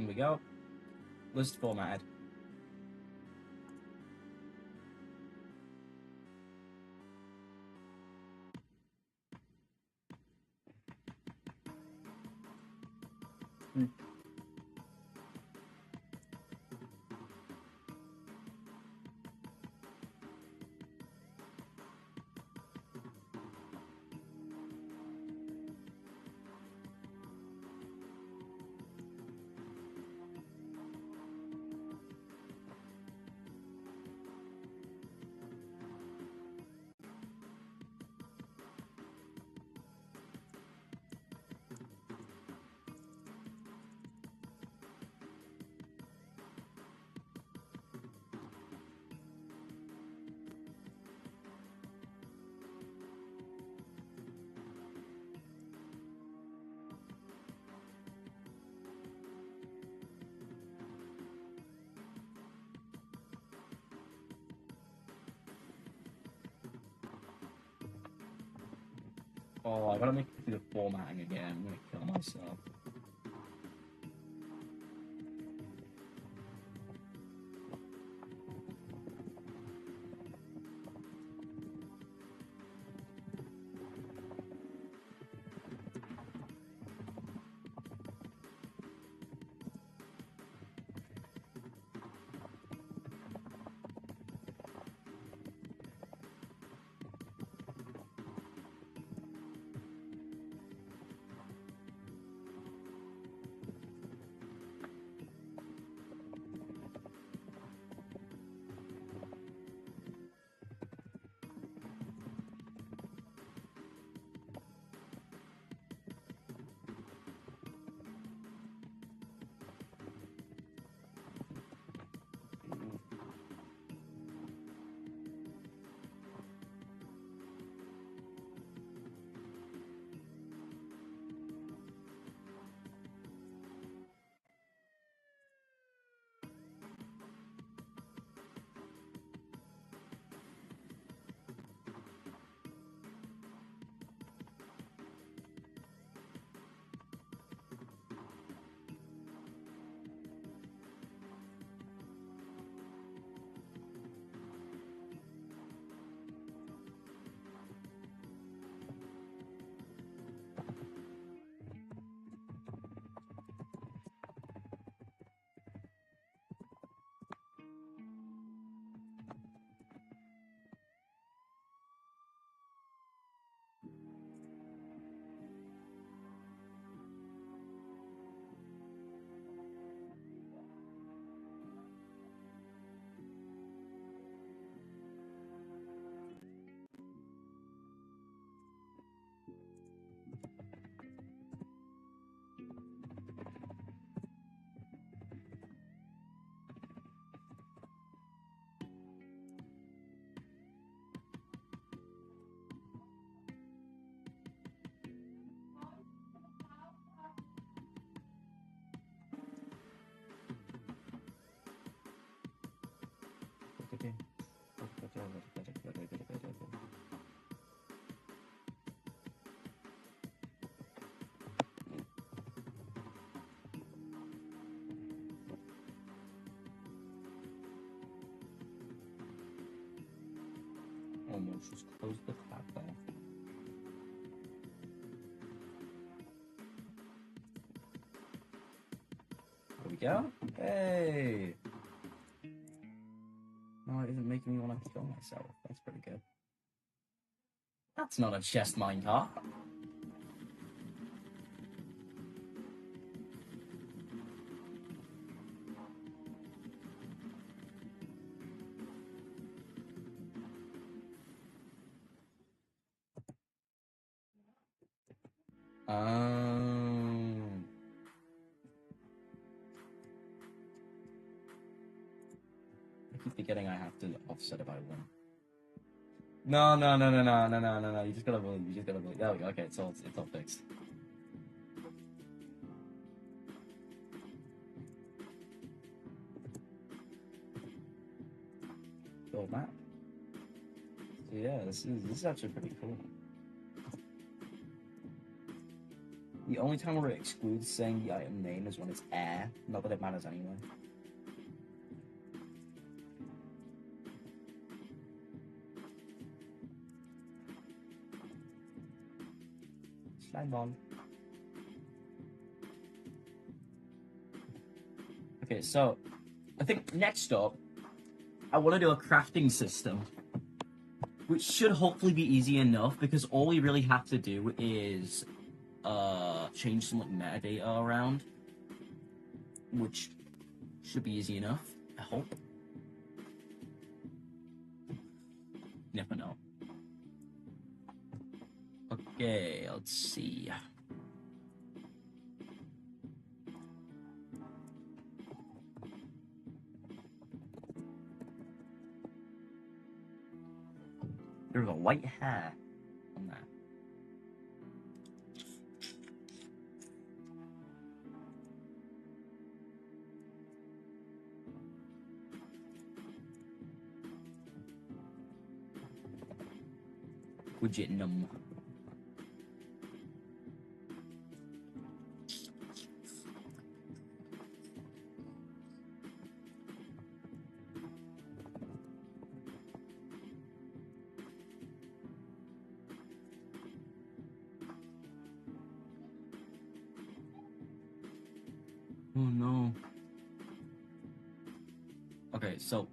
Here we go. List formatted. Oh, I gotta make it through the formatting again. I'm gonna kill myself. Almost just close the tab there. There we go. Hey! No, it isn't making me want to kill myself. That's pretty good. That's not a chest minecart. I keep forgetting I have to offset it by 1. No. You just gotta believe. You just gotta believe. There we go. Okay, it's all fixed. Build map. So yeah, this is actually pretty cool. The only time where it excludes saying the item name is when it's air. Not that it matters anyway. Slime bomb. Okay, so I think next up, I want to do a crafting system, which should hopefully be easy enough because all we really have to do is change some like metadata around, which should be easy enough. I hope. Never know. Okay, let's see. There's a white hair on that. Widget num. Oh no. Okay, so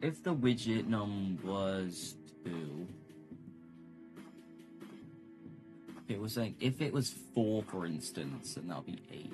if the widget num was 2, okay, we're saying if it was 4, for instance, then that'll be 8.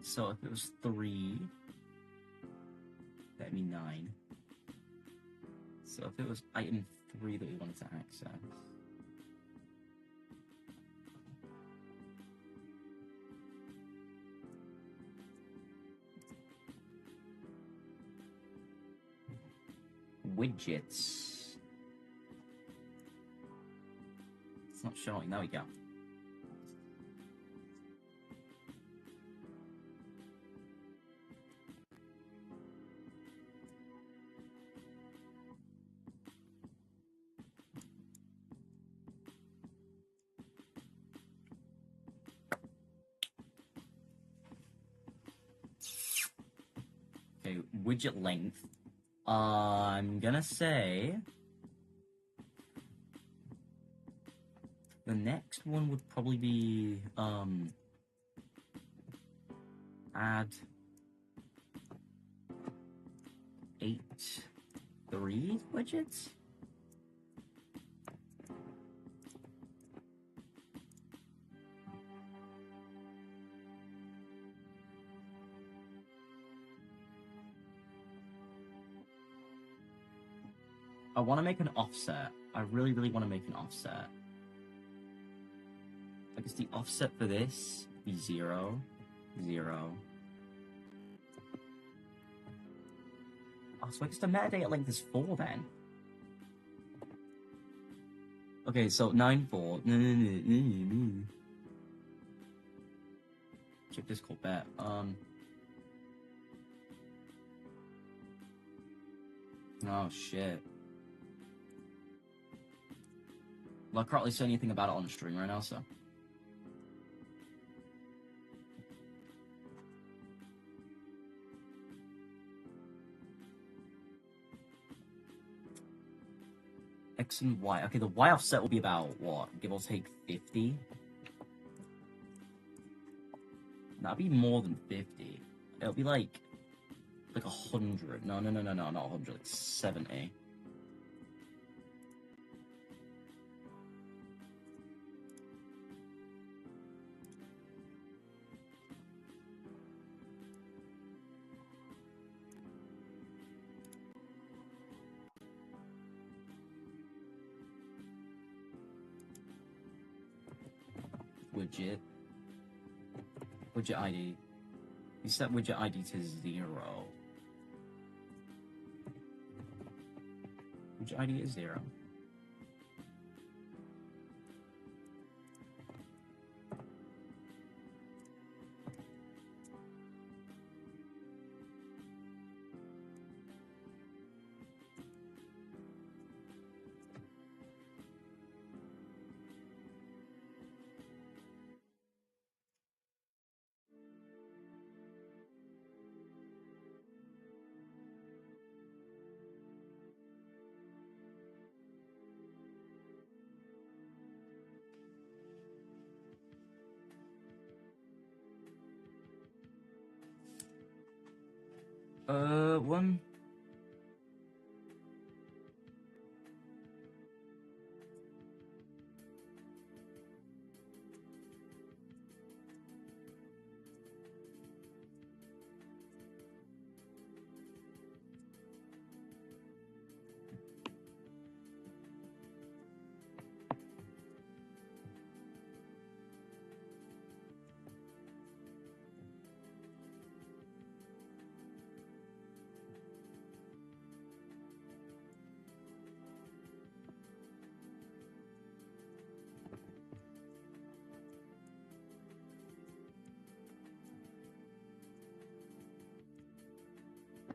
So if it was 3, that'd be 9. So if it was item 3 that we wanted to access, widgets. It's not showing. There we go. Okay, widget length. I'm gonna say the next one would probably be add 3 widgets. I want to make an offset. I really, really want to make an offset. I guess the offset for this would be 0, 0. Oh, so I guess the metadata length is 4 then. Okay, so 9, 4. Check this called bet. Oh shit. Well, I can't really say anything about it on the stream right now, so. I X and Y. Okay, the Y offset will be about, what, give or take 50? That'd be more than 50. It'll be like 100. No, not 100, like 70. Widget ID. You set widget ID to 0. Widget ID is 0. One.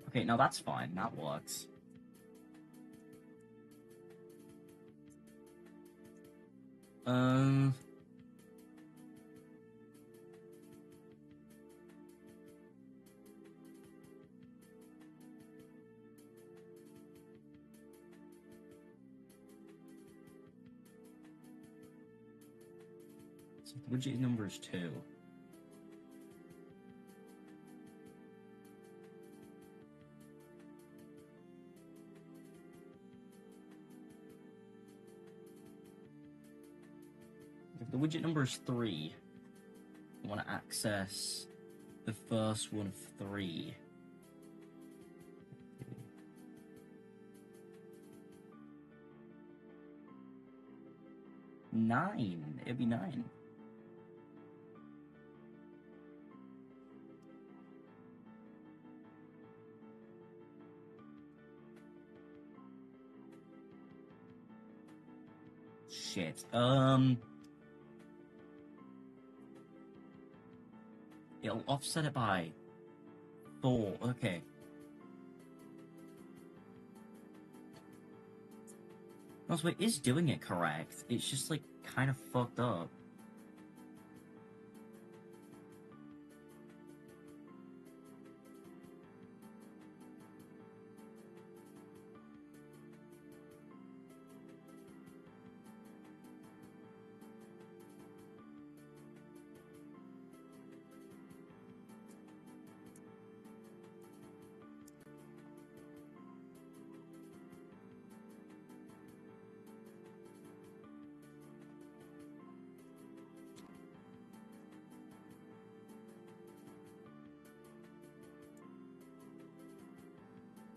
Okay, now that's fine. That works. So the widget number is 2. If the widget number is 3, I want to access the first one of 3. Nine. It'd be 9. Shit. It'll offset it by 4. Okay. Also, it is doing it correct. It's just, like, kind of fucked up.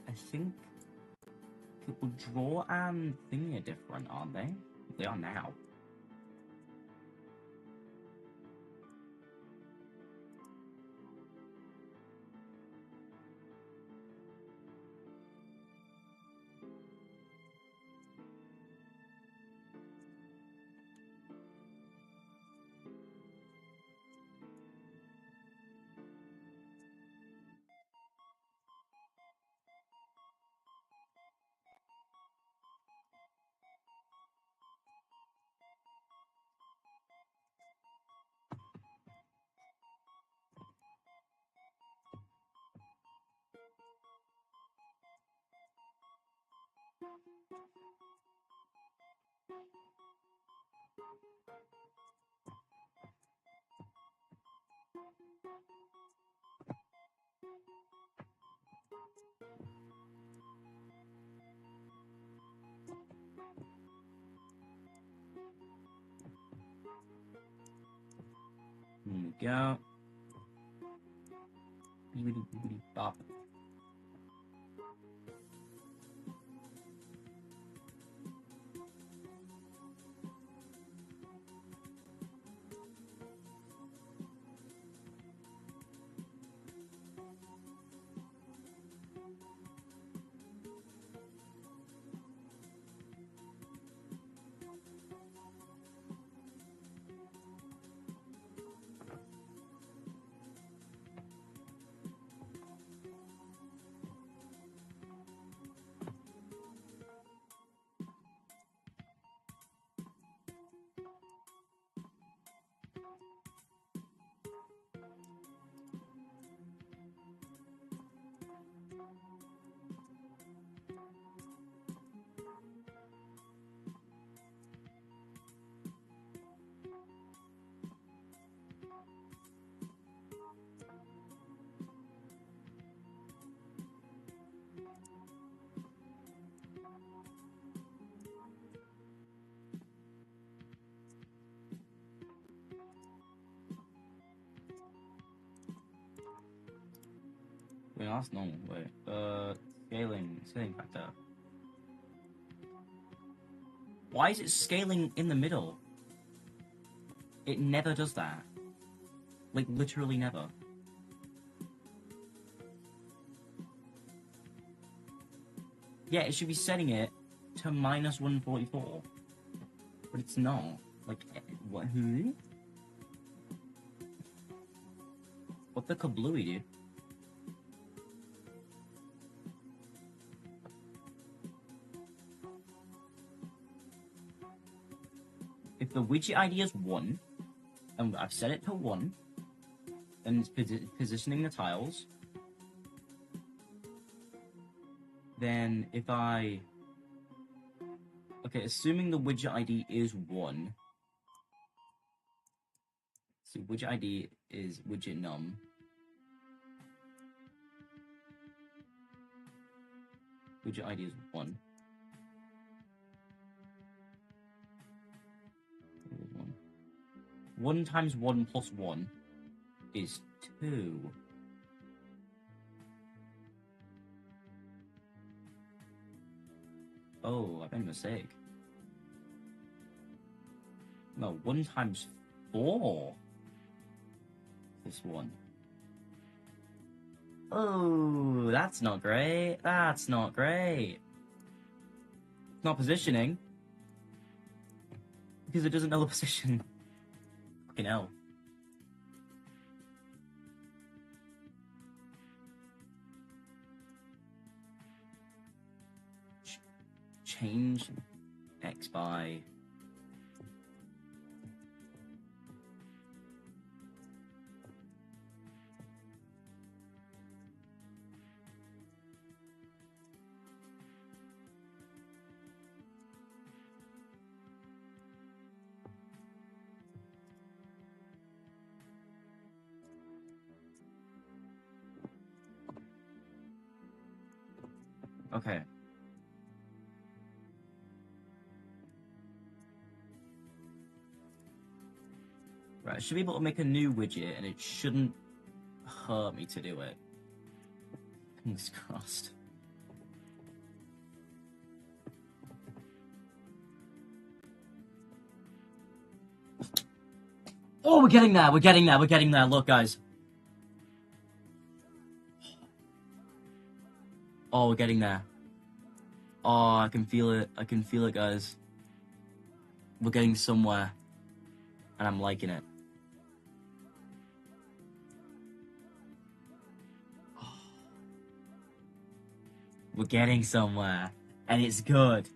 I think people draw and thingy are different, aren't they? They are now. Here we go. Bop. Wait, that's normal. Wait, scaling factor. Why is it scaling in the middle? It never does that. Like, literally never. Yeah, it should be setting it to minus 144. But it's not. Like, what? Who? What the kablooey, dude? If the widget ID is 1, and I've set it to 1, and it's positioning the tiles, then if I... Okay, assuming the widget ID is 1, so widget ID is widget num. Widget ID is 1. 1 times 1 plus 1 is 2. Oh, I made a mistake. No, 1 times 4 plus 1. Oh, that's not great. That's not great. It's not positioning. Because it doesn't know the position. Fucking hell. Change X by... Okay. Right, I should be able to make a new widget, and it shouldn't hurt me to do it. Fingers crossed. Oh, we're getting there, we're getting there, we're getting there. Look, guys. Oh, we're getting there. Oh, I can feel it. I can feel it, guys. We're getting somewhere. And I'm liking it. We're getting somewhere. And it's good.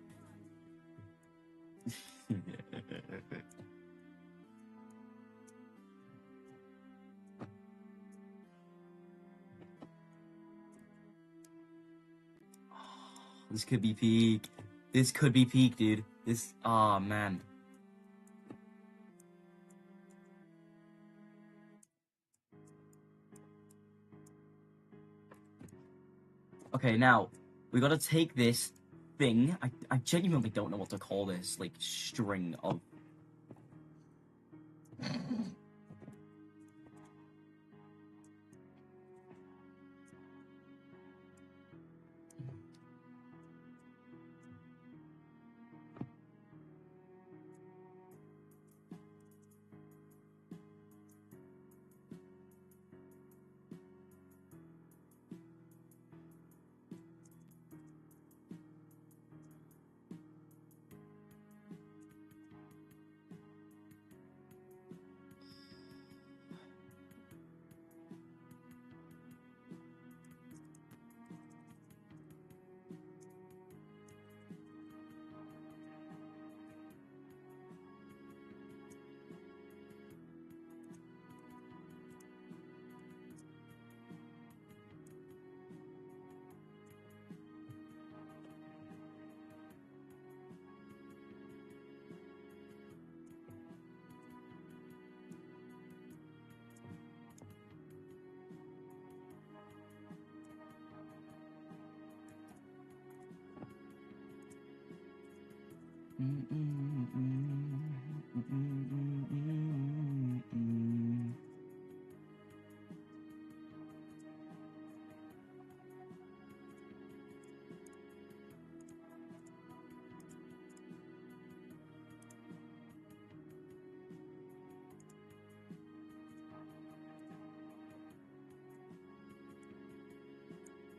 This could be peak. This could be peak, dude. This... Oh, man. Okay, now we gotta take this thing. I genuinely don't know what to call this, like, string of.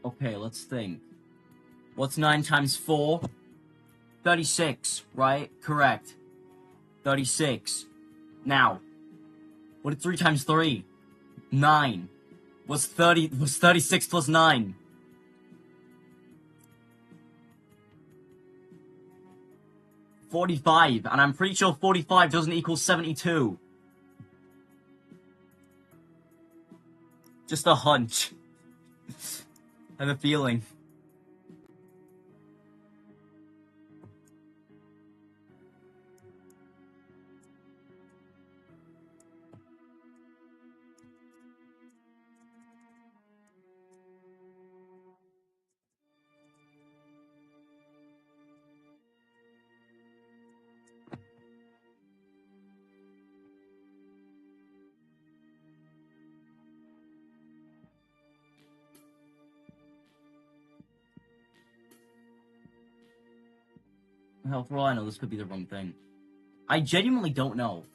Okay, let's think. What's 9 times 4? 36, right? Correct. 36. Now, what is 3 times 3? 9. Was 36 plus 9? 45, and I'm pretty sure 45 doesn't equal 72. Just a hunch. I have a feeling. Hell, for all I know, this could be the wrong thing. I genuinely don't know.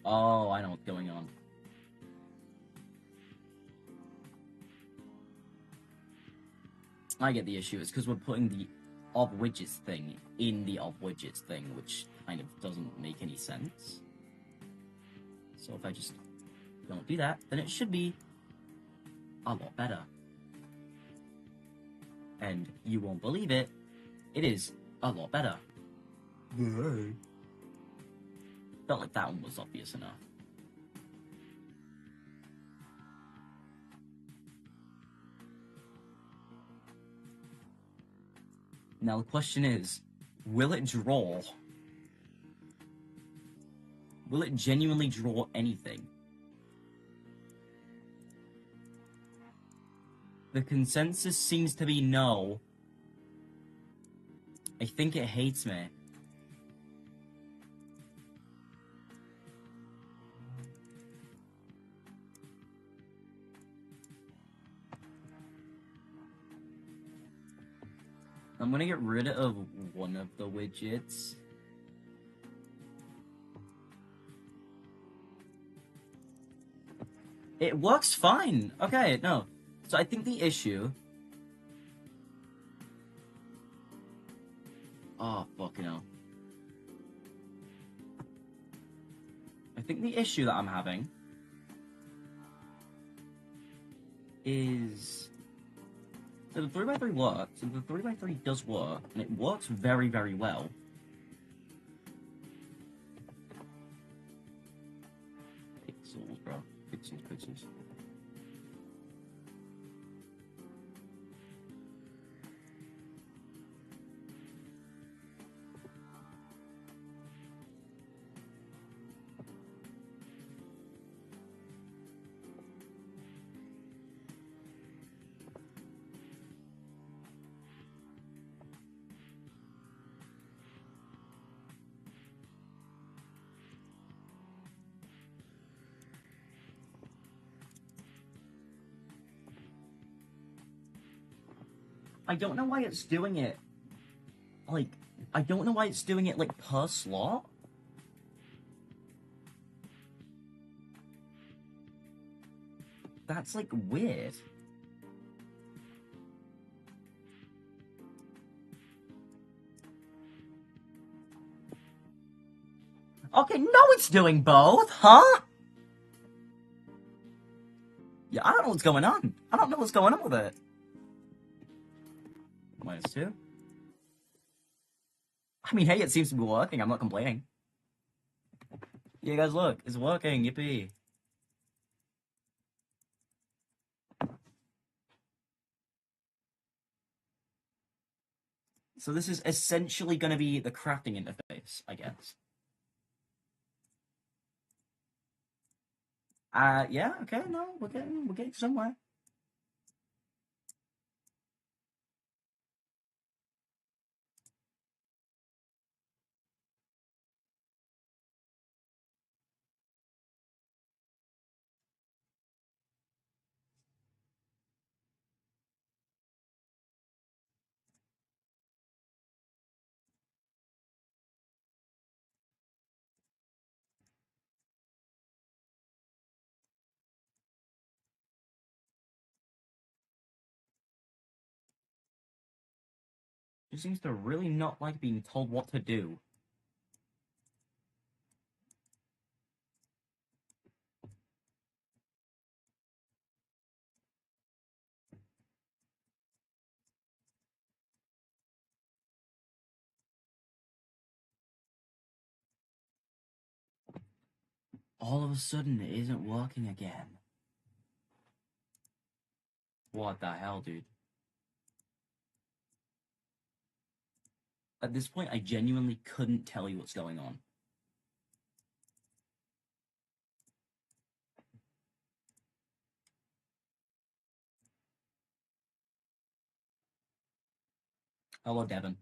Oh, I know what's going on. I get the issue. It's because we're putting the of widgets thing in the of widgets thing, which kind of doesn't make any sense. So if I just don't do that, then it should be a lot better. And you won't believe it, it is a lot better. Felt like that one was obvious enough. Now the question is, will it draw? Will it genuinely draw anything? The consensus seems to be no. I think it hates me. I'm gonna get rid of one of the widgets. It works fine. Okay, no. So I think the issue... Oh, fucking hell. think the issue that I'm having is... So the 3x3 works, so the 3x3 does work, and it works very, very well. Pixels, bro. Pixels, pixels. I don't know why it's doing it. Like, I don't know why it's doing it, like, per slot. That's, like, weird. Okay, no, it's doing both, huh? Yeah, I don't know what's going on. I don't know what's going on with it. -2. I mean, hey, it seems to be working. I'm not complaining. Yeah, guys, look. It's working. Yippee. So this is essentially going to be the crafting interface, I guess. Yeah, okay, no, we're getting somewhere. She seems to really not like being told what to do. All of a sudden, it isn't working again. What the hell, dude? At this point, I genuinely couldn't tell you what's going on. Hello, Devin.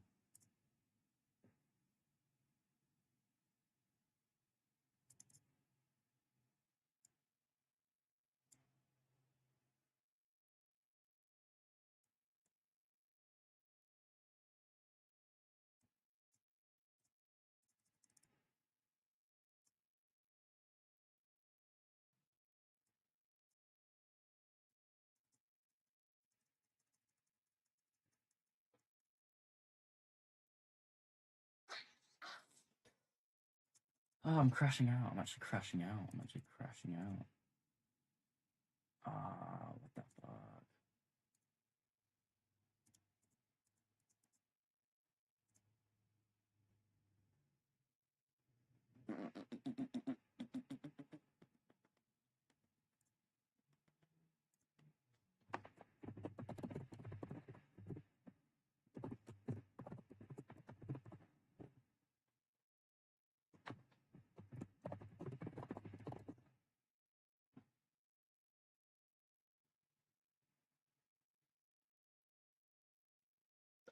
Oh, I'm crashing out. I'm actually crashing out. I'm actually crashing out. What the fuck?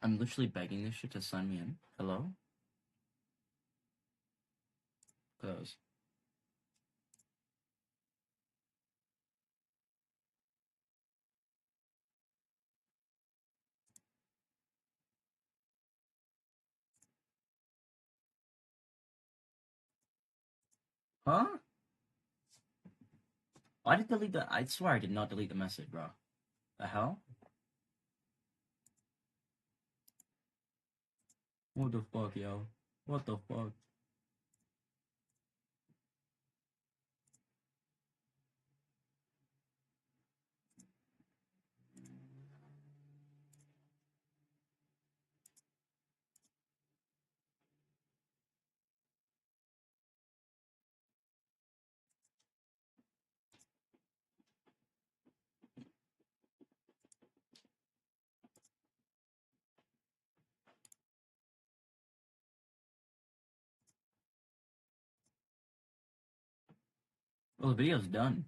I'm literally begging this shit to sign me in. Hello? Close. Huh? I did delete the. I swear I did not delete the message, bro. The hell? What the fuck, yo? What the fuck? Well, the video's done.